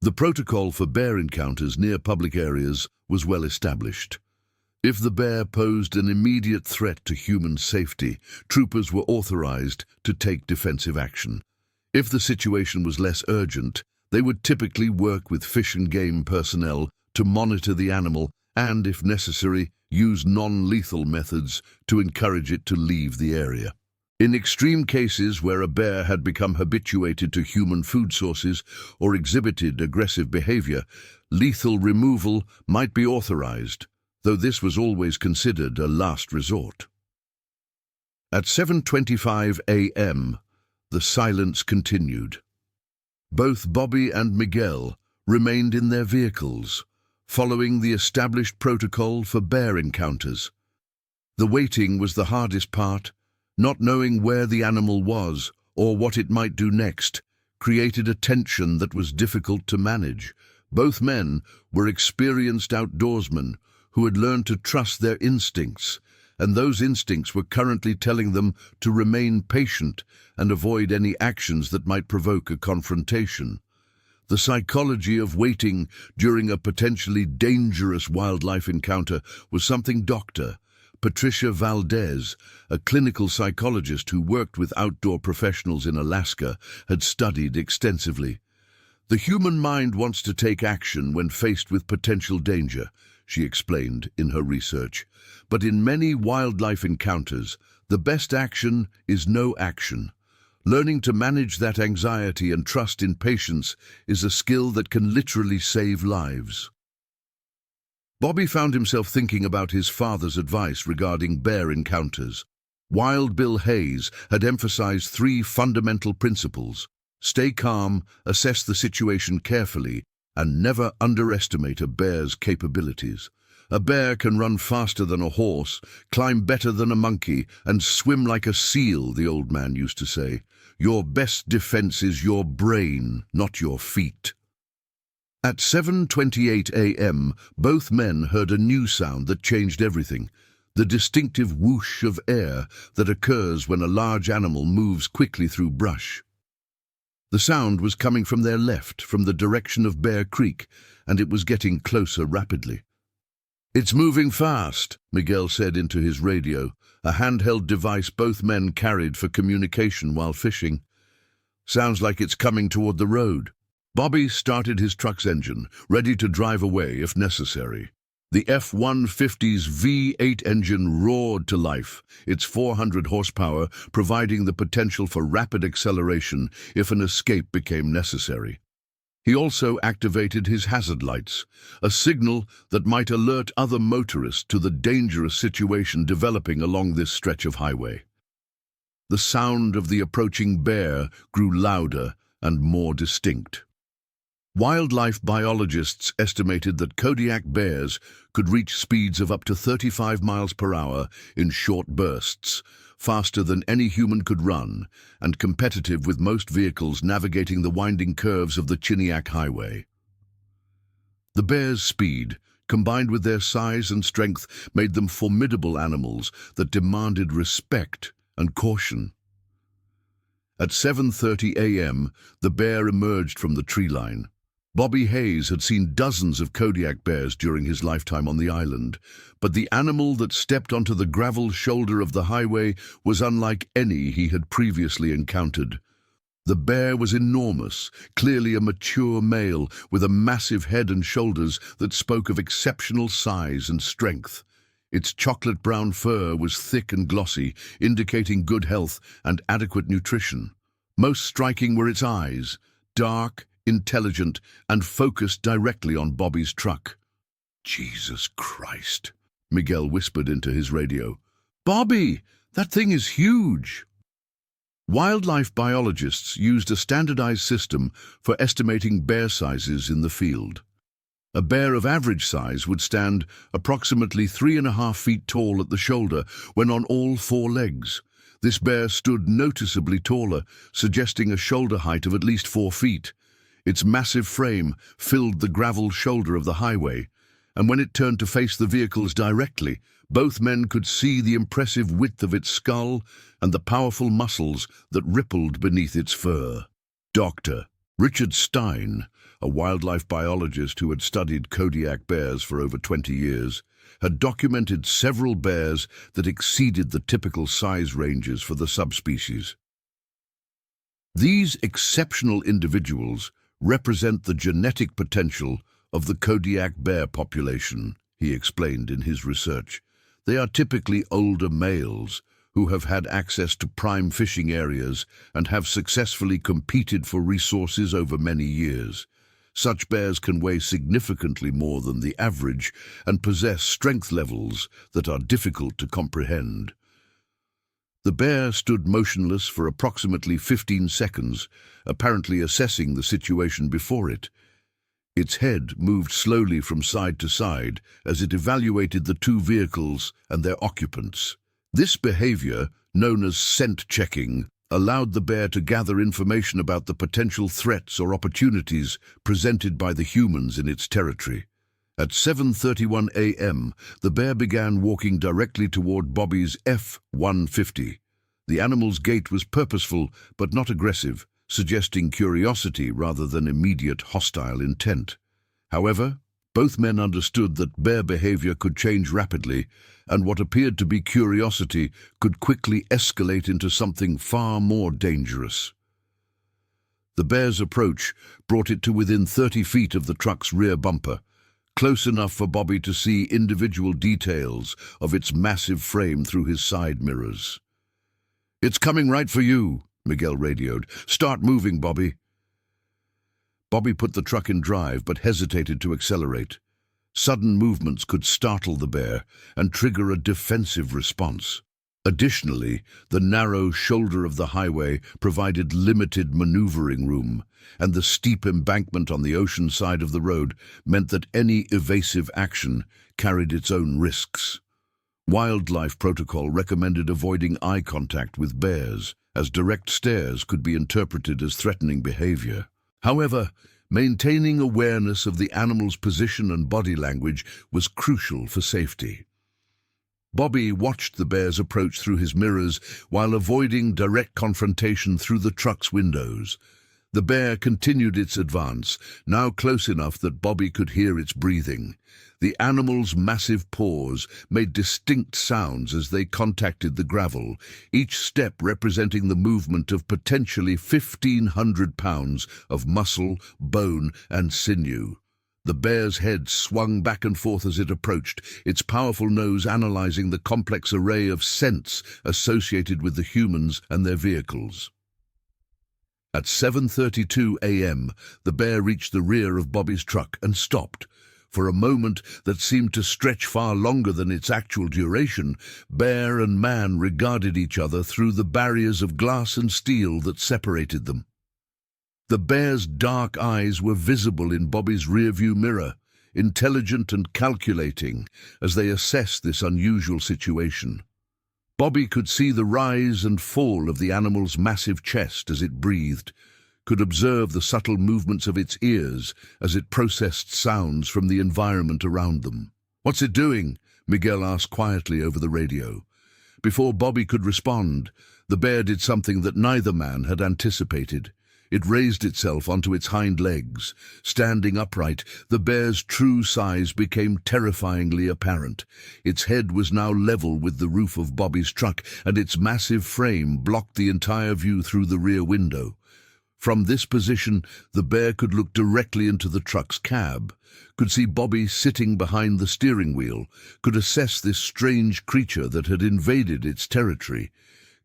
Speaker 1: The protocol for bear encounters near public areas was well established. If the bear posed an immediate threat to human safety, troopers were authorized to take defensive action. If the situation was less urgent, they would typically work with Fish and Game personnel to monitor the animal and, if necessary, use non-lethal methods to encourage it to leave the area. In extreme cases where a bear had become habituated to human food sources or exhibited aggressive behavior, lethal removal might be authorized, though this was always considered a last resort. At 7:25 a.m., the silence continued. Both Bobby and Miguel remained in their vehicles, following the established protocol for bear encounters. The waiting was the hardest part. Not knowing where the animal was or what it might do next created a tension that was difficult to manage. Both men were experienced outdoorsmen who had learned to trust their instincts, and those instincts were currently telling them to remain patient and avoid any actions that might provoke a confrontation. The psychology of waiting during a potentially dangerous wildlife encounter was something Dr. Patricia Valdez, a clinical psychologist who worked with outdoor professionals in Alaska, had studied extensively. The human mind wants to take action when faced with potential danger, she explained in her research. But in many wildlife encounters, the best action is no action. Learning to manage that anxiety and trust in patience is a skill that can literally save lives. Bobby found himself thinking about his father's advice regarding bear encounters. Wild Bill Hayes had emphasized 3 fundamental principles: stay calm, assess the situation carefully, and never underestimate a bear's capabilities. A bear can run faster than a horse, climb better than a monkey, and swim like a seal, the old man used to say. Your best defense is your brain, not your feet. At 7:28 a.m., both men heard a new sound that changed everything: the distinctive whoosh of air that occurs when a large animal moves quickly through brush. The sound was coming from their left, from the direction of Bear Creek, and it was getting closer rapidly. "It's moving fast," Miguel said into his radio, a handheld device both men carried for communication while fishing. "Sounds like it's coming toward the road." Bobby started his truck's engine, ready to drive away if necessary. The F-150's V8 engine roared to life, its 400 horsepower providing the potential for rapid acceleration if an escape became necessary. He also activated his hazard lights, a signal that might alert other motorists to the dangerous situation developing along this stretch of highway. The sound of the approaching bear grew louder and more distinct. Wildlife biologists estimated that Kodiak bears could reach speeds of up to 35 miles per hour in short bursts, faster than any human could run, and competitive with most vehicles navigating the winding curves of the Chiniak Highway. The bears' speed, combined with their size and strength, made them formidable animals that demanded respect and caution. At 7:30 a.m., the bear emerged from the tree line. Bobby Hayes had seen dozens of Kodiak bears during his lifetime on the island, but the animal that stepped onto the gravel shoulder of the highway was unlike any he had previously encountered. The bear was enormous, clearly a mature male, with a massive head and shoulders that spoke of exceptional size and strength. Its chocolate-brown fur was thick and glossy, indicating good health and adequate nutrition. Most striking were its eyes, dark, intelligent, and focused directly on Bobby's truck. "Jesus Christ," Miguel whispered into his radio. "Bobby, that thing is huge." Wildlife biologists used a standardized system for estimating bear sizes in the field. A bear of average size would stand approximately 3.5 feet tall at the shoulder when on all 4 legs. This bear stood noticeably taller, suggesting a shoulder height of at least 4 feet. Its massive frame filled the gravel shoulder of the highway, and when it turned to face the vehicles directly, both men could see the impressive width of its skull and the powerful muscles that rippled beneath its fur. Dr. Richard Stein, a wildlife biologist who had studied Kodiak bears for over 20 years, had documented several bears that exceeded the typical size ranges for the subspecies. These exceptional individuals represent the genetic potential of the Kodiak bear population, he explained in his research. They are typically older males who have had access to prime fishing areas and have successfully competed for resources over many years. Such bears can weigh significantly more than the average and possess strength levels that are difficult to comprehend. The bear stood motionless for approximately 15 seconds, apparently assessing the situation before it. Its head moved slowly from side to side as it evaluated the two vehicles and their occupants. This behavior, known as scent checking, allowed the bear to gather information about the potential threats or opportunities presented by the humans in its territory. At 7:31 a.m., the bear began walking directly toward Bobby's F-150. The animal's gait was purposeful but not aggressive, suggesting curiosity rather than immediate hostile intent. However, both men understood that bear behavior could change rapidly, and what appeared to be curiosity could quickly escalate into something far more dangerous. The bear's approach brought it to within 30 feet of the truck's rear bumper, close enough for Bobby to see individual details of its massive frame through his side mirrors. "It's coming right for you," Miguel radioed. "Start moving, Bobby." Bobby put the truck in drive but hesitated to accelerate. Sudden movements could startle the bear and trigger a defensive response. Additionally, the narrow shoulder of the highway provided limited maneuvering room, and the steep embankment on the ocean side of the road meant that any evasive action carried its own risks. Wildlife protocol recommended avoiding eye contact with bears, as direct stares could be interpreted as threatening behavior. However, maintaining awareness of the animal's position and body language was crucial for safety. Bobby watched the bear's approach through his mirrors while avoiding direct confrontation through the truck's windows. The bear continued its advance, now close enough that Bobby could hear its breathing. The animal's massive paws made distinct sounds as they contacted the gravel, each step representing the movement of potentially 1,500 pounds of muscle, bone, and sinew. The bear's head swung back and forth as it approached, its powerful nose analyzing the complex array of scents associated with the humans and their vehicles. At 7:32 a.m., the bear reached the rear of Bobby's truck and stopped. For a moment that seemed to stretch far longer than its actual duration, bear and man regarded each other through the barriers of glass and steel that separated them. The bear's dark eyes were visible in Bobby's rearview mirror, intelligent and calculating as they assessed this unusual situation. Bobby could see the rise and fall of the animal's massive chest as it breathed, could observe the subtle movements of its ears as it processed sounds from the environment around them. "What's it doing?" Miguel asked quietly over the radio. Before Bobby could respond, the bear did something that neither man had anticipated. It raised itself onto its hind legs. Standing upright, the bear's true size became terrifyingly apparent. Its head was now level with the roof of Bobby's truck, and its massive frame blocked the entire view through the rear window. From this position, the bear could look directly into the truck's cab, could see Bobby sitting behind the steering wheel, could assess this strange creature that had invaded its territory.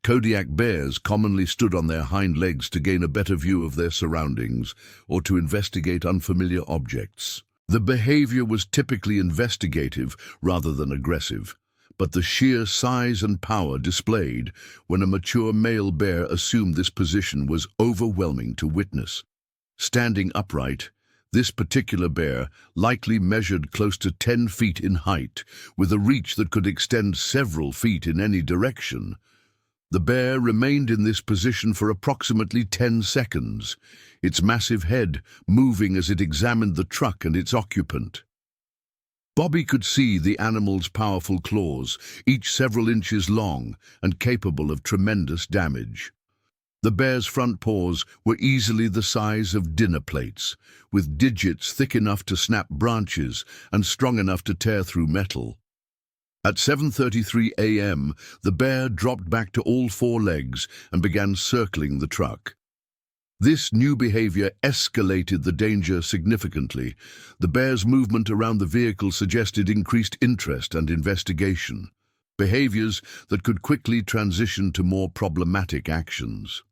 Speaker 1: Kodiak bears commonly stood on their hind legs to gain a better view of their surroundings or to investigate unfamiliar objects. The behavior was typically investigative rather than aggressive, but the sheer size and power displayed when a mature male bear assumed this position was overwhelming to witness. Standing upright, this particular bear likely measured close to 10 feet in height, with a reach that could extend several feet in any direction. The bear remained in this position for approximately 10 seconds, its massive head moving as it examined the truck and its occupant. Bobby could see the animal's powerful claws, each several inches long and capable of tremendous damage. The bear's front paws were easily the size of dinner plates, with digits thick enough to snap branches and strong enough to tear through metal. At 7:33 a.m., the bear dropped back to all four legs and began circling the truck. This new behavior escalated the danger significantly. The bear's movement around the vehicle suggested increased interest and investigation, behaviors that could quickly transition to more problematic actions.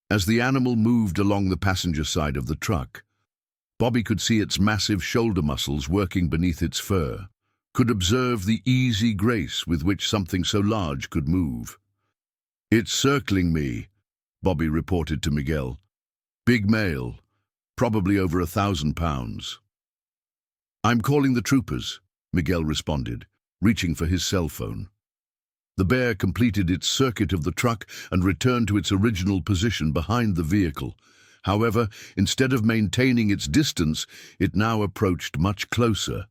Speaker 1: As the animal moved along the passenger side of the truck, Bobby could see its massive shoulder muscles working beneath its fur, could observe the easy grace with which something so large could move. "It's circling me," Bobby reported to Miguel. "Big male. probably over 1,000 pounds. "I'm calling the troopers," Miguel responded, reaching for his cell phone. The bear completed its circuit of the truck and returned to its original position behind the vehicle. However, instead of maintaining its distance, it now approached much closer,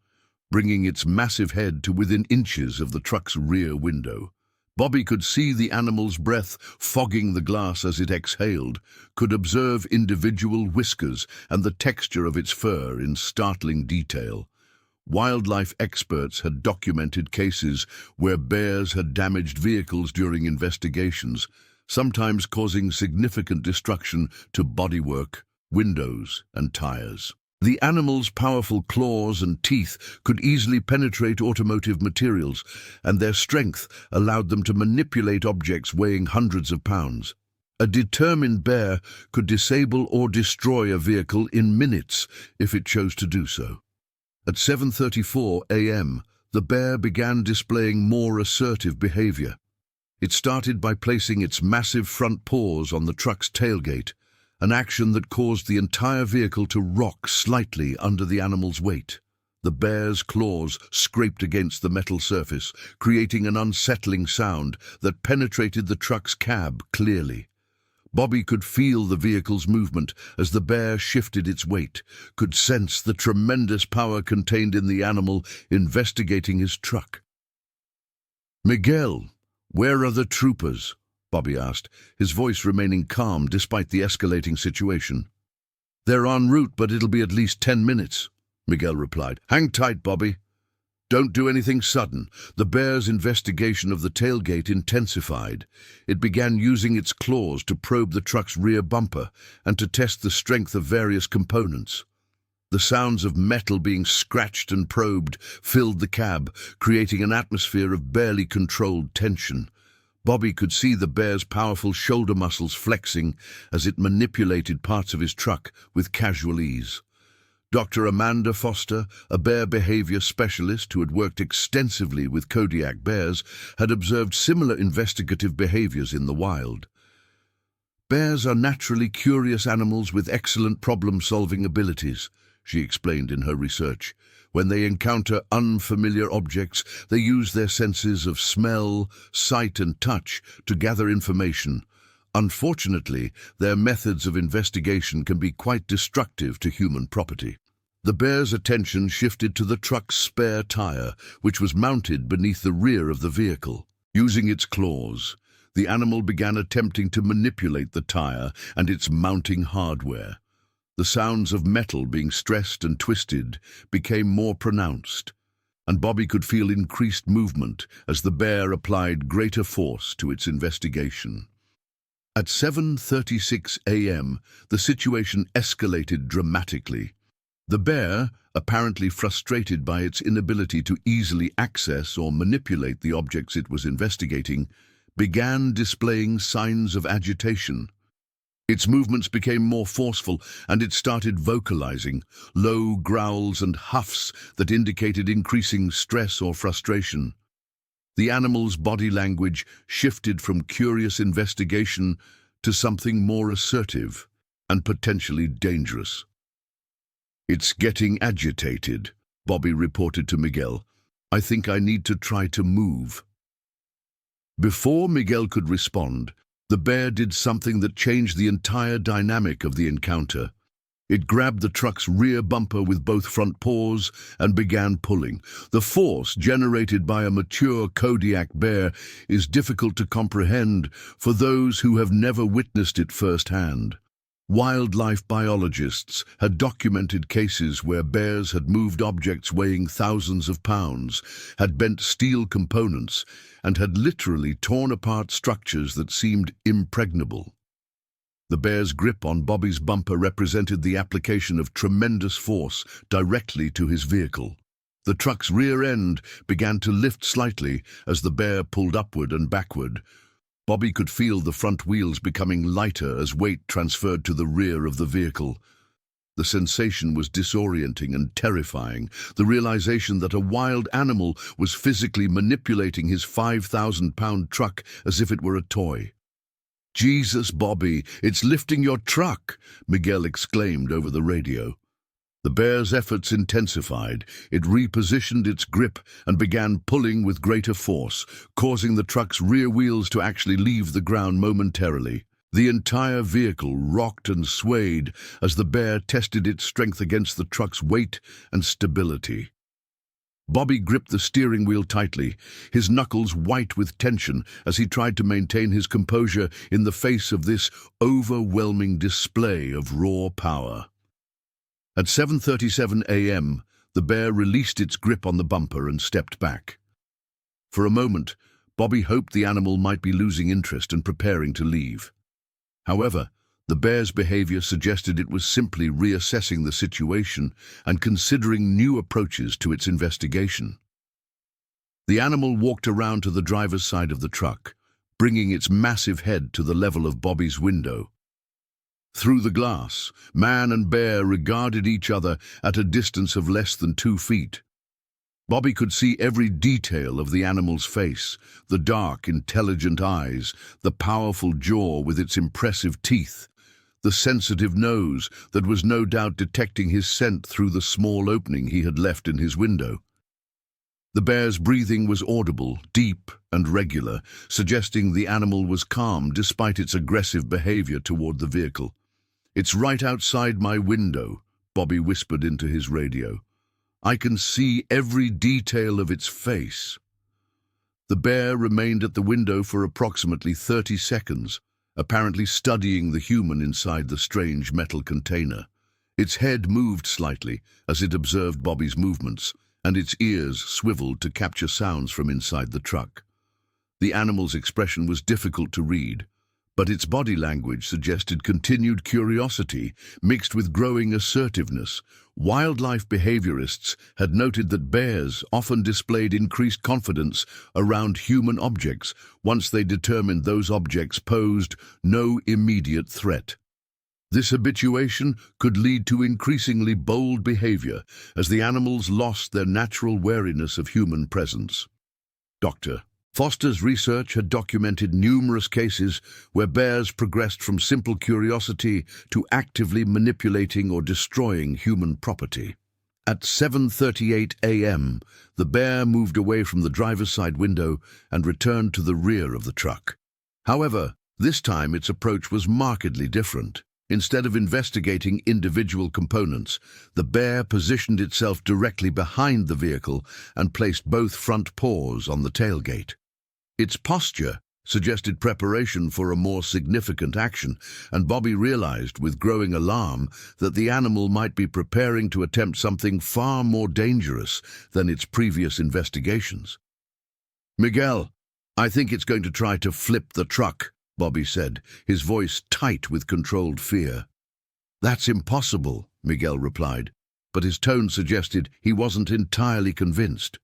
Speaker 1: bringing its massive head to within inches of the truck's rear window. Bobby could see the animal's breath fogging the glass as it exhaled, could observe individual whiskers and the texture of its fur in startling detail. Wildlife experts had documented cases where bears had damaged vehicles during investigations, sometimes causing significant destruction to bodywork, windows, and tires. The animal's powerful claws and teeth could easily penetrate automotive materials, and their strength allowed them to manipulate objects weighing hundreds of pounds. A determined bear could disable or destroy a vehicle in minutes if it chose to do so. At 7:34 a.m., the bear began displaying more assertive behavior. It started by placing its massive front paws on the truck's tailgate, an action that caused the entire vehicle to rock slightly under the animal's weight. The bear's claws scraped against the metal surface, creating an unsettling sound that penetrated the truck's cab clearly. Bobby could feel the vehicle's movement as the bear shifted its weight, could sense the tremendous power contained in the animal investigating his truck. "Miguel, where are the troopers?" Bobby asked, his voice remaining calm despite the escalating situation. "They're en route, but it'll be at least 10 minutes, Miguel replied. "Hang tight, Bobby. Don't do anything sudden." The bear's investigation of the tailgate intensified. It began using its claws to probe the truck's rear bumper and to test the strength of various components. The sounds of metal being scratched and probed filled the cab, creating an atmosphere of barely controlled tension. Bobby could see the bear's powerful shoulder muscles flexing as it manipulated parts of his truck with casual ease. Dr. Amanda Foster, a bear behavior specialist who had worked extensively with Kodiak bears, had observed similar investigative behaviors in the wild. "Bears are naturally curious animals with excellent problem-solving abilities," she explained in her research. "When they encounter unfamiliar objects, they use their senses of smell, sight, and touch to gather information. Unfortunately, their methods of investigation can be quite destructive to human property." The bear's attention shifted to the truck's spare tire, which was mounted beneath the rear of the vehicle. Using its claws, the animal began attempting to manipulate the tire and its mounting hardware. The sounds of metal being stressed and twisted became more pronounced, and Bobby could feel increased movement as the bear applied greater force to its investigation. At 7:36 a.m., the situation escalated dramatically. The bear, apparently frustrated by its inability to easily access or manipulate the objects it was investigating, began displaying signs of agitation. Its movements became more forceful, and it started vocalizing, low growls and huffs that indicated increasing stress or frustration. The animal's body language shifted from curious investigation to something more assertive and potentially dangerous. "It's getting agitated," Bobby reported to Miguel. "I think I need to try to move." Before Miguel could respond, the bear did something that changed the entire dynamic of the encounter. It grabbed the truck's rear bumper with both front paws and began pulling. The force generated by a mature Kodiak bear is difficult to comprehend for those who have never witnessed it firsthand. Wildlife biologists had documented cases where bears had moved objects weighing thousands of pounds, had bent steel components, and had literally torn apart structures that seemed impregnable. The bear's grip on Bobby's bumper represented the application of tremendous force directly to his vehicle. The truck's rear end began to lift slightly as the bear pulled upward and backward. Bobby could feel the front wheels becoming lighter as weight transferred to the rear of the vehicle. The sensation was disorienting and terrifying, the realization that a wild animal was physically manipulating his 5,000-pound truck as if it were a toy. "Jesus, Bobby, it's lifting your truck," Miguel exclaimed over the radio. The bear's efforts intensified. It repositioned its grip and began pulling with greater force, causing the truck's rear wheels to actually leave the ground momentarily. The entire vehicle rocked and swayed as the bear tested its strength against the truck's weight and stability. Bobby gripped the steering wheel tightly, his knuckles white with tension as he tried to maintain his composure in the face of this overwhelming display of raw power. At 7:37 a.m., the bear released its grip on the bumper and stepped back. For a moment, Bobby hoped the animal might be losing interest and preparing to leave. However, the bear's behavior suggested it was simply reassessing the situation and considering new approaches to its investigation. The animal walked around to the driver's side of the truck, bringing its massive head to the level of Bobby's window. Through the glass, man and bear regarded each other at a distance of less than 2 feet. Bobby could see every detail of the animal's face, the dark, intelligent eyes, the powerful jaw with its impressive teeth, the sensitive nose that was no doubt detecting his scent through the small opening he had left in his window. The bear's breathing was audible, deep and regular, suggesting the animal was calm despite its aggressive behavior toward the vehicle. "It's right outside my window," Bobby whispered into his radio. "I can see every detail of its face." The bear remained at the window for approximately 30 seconds, apparently studying the human inside the strange metal container. Its head moved slightly as it observed Bobby's movements, and its ears swiveled to capture sounds from inside the truck. The animal's expression was difficult to read, but its body language suggested continued curiosity mixed with growing assertiveness. Wildlife behaviorists had noted that bears often displayed increased confidence around human objects once they determined those objects posed no immediate threat. This habituation could lead to increasingly bold behavior as the animals lost their natural wariness of human presence. Dr. Foster's research had documented numerous cases where bears progressed from simple curiosity to actively manipulating or destroying human property. At 7:38 a.m., the bear moved away from the driver's side window and returned to the rear of the truck. However, this time its approach was markedly different. Instead of investigating individual components, the bear positioned itself directly behind the vehicle and placed both front paws on the tailgate. Its posture suggested preparation for a more significant action, and Bobby realized with growing alarm that the animal might be preparing to attempt something far more dangerous than its previous investigations. "Miguel, I think it's going to try to flip the truck," Bobby said, his voice tight with controlled fear. "That's impossible," Miguel replied, but his tone suggested he wasn't entirely convinced.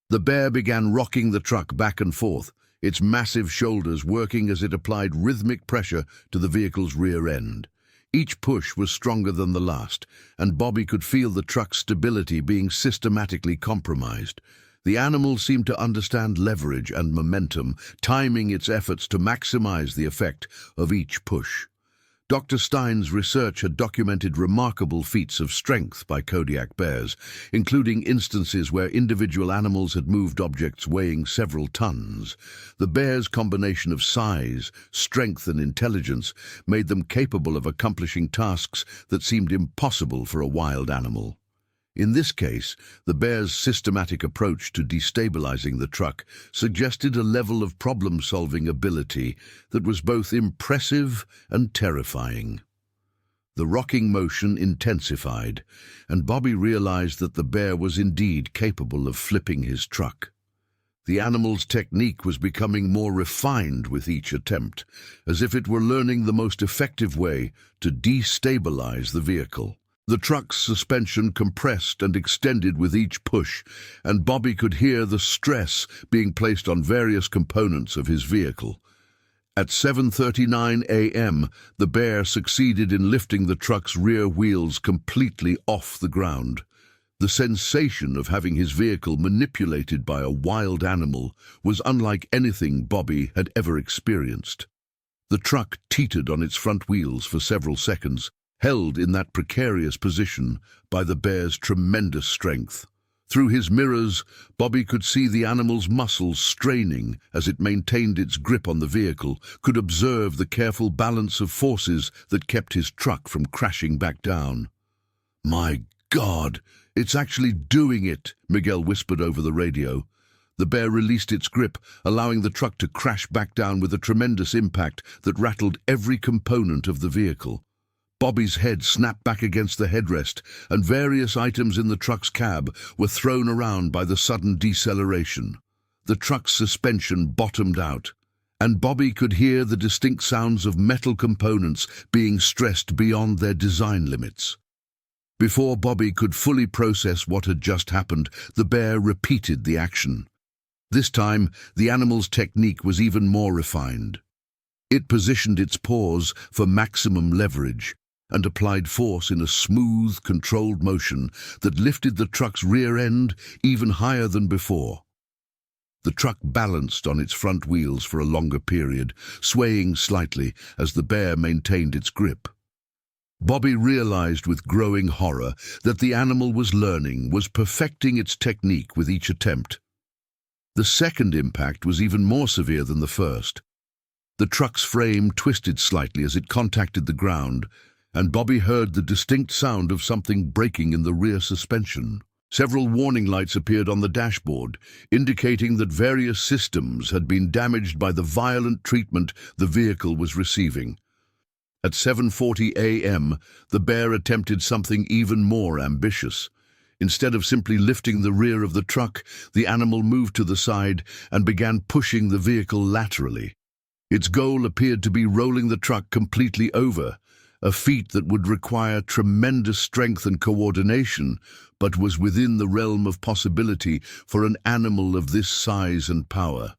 Speaker 1: The bear began rocking the truck back and forth, its massive shoulders working as it applied rhythmic pressure to the vehicle's rear end. Each push was stronger than the last, and Bobby could feel the truck's stability being systematically compromised. The animal seemed to understand leverage and momentum, timing its efforts to maximize the effect of each push. Dr. Stein's research had documented remarkable feats of strength by Kodiak bears, including instances where individual animals had moved objects weighing several tons. The bears' combination of size, strength, and intelligence made them capable of accomplishing tasks that seemed impossible for a wild animal. In this case, the bear's systematic approach to destabilizing the truck suggested a level of problem-solving ability that was both impressive and terrifying. The rocking motion intensified, and Bobby realized that the bear was indeed capable of flipping his truck. The animal's technique was becoming more refined with each attempt, as if it were learning the most effective way to destabilize the vehicle. The truck's suspension compressed and extended with each push, and Bobby could hear the stress being placed on various components of his vehicle. At 7:39 a.m., the bear succeeded in lifting the truck's rear wheels completely off the ground. The sensation of having his vehicle manipulated by a wild animal was unlike anything Bobby had ever experienced. The truck teetered on its front wheels for several seconds, held in that precarious position by the bear's tremendous strength. Through his mirrors, Bobby could see the animal's muscles straining as it maintained its grip on the vehicle, could observe the careful balance of forces that kept his truck from crashing back down. "My God, it's actually doing it," Miguel whispered over the radio. The bear released its grip, allowing the truck to crash back down with a tremendous impact that rattled every component of the vehicle. Bobby's head snapped back against the headrest, and various items in the truck's cab were thrown around by the sudden deceleration. The truck's suspension bottomed out, and Bobby could hear the distinct sounds of metal components being stressed beyond their design limits. Before Bobby could fully process what had just happened, the bear repeated the action. This time, the animal's technique was even more refined. It positioned its paws for maximum leverage and applied force in a smooth, controlled motion that lifted the truck's rear end even higher than before. The truck balanced on its front wheels for a longer period, swaying slightly as the bear maintained its grip. Bobby realized with growing horror that the animal was learning, was perfecting its technique with each attempt. The second impact was even more severe than the first. The truck's frame twisted slightly as it contacted the ground, and Bobby heard the distinct sound of something breaking in the rear suspension. Several warning lights appeared on the dashboard, indicating that various systems had been damaged by the violent treatment the vehicle was receiving. At 7:40 a.m., the bear attempted something even more ambitious. Instead of simply lifting the rear of the truck, the animal moved to the side and began pushing the vehicle laterally. Its goal appeared to be rolling the truck completely over, a feat that would require tremendous strength and coordination, but was within the realm of possibility for an animal of this size and power.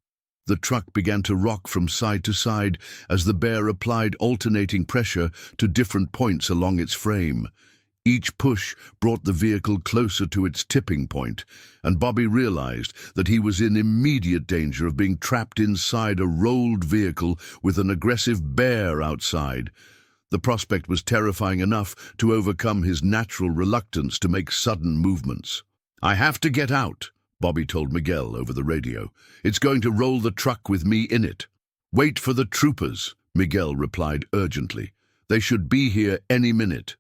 Speaker 1: The truck began to rock from side to side as the bear applied alternating pressure to different points along its frame. Each push brought the vehicle closer to its tipping point, and Bobby realized that he was in immediate danger of being trapped inside a rolled vehicle with an aggressive bear outside. The prospect was terrifying enough to overcome his natural reluctance to make sudden movements. "I have to get out," Bobby told Miguel over the radio. "It's going to roll the truck with me in it." "Wait for the troopers," Miguel replied urgently. "They should be here any minute."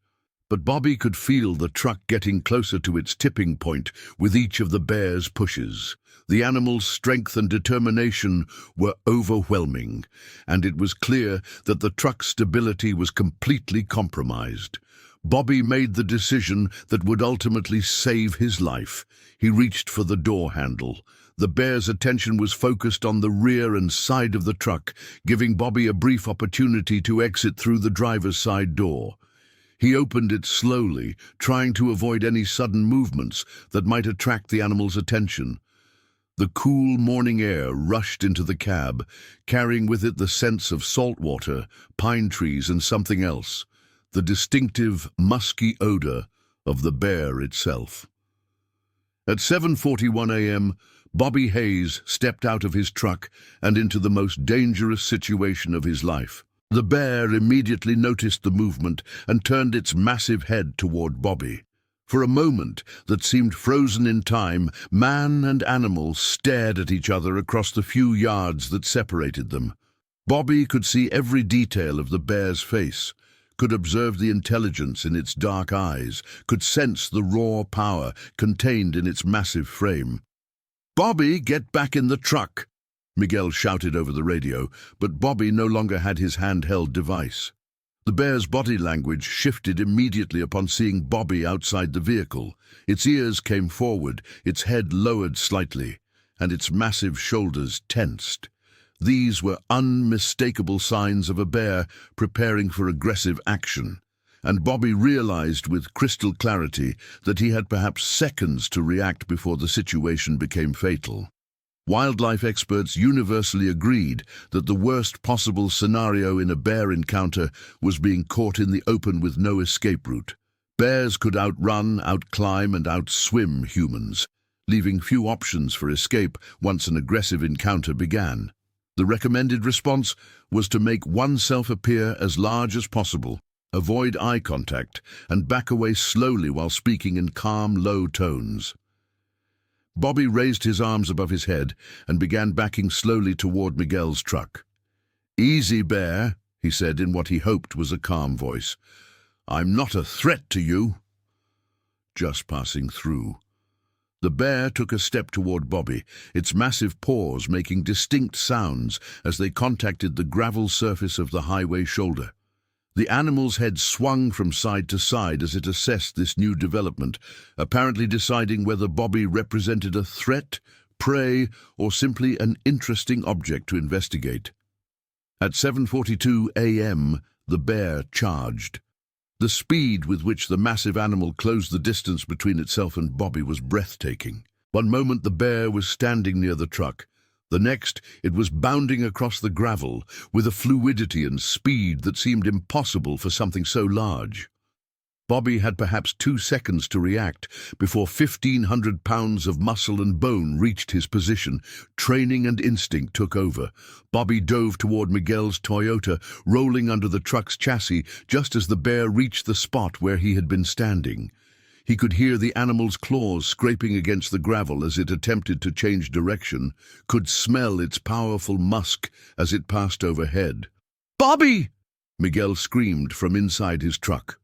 Speaker 1: But Bobby could feel the truck getting closer to its tipping point with each of the bear's pushes. The animal's strength and determination were overwhelming, and it was clear that the truck's stability was completely compromised. Bobby made the decision that would ultimately save his life. He reached for the door handle. The bear's attention was focused on the rear and side of the truck, giving Bobby a brief opportunity to exit through the driver's side door. He opened it slowly, trying to avoid any sudden movements that might attract the animal's attention. The cool morning air rushed into the cab, carrying with it the scents of salt water, pine trees, and something else, the distinctive, musky odor of the bear itself. At 7:41 a.m., Bobby Hayes stepped out of his truck and into the most dangerous situation of his life. The bear immediately noticed the movement and turned its massive head toward Bobby. For a moment that seemed frozen in time, man and animal stared at each other across the few yards that separated them. Bobby could see every detail of the bear's face, could observe the intelligence in its dark eyes, could sense the raw power contained in its massive frame. "Bobby, get back in the truck!" Miguel shouted over the radio, but Bobby no longer had his handheld device. The bear's body language shifted immediately upon seeing Bobby outside the vehicle. Its ears came forward, its head lowered slightly, and its massive shoulders tensed. These were unmistakable signs of a bear preparing for aggressive action, and Bobby realized with crystal clarity that he had perhaps seconds to react before the situation became fatal. Wildlife experts universally agreed that the worst possible scenario in a bear encounter was being caught in the open with no escape route. Bears could outrun, outclimb, and outswim humans, leaving few options for escape once an aggressive encounter began. The recommended response was to make oneself appear as large as possible, avoid eye contact, and back away slowly while speaking in calm, low tones. Bobby raised his arms above his head and began backing slowly toward Miguel's truck. "Easy, Bear," he said in what he hoped was a calm voice. "I'm not a threat to you." Just passing through. The bear took a step toward Bobby, its massive paws making distinct sounds as they contacted the gravel surface of the highway shoulder. The animal's head swung from side to side as it assessed this new development, apparently deciding whether Bobby represented a threat, prey, or simply an interesting object to investigate. At 7:42 a.m., the bear charged. The speed with which the massive animal closed the distance between itself and Bobby was breathtaking. One moment the bear was standing near the truck. The next, it was bounding across the gravel with a fluidity and speed that seemed impossible for something so large. Bobby had perhaps 2 seconds to react before 1,500 pounds of muscle and bone reached his position. Training and instinct took over. Bobby dove toward Miguel's Toyota, rolling under the truck's chassis just as the bear reached the spot where he had been standing. He could hear the animal's claws scraping against the gravel as it attempted to change direction, could smell its powerful musk as it passed overhead. "Bobby!" Miguel screamed from inside his truck.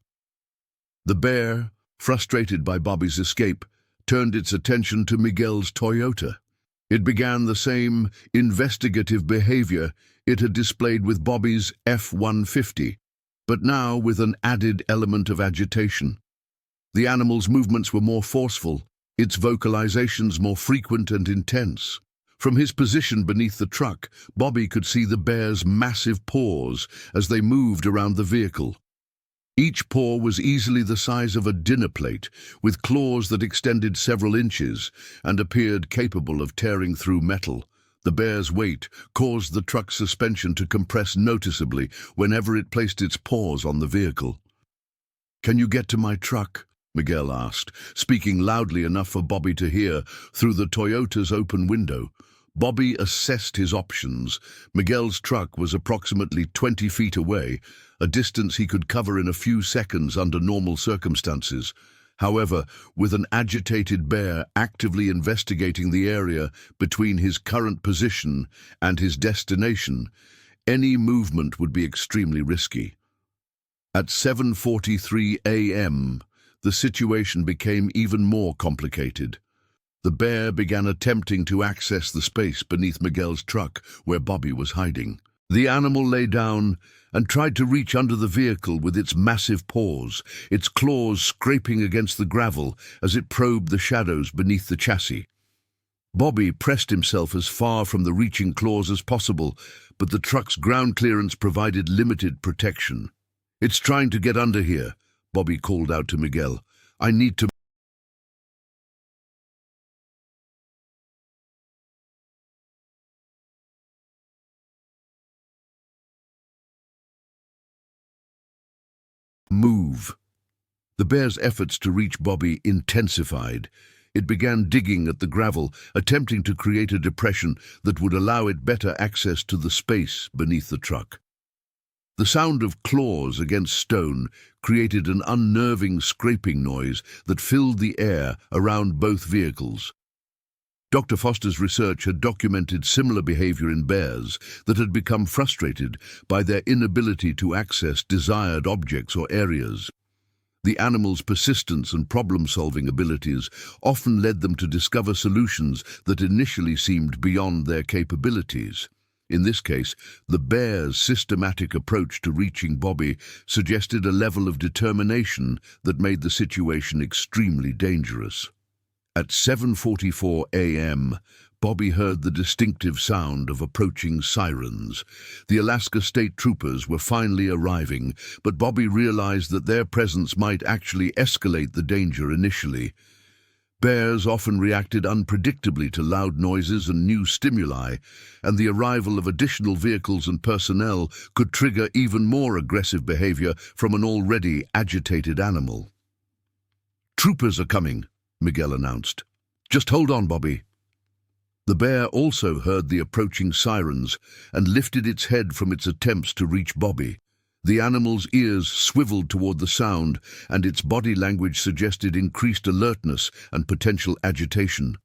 Speaker 1: The bear, frustrated by Bobby's escape, turned its attention to Miguel's Toyota. It began the same investigative behavior it had displayed with Bobby's F-150, but now with an added element of agitation. The animal's movements were more forceful, its vocalizations more frequent and intense. From his position beneath the truck, Bobby could see the bear's massive paws as they moved around the vehicle. Each paw was easily the size of a dinner plate, with claws that extended several inches and appeared capable of tearing through metal. The bear's weight caused the truck's suspension to compress noticeably whenever it placed its paws on the vehicle. "Can you get to my truck?" Miguel asked, speaking loudly enough for Bobby to hear through the Toyota's open window. Bobby assessed his options. Miguel's truck was approximately 20 feet away, a distance he could cover in a few seconds under normal circumstances. However, with an agitated bear actively investigating the area between his current position and his destination, any movement would be extremely risky. At 7:43 a.m., the situation became even more complicated. The bear began attempting to access the space beneath Miguel's truck where Bobby was hiding. The animal lay down and tried to reach under the vehicle with its massive paws, its claws scraping against the gravel as it probed the shadows beneath the chassis. Bobby pressed himself as far from the reaching claws as possible, but the truck's ground clearance provided limited protection. "It's trying to get under here," Bobby called out to Miguel. "I need to move." The bear's efforts to reach Bobby intensified. It began digging at the gravel, attempting to create a depression that would allow it better access to the space beneath the truck. The sound of claws against stone created an unnerving scraping noise that filled the air around both vehicles. Dr. Foster's research had documented similar behavior in bears that had become frustrated by their inability to access desired objects or areas. The animal's persistence and problem-solving abilities often led them to discover solutions that initially seemed beyond their capabilities. In this case, the bear's systematic approach to reaching Bobby suggested a level of determination that made the situation extremely dangerous. At 7:44 a.m., Bobby heard the distinctive sound of approaching sirens. The Alaska State Troopers were finally arriving, but Bobby realized that their presence might actually escalate the danger initially. Bears often reacted unpredictably to loud noises and new stimuli, and the arrival of additional vehicles and personnel could trigger even more aggressive behavior from an already agitated animal. "Troopers are coming," Miguel announced. "Just hold on, Bobby." The bear also heard the approaching sirens and lifted its head from its attempts to reach Bobby. The animal's ears swiveled toward the sound, and its body language suggested increased alertness and potential agitation.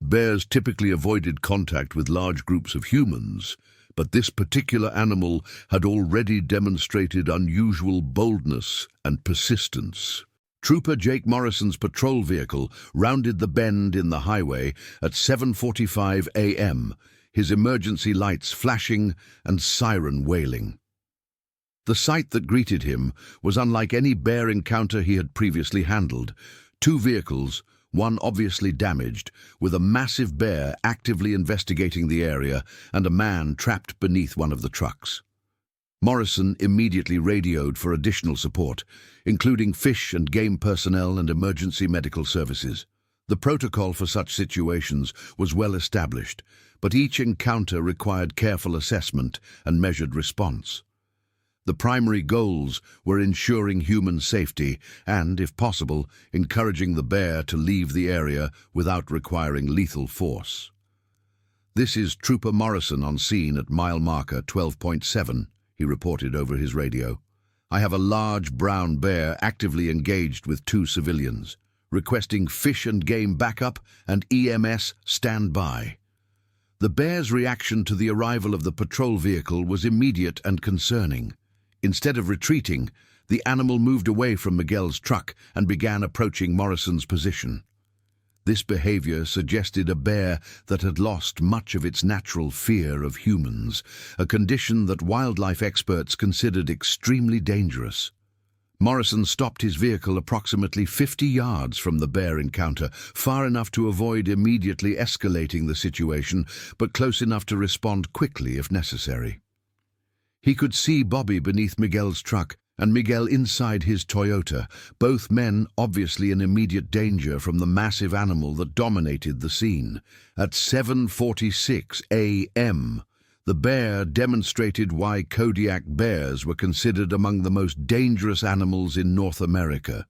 Speaker 1: Bears typically avoided contact with large groups of humans, but this particular animal had already demonstrated unusual boldness and persistence. Trooper Jake Morrison's patrol vehicle rounded the bend in the highway at 7:45 a.m., his emergency lights flashing and siren wailing. The sight that greeted him was unlike any bear encounter he had previously handled. Two vehicles, one obviously damaged, with a massive bear actively investigating the area and a man trapped beneath one of the trucks. Morrison immediately radioed for additional support, including fish and game personnel and emergency medical services. The protocol for such situations was well established, but each encounter required careful assessment and measured response. The primary goals were ensuring human safety and, if possible, encouraging the bear to leave the area without requiring lethal force. "This is Trooper Morrison on scene at mile marker 12.7, he reported over his radio. "I have a large brown bear actively engaged with two civilians, requesting fish and game backup and EMS standby." The bear's reaction to the arrival of the patrol vehicle was immediate and concerning. Instead of retreating, the animal moved away from Miguel's truck and began approaching Morrison's position. This behavior suggested a bear that had lost much of its natural fear of humans, a condition that wildlife experts considered extremely dangerous. Morrison stopped his vehicle approximately 50 yards from the bear encounter, far enough to avoid immediately escalating the situation, but close enough to respond quickly if necessary. He could see Bobby beneath Miguel's truck and Miguel inside his Toyota, both men obviously in immediate danger from the massive animal that dominated the scene. At 7:46 a.m., the bear demonstrated why Kodiak bears were considered among the most dangerous animals in North America.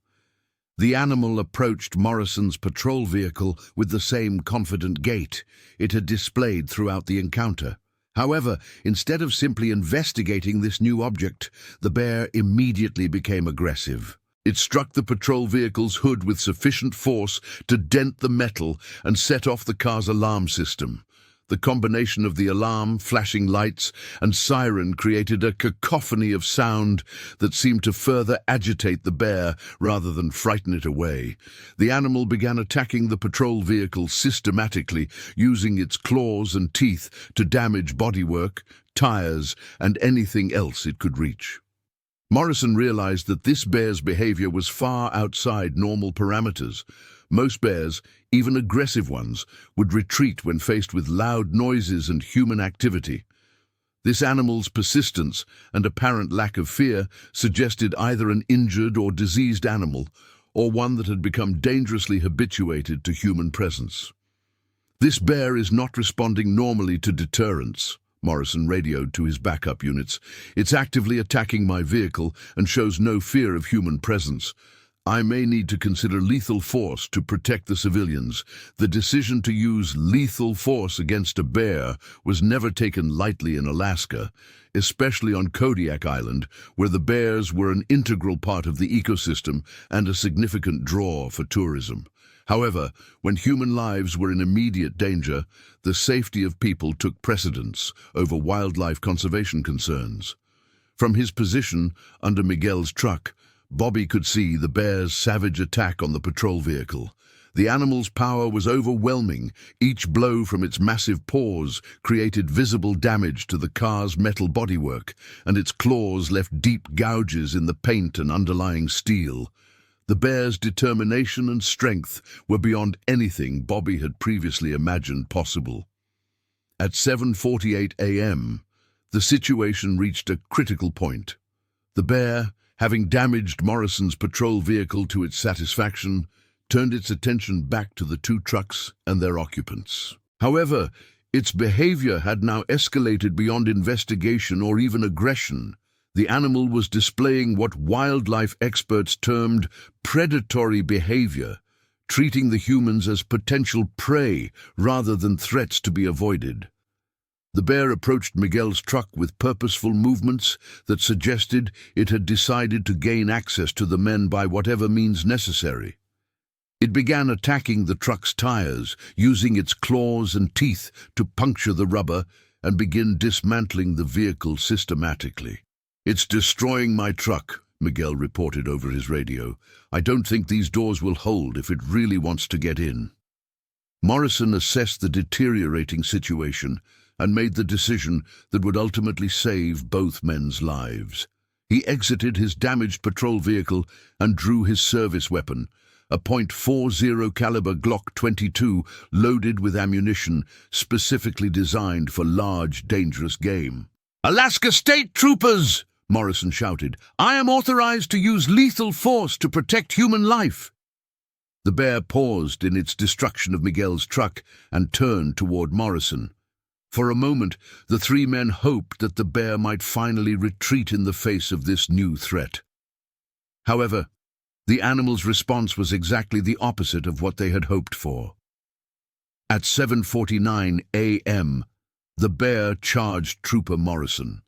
Speaker 1: The animal approached Morrison's patrol vehicle with the same confident gait it had displayed throughout the encounter. However, instead of simply investigating this new object, the bear immediately became aggressive. It struck the patrol vehicle's hood with sufficient force to dent the metal and set off the car's alarm system. The combination of the alarm, flashing lights, and siren created a cacophony of sound that seemed to further agitate the bear rather than frighten it away. The animal began attacking the patrol vehicle systematically, using its claws and teeth to damage bodywork, tires, and anything else it could reach. Morrison realized that this bear's behavior was far outside normal parameters. Most bears, even aggressive ones, would retreat when faced with loud noises and human activity. This animal's persistence and apparent lack of fear suggested either an injured or diseased animal, or one that had become dangerously habituated to human presence. "This bear is not responding normally to deterrence," Morrison radioed to his backup units. "It's actively attacking my vehicle and shows no fear of human presence. I may need to consider lethal force to protect the civilians." The decision to use lethal force against a bear was never taken lightly in Alaska, especially on Kodiak Island, where the bears were an integral part of the ecosystem and a significant draw for tourism. However, when human lives were in immediate danger, the safety of people took precedence over wildlife conservation concerns. From his position under Miguel's truck, Bobby could see the bear's savage attack on the patrol vehicle. The animal's power was overwhelming. Each blow from its massive paws created visible damage to the car's metal bodywork, and its claws left deep gouges in the paint and underlying steel. The bear's determination and strength were beyond anything Bobby had previously imagined possible. At 7:48 a.m., the situation reached a critical point. The bear, having damaged Morrison's patrol vehicle to its satisfaction, turned its attention back to the two trucks and their occupants. However, its behavior had now escalated beyond investigation or even aggression. The animal was displaying what wildlife experts termed predatory behavior, treating the humans as potential prey rather than threats to be avoided. The bear approached Miguel's truck with purposeful movements that suggested it had decided to gain access to the men by whatever means necessary. It began attacking the truck's tires, using its claws and teeth to puncture the rubber and begin dismantling the vehicle systematically. "It's destroying my truck," Miguel reported over his radio. "I don't think these doors will hold if it really wants to get in." Morrison assessed the deteriorating situation and made the decision that would ultimately save both men's lives. He exited his damaged patrol vehicle and drew his service weapon, a .40 caliber Glock 22 loaded with ammunition specifically designed for large, dangerous game. "Alaska State Troopers!" Morrison shouted. "I am authorized to use lethal force to protect human life." The bear paused in its destruction of Miguel's truck and turned toward Morrison. For a moment, the three men hoped that the bear might finally retreat in the face of this new threat. However, the animal's response was exactly the opposite of what they had hoped for. At 7:49 a.m., the bear charged Trooper Morrison.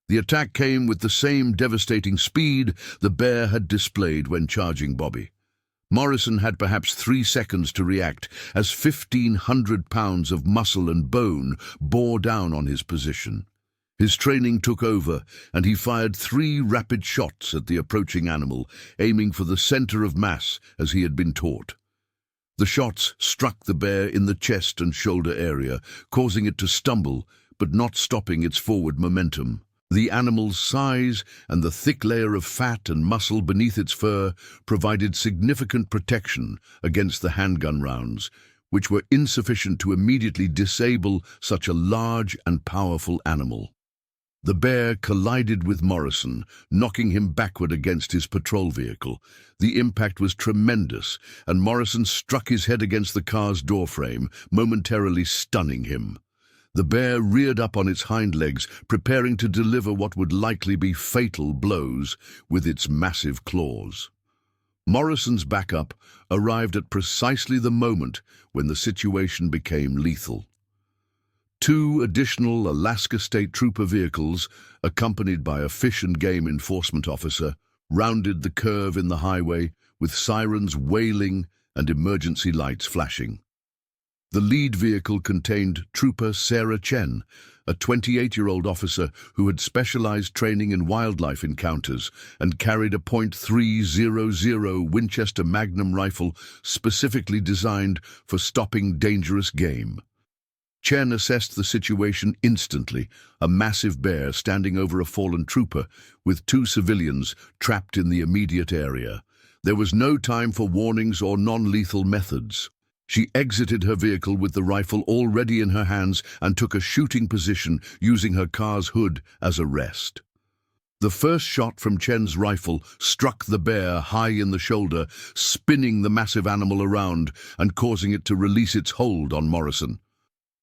Speaker 1: The attack came with the same devastating speed the bear had displayed when charging Bobby. Morrison had perhaps 3 seconds to react as 1,500 pounds of muscle and bone bore down on his position. His training took over, and he fired 3 rapid shots at the approaching animal, aiming for the center of mass as he had been taught. The shots struck the bear in the chest and shoulder area, causing it to stumble, but not stopping its forward momentum. The animal's size and the thick layer of fat and muscle beneath its fur provided significant protection against the handgun rounds, which were insufficient to immediately disable such a large and powerful animal. The bear collided with Morrison, knocking him backward against his patrol vehicle. The impact was tremendous, and Morrison struck his head against the car's doorframe, momentarily stunning him. The bear reared up on its hind legs, preparing to deliver what would likely be fatal blows with its massive claws. Morrison's backup arrived at precisely the moment when the situation became lethal. 2 additional Alaska State Trooper vehicles, accompanied by a Fish and Game enforcement officer, rounded the curve in the highway with sirens wailing and emergency lights flashing. The lead vehicle contained Trooper Sarah Chen, a 28-year-old officer who had specialized training in wildlife encounters and carried a .300 Winchester Magnum rifle specifically designed for stopping dangerous game. Chen assessed the situation instantly, a massive bear standing over a fallen trooper, with 2 civilians trapped in the immediate area. There was no time for warnings or non-lethal methods. She exited her vehicle with the rifle already in her hands and took a shooting position using her car's hood as a rest. The first shot from Chen's rifle struck the bear high in the shoulder, spinning the massive animal around and causing it to release its hold on Morrison.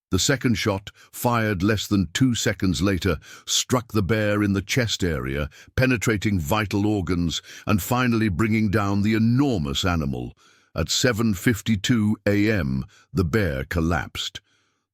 Speaker 1: The second shot, fired less than 2 seconds later, struck the bear in the chest area, penetrating vital organs and finally bringing down the enormous animal. At 7:52 a.m., the bear collapsed.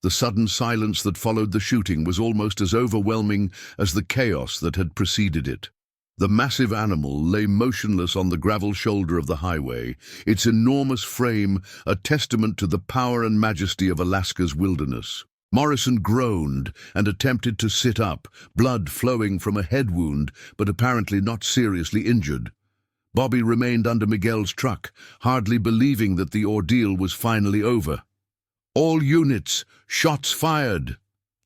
Speaker 1: The sudden silence that followed the shooting was almost as overwhelming as the chaos that had preceded it. The massive animal lay motionless on the gravel shoulder of the highway, its enormous frame a testament to the power and majesty of Alaska's wilderness. Morrison groaned and attempted to sit up, blood flowing from a head wound, but apparently not seriously injured. Bobby remained under Miguel's truck, hardly believing that the ordeal was finally over. "All units, shots fired,"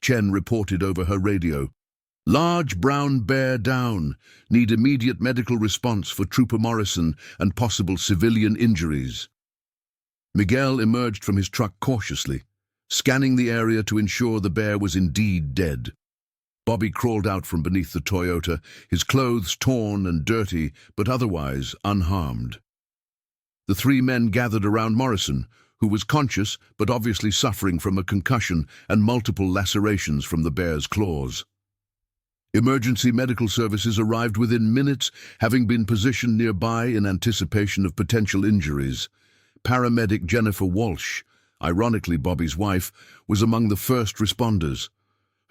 Speaker 1: Chen reported over her radio. "Large brown bear down. Need immediate medical response for Trooper Morrison and possible civilian injuries." Miguel emerged from his truck cautiously, scanning the area to ensure the bear was indeed dead. Bobby crawled out from beneath the Toyota, his clothes torn and dirty, but otherwise unharmed. The 3 men gathered around Morrison, who was conscious but obviously suffering from a concussion and multiple lacerations from the bear's claws. Emergency medical services arrived within minutes, having been positioned nearby in anticipation of potential injuries. Paramedic Jennifer Walsh, ironically Bobby's wife, was among the first responders.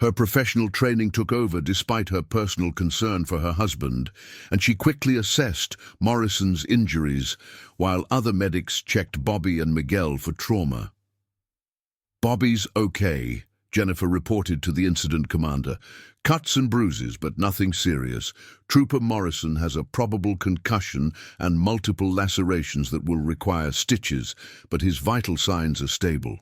Speaker 1: Her professional training took over despite her personal concern for her husband, and she quickly assessed Morrison's injuries, while other medics checked Bobby and Miguel for trauma. "Bobby's okay," Jennifer reported to the incident commander. "Cuts and bruises, but nothing serious. Trooper Morrison has a probable concussion and multiple lacerations that will require stitches, but his vital signs are stable."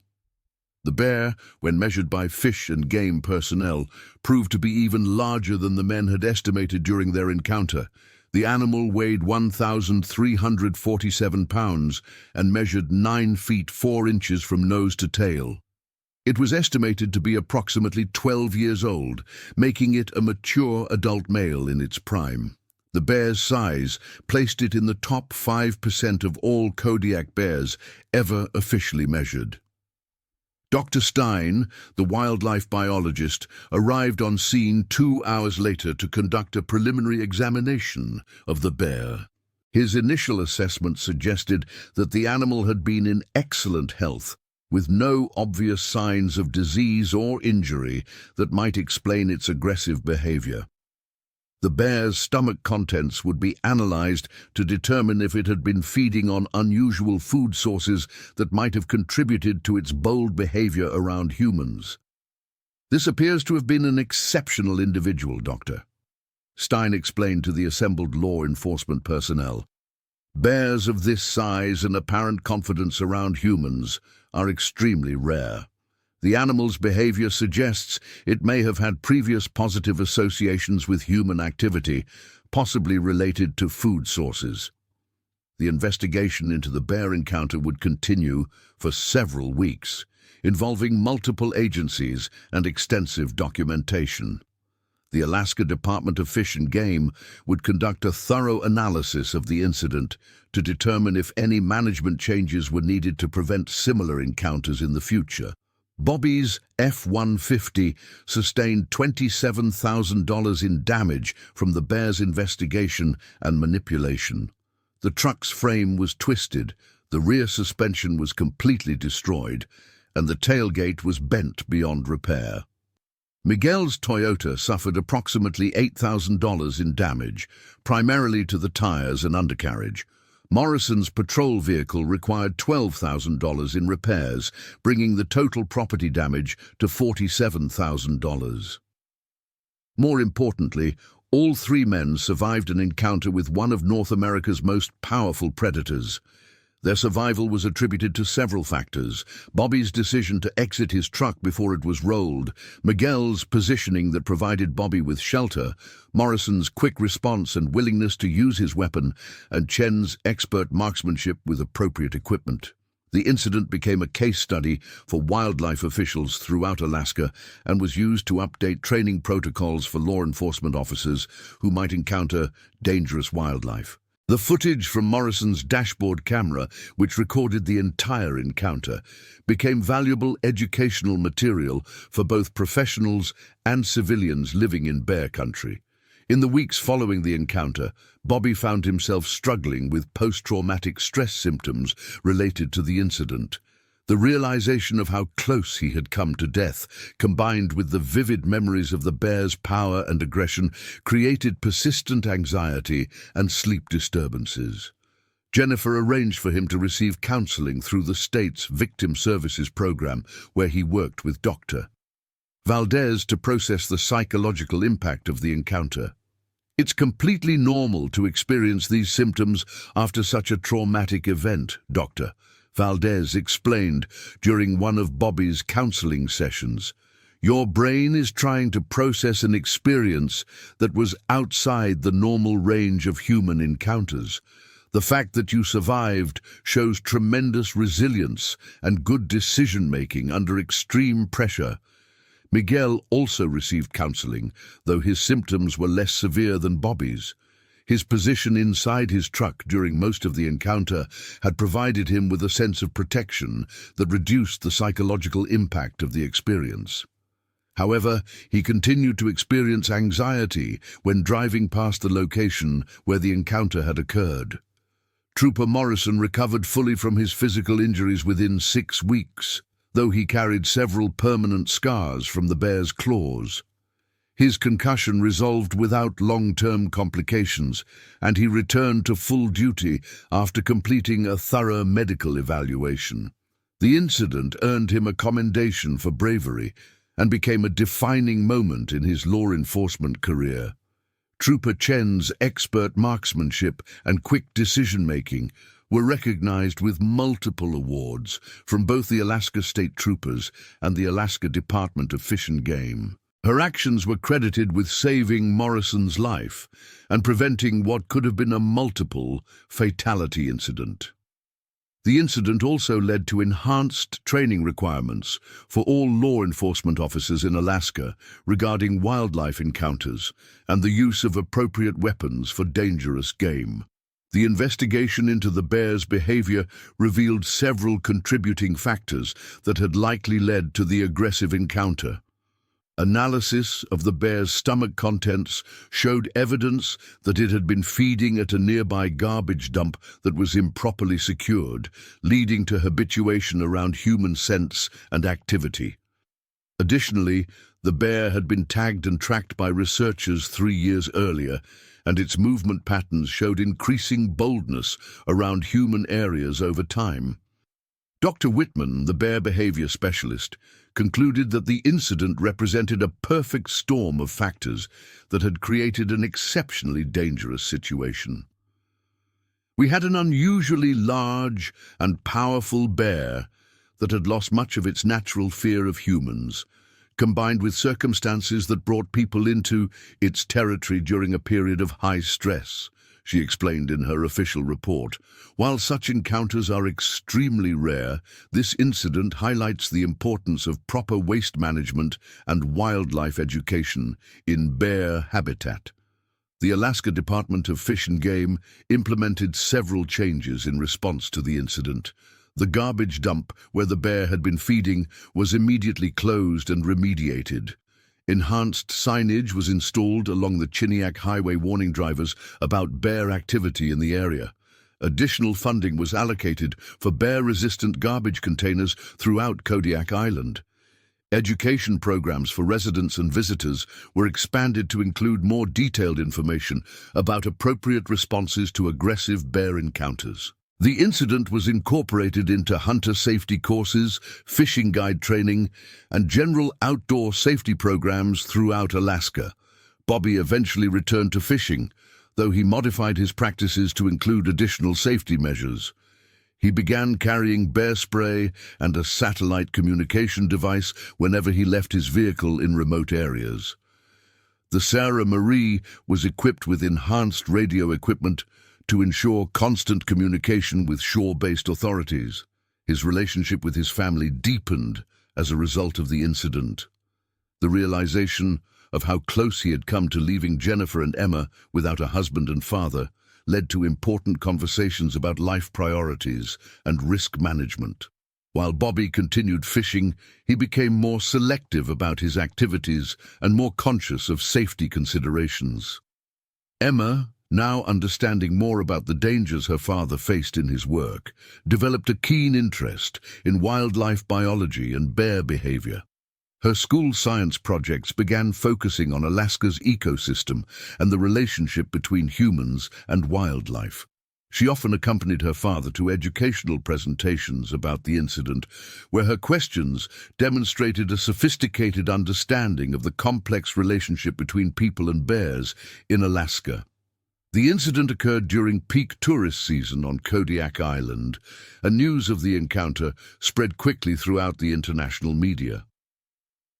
Speaker 1: The bear, when measured by fish and game personnel, proved to be even larger than the men had estimated during their encounter. The animal weighed 1,347 pounds and measured 9 feet 4 inches from nose to tail. It was estimated to be approximately 12 years old, making it a mature adult male in its prime. The bear's size placed it in the top 5% of all Kodiak bears ever officially measured. Dr. Stein, the wildlife biologist, arrived on scene 2 hours later to conduct a preliminary examination of the bear. His initial assessment suggested that the animal had been in excellent health, with no obvious signs of disease or injury that might explain its aggressive behavior. The bear's stomach contents would be analyzed to determine if it had been feeding on unusual food sources that might have contributed to its bold behavior around humans. "This appears to have been an exceptional individual, Doctor," Stein explained to the assembled law enforcement personnel. "Bears of this size and apparent confidence around humans are extremely rare. The animal's behavior suggests it may have had previous positive associations with human activity, possibly related to food sources." The investigation into the bear encounter would continue for several weeks, involving multiple agencies and extensive documentation. The Alaska Department of Fish and Game would conduct a thorough analysis of the incident to determine if any management changes were needed to prevent similar encounters in the future. Bobby's F-150 sustained $27,000 in damage from the bear's investigation and manipulation. The truck's frame was twisted, the rear suspension was completely destroyed, and the tailgate was bent beyond repair. Miguel's Toyota suffered approximately $8,000 in damage, primarily to the tires and undercarriage. Morrison's patrol vehicle required $12,000 in repairs, bringing the total property damage to $47,000. More importantly, all 3 men survived an encounter with one of North America's most powerful predators. Their survival was attributed to several factors: Bobby's decision to exit his truck before it was rolled, Miguel's positioning that provided Bobby with shelter, Morrison's quick response and willingness to use his weapon, and Chen's expert marksmanship with appropriate equipment. The incident became a case study for wildlife officials throughout Alaska and was used to update training protocols for law enforcement officers who might encounter dangerous wildlife. The footage from Morrison's dashboard camera, which recorded the entire encounter, became valuable educational material for both professionals and civilians living in bear country. In the weeks following the encounter, Bobby found himself struggling with post-traumatic stress symptoms related to the incident. The realization of how close he had come to death, combined with the vivid memories of the bear's power and aggression, created persistent anxiety and sleep disturbances. Jennifer arranged for him to receive counseling through the state's Victim Services Program, where he worked with Dr. Valdez to process the psychological impact of the encounter. "It's completely normal to experience these symptoms after such a traumatic event, Doctor," Valdez explained during one of Bobby's counseling sessions. "Your brain is trying to process an experience that was outside the normal range of human encounters. The fact that you survived shows tremendous resilience and good decision-making under extreme pressure." Miguel also received counseling, though his symptoms were less severe than Bobby's. His position inside his truck during most of the encounter had provided him with a sense of protection that reduced the psychological impact of the experience. However, he continued to experience anxiety when driving past the location where the encounter had occurred. Trooper Morrison recovered fully from his physical injuries within 6 weeks, though he carried several permanent scars from the bear's claws. His concussion resolved without long-term complications, and he returned to full duty after completing a thorough medical evaluation. The incident earned him a commendation for bravery and became a defining moment in his law enforcement career. Trooper Chen's expert marksmanship and quick decision-making were recognized with multiple awards from both the Alaska State Troopers and the Alaska Department of Fish and Game. Her actions were credited with saving Morrison's life and preventing what could have been a multiple fatality incident. The incident also led to enhanced training requirements for all law enforcement officers in Alaska regarding wildlife encounters and the use of appropriate weapons for dangerous game. The investigation into the bear's behavior revealed several contributing factors that had likely led to the aggressive encounter. Analysis of the bear's stomach contents showed evidence that it had been feeding at a nearby garbage dump that was improperly secured, leading to habituation around human scents and activity. Additionally, the bear had been tagged and tracked by researchers 3 years earlier, and its movement patterns showed increasing boldness around human areas over time. Dr. Whitman, the bear behavior specialist, concluded that the incident represented a perfect storm of factors that had created an exceptionally dangerous situation. We had an unusually large and powerful bear that had lost much of its natural fear of humans, combined with circumstances that brought people into its territory during a period of high stress, she explained in her official report. While such encounters are extremely rare, this incident highlights the importance of proper waste management and wildlife education in bear habitat. The Alaska Department of Fish and Game implemented several changes in response to the incident. The garbage dump where the bear had been feeding was immediately closed and remediated. Enhanced signage was installed along the Chiniak Highway warning drivers about bear activity in the area. Additional funding was allocated for bear-resistant garbage containers throughout Kodiak Island. Education programs for residents and visitors were expanded to include more detailed information about appropriate responses to aggressive bear encounters. The incident was incorporated into hunter safety courses, fishing guide training, and general outdoor safety programs throughout Alaska. Bobby eventually returned to fishing, though he modified his practices to include additional safety measures. He began carrying bear spray and a satellite communication device whenever he left his vehicle in remote areas. The Sarah Marie was equipped with enhanced radio equipment to ensure constant communication with shore-based authorities. His relationship with his family deepened as a result of the incident. The realization of how close he had come to leaving Jennifer and Emma without a husband and father led to important conversations about life priorities and risk management. While Bobby continued fishing, he became more selective about his activities and more conscious of safety considerations. Emma, now understanding more about the dangers her father faced in his work, developed a keen interest in wildlife biology and bear behavior. Her school science projects began focusing on Alaska's ecosystem and the relationship between humans and wildlife. She often accompanied her father to educational presentations about the incident, where her questions demonstrated a sophisticated understanding of the complex relationship between people and bears in Alaska. The incident occurred during peak tourist season on Kodiak Island, and news of the encounter spread quickly throughout the international media.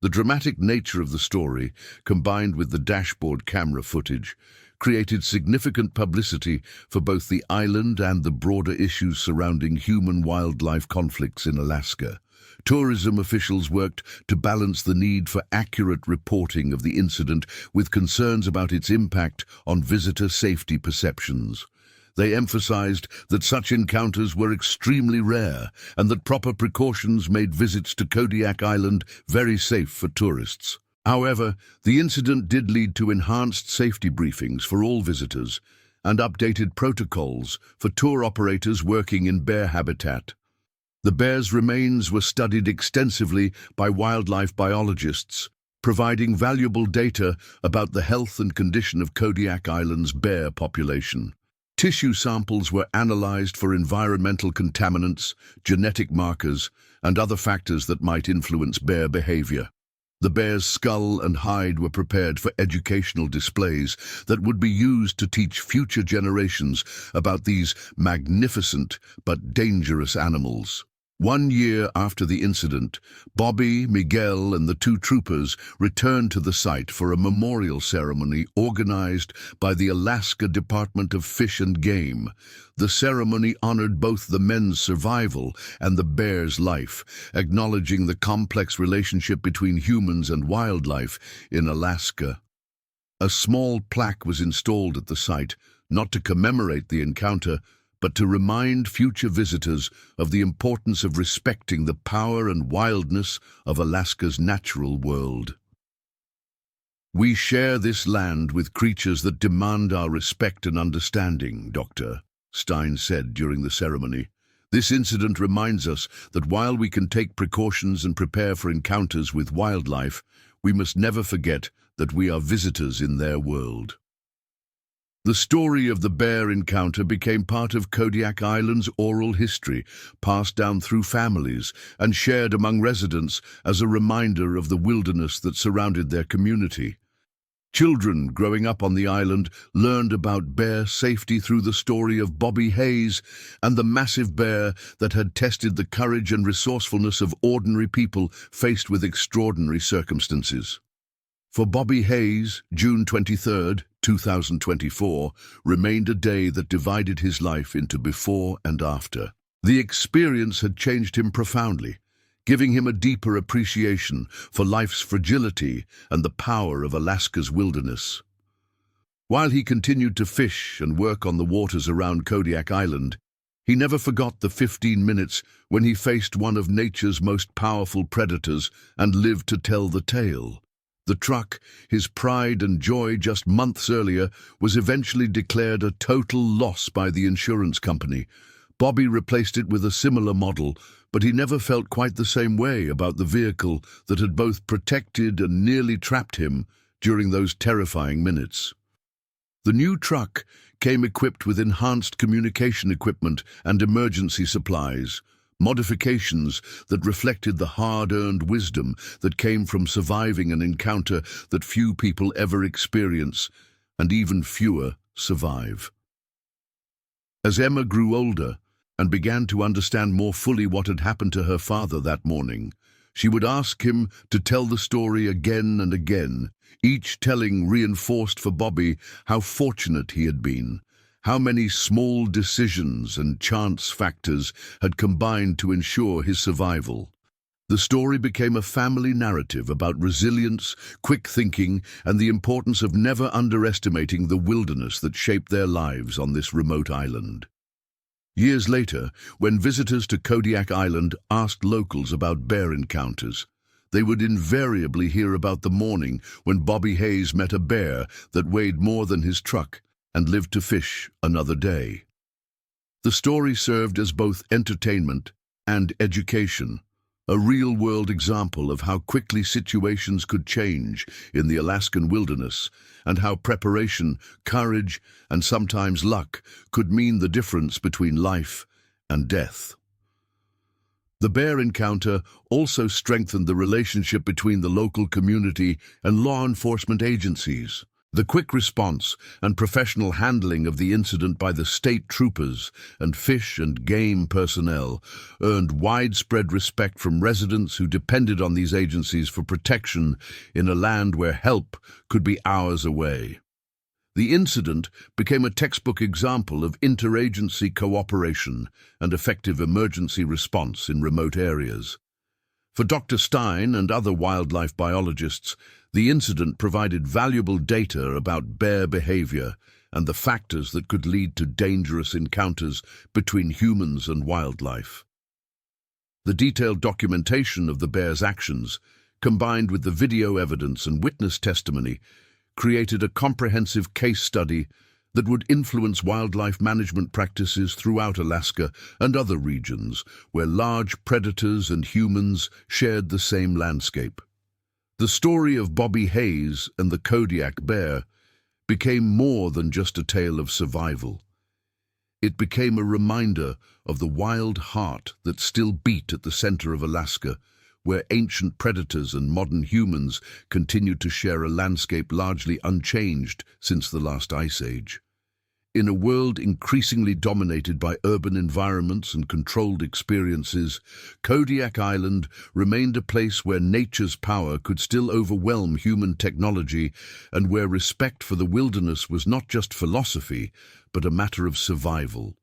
Speaker 1: The dramatic nature of the story, combined with the dashboard camera footage, created significant publicity for both the island and the broader issues surrounding human-wildlife conflicts in Alaska. Tourism officials worked to balance the need for accurate reporting of the incident with concerns about its impact on visitor safety perceptions. They emphasized that such encounters were extremely rare and that proper precautions made visits to Kodiak Island very safe for tourists. However, the incident did lead to enhanced safety briefings for all visitors and updated protocols for tour operators working in bear habitat. The bear's remains were studied extensively by wildlife biologists, providing valuable data about the health and condition of Kodiak Island's bear population. Tissue samples were analyzed for environmental contaminants, genetic markers, and other factors that might influence bear behavior. The bear's skull and hide were prepared for educational displays that would be used to teach future generations about these magnificent but dangerous animals. 1 year after the incident, Bobby, Miguel, and the 2 troopers returned to the site for a memorial ceremony organized by the Alaska Department of Fish and Game. The ceremony honored both the men's survival and the bear's life, acknowledging the complex relationship between humans and wildlife in Alaska. A small plaque was installed at the site, not to commemorate the encounter, but to remind future visitors of the importance of respecting the power and wildness of Alaska's natural world. "We share this land with creatures that demand our respect and understanding," Dr. Stein said during the ceremony. "This incident reminds us that while we can take precautions and prepare for encounters with wildlife, we must never forget that we are visitors in their world." The story of the bear encounter became part of Kodiak Island's oral history, passed down through families and shared among residents as a reminder of the wilderness that surrounded their community. Children growing up on the island learned about bear safety through the story of Bobby Hayes and the massive bear that had tested the courage and resourcefulness of ordinary people faced with extraordinary circumstances. For Bobby Hayes, June 23, 2024, remained a day that divided his life into before and after. The experience had changed him profoundly, giving him a deeper appreciation for life's fragility and the power of Alaska's wilderness. While he continued to fish and work on the waters around Kodiak Island, he never forgot the 15 minutes when he faced one of nature's most powerful predators and lived to tell the tale. The truck, his pride and joy just months earlier, was eventually declared a total loss by the insurance company. Bobby replaced it with a similar model, but he never felt quite the same way about the vehicle that had both protected and nearly trapped him during those terrifying minutes. The new truck came equipped with enhanced communication equipment and emergency supplies, modifications that reflected the hard-earned wisdom that came from surviving an encounter that few people ever experience, and even fewer survive. As Emma grew older and began to understand more fully what had happened to her father that morning, she would ask him to tell the story again and again. Each telling reinforced for Bobby how fortunate he had been, how many small decisions and chance factors had combined to ensure his survival. The story became a family narrative about resilience, quick thinking, and the importance of never underestimating the wilderness that shaped their lives on this remote island. Years later, when visitors to Kodiak Island asked locals about bear encounters, they would invariably hear about the morning when Bobby Hayes met a bear that weighed more than his truck and lived to fish another day. The story served as both entertainment and education, a real-world example of how quickly situations could change in the Alaskan wilderness and how preparation, courage, and sometimes luck could mean the difference between life and death. The bear encounter also strengthened the relationship between the local community and law enforcement agencies. The quick response and professional handling of the incident by the state troopers and fish and game personnel earned widespread respect from residents who depended on these agencies for protection in a land where help could be hours away. The incident became a textbook example of interagency cooperation and effective emergency response in remote areas. For Dr. Stein and other wildlife biologists, the incident provided valuable data about bear behavior and the factors that could lead to dangerous encounters between humans and wildlife. The detailed documentation of the bear's actions, combined with the video evidence and witness testimony, created a comprehensive case study that would influence wildlife management practices throughout Alaska and other regions where large predators and humans shared the same landscape. The story of Bobby Hayes and the Kodiak bear became more than just a tale of survival. It became a reminder of the wild heart that still beat at the center of Alaska, where ancient predators and modern humans continued to share a landscape largely unchanged since the last ice age. In a world increasingly dominated by urban environments and controlled experiences, Kodiak Island remained a place where nature's power could still overwhelm human technology and where respect for the wilderness was not just philosophy, but a matter of survival.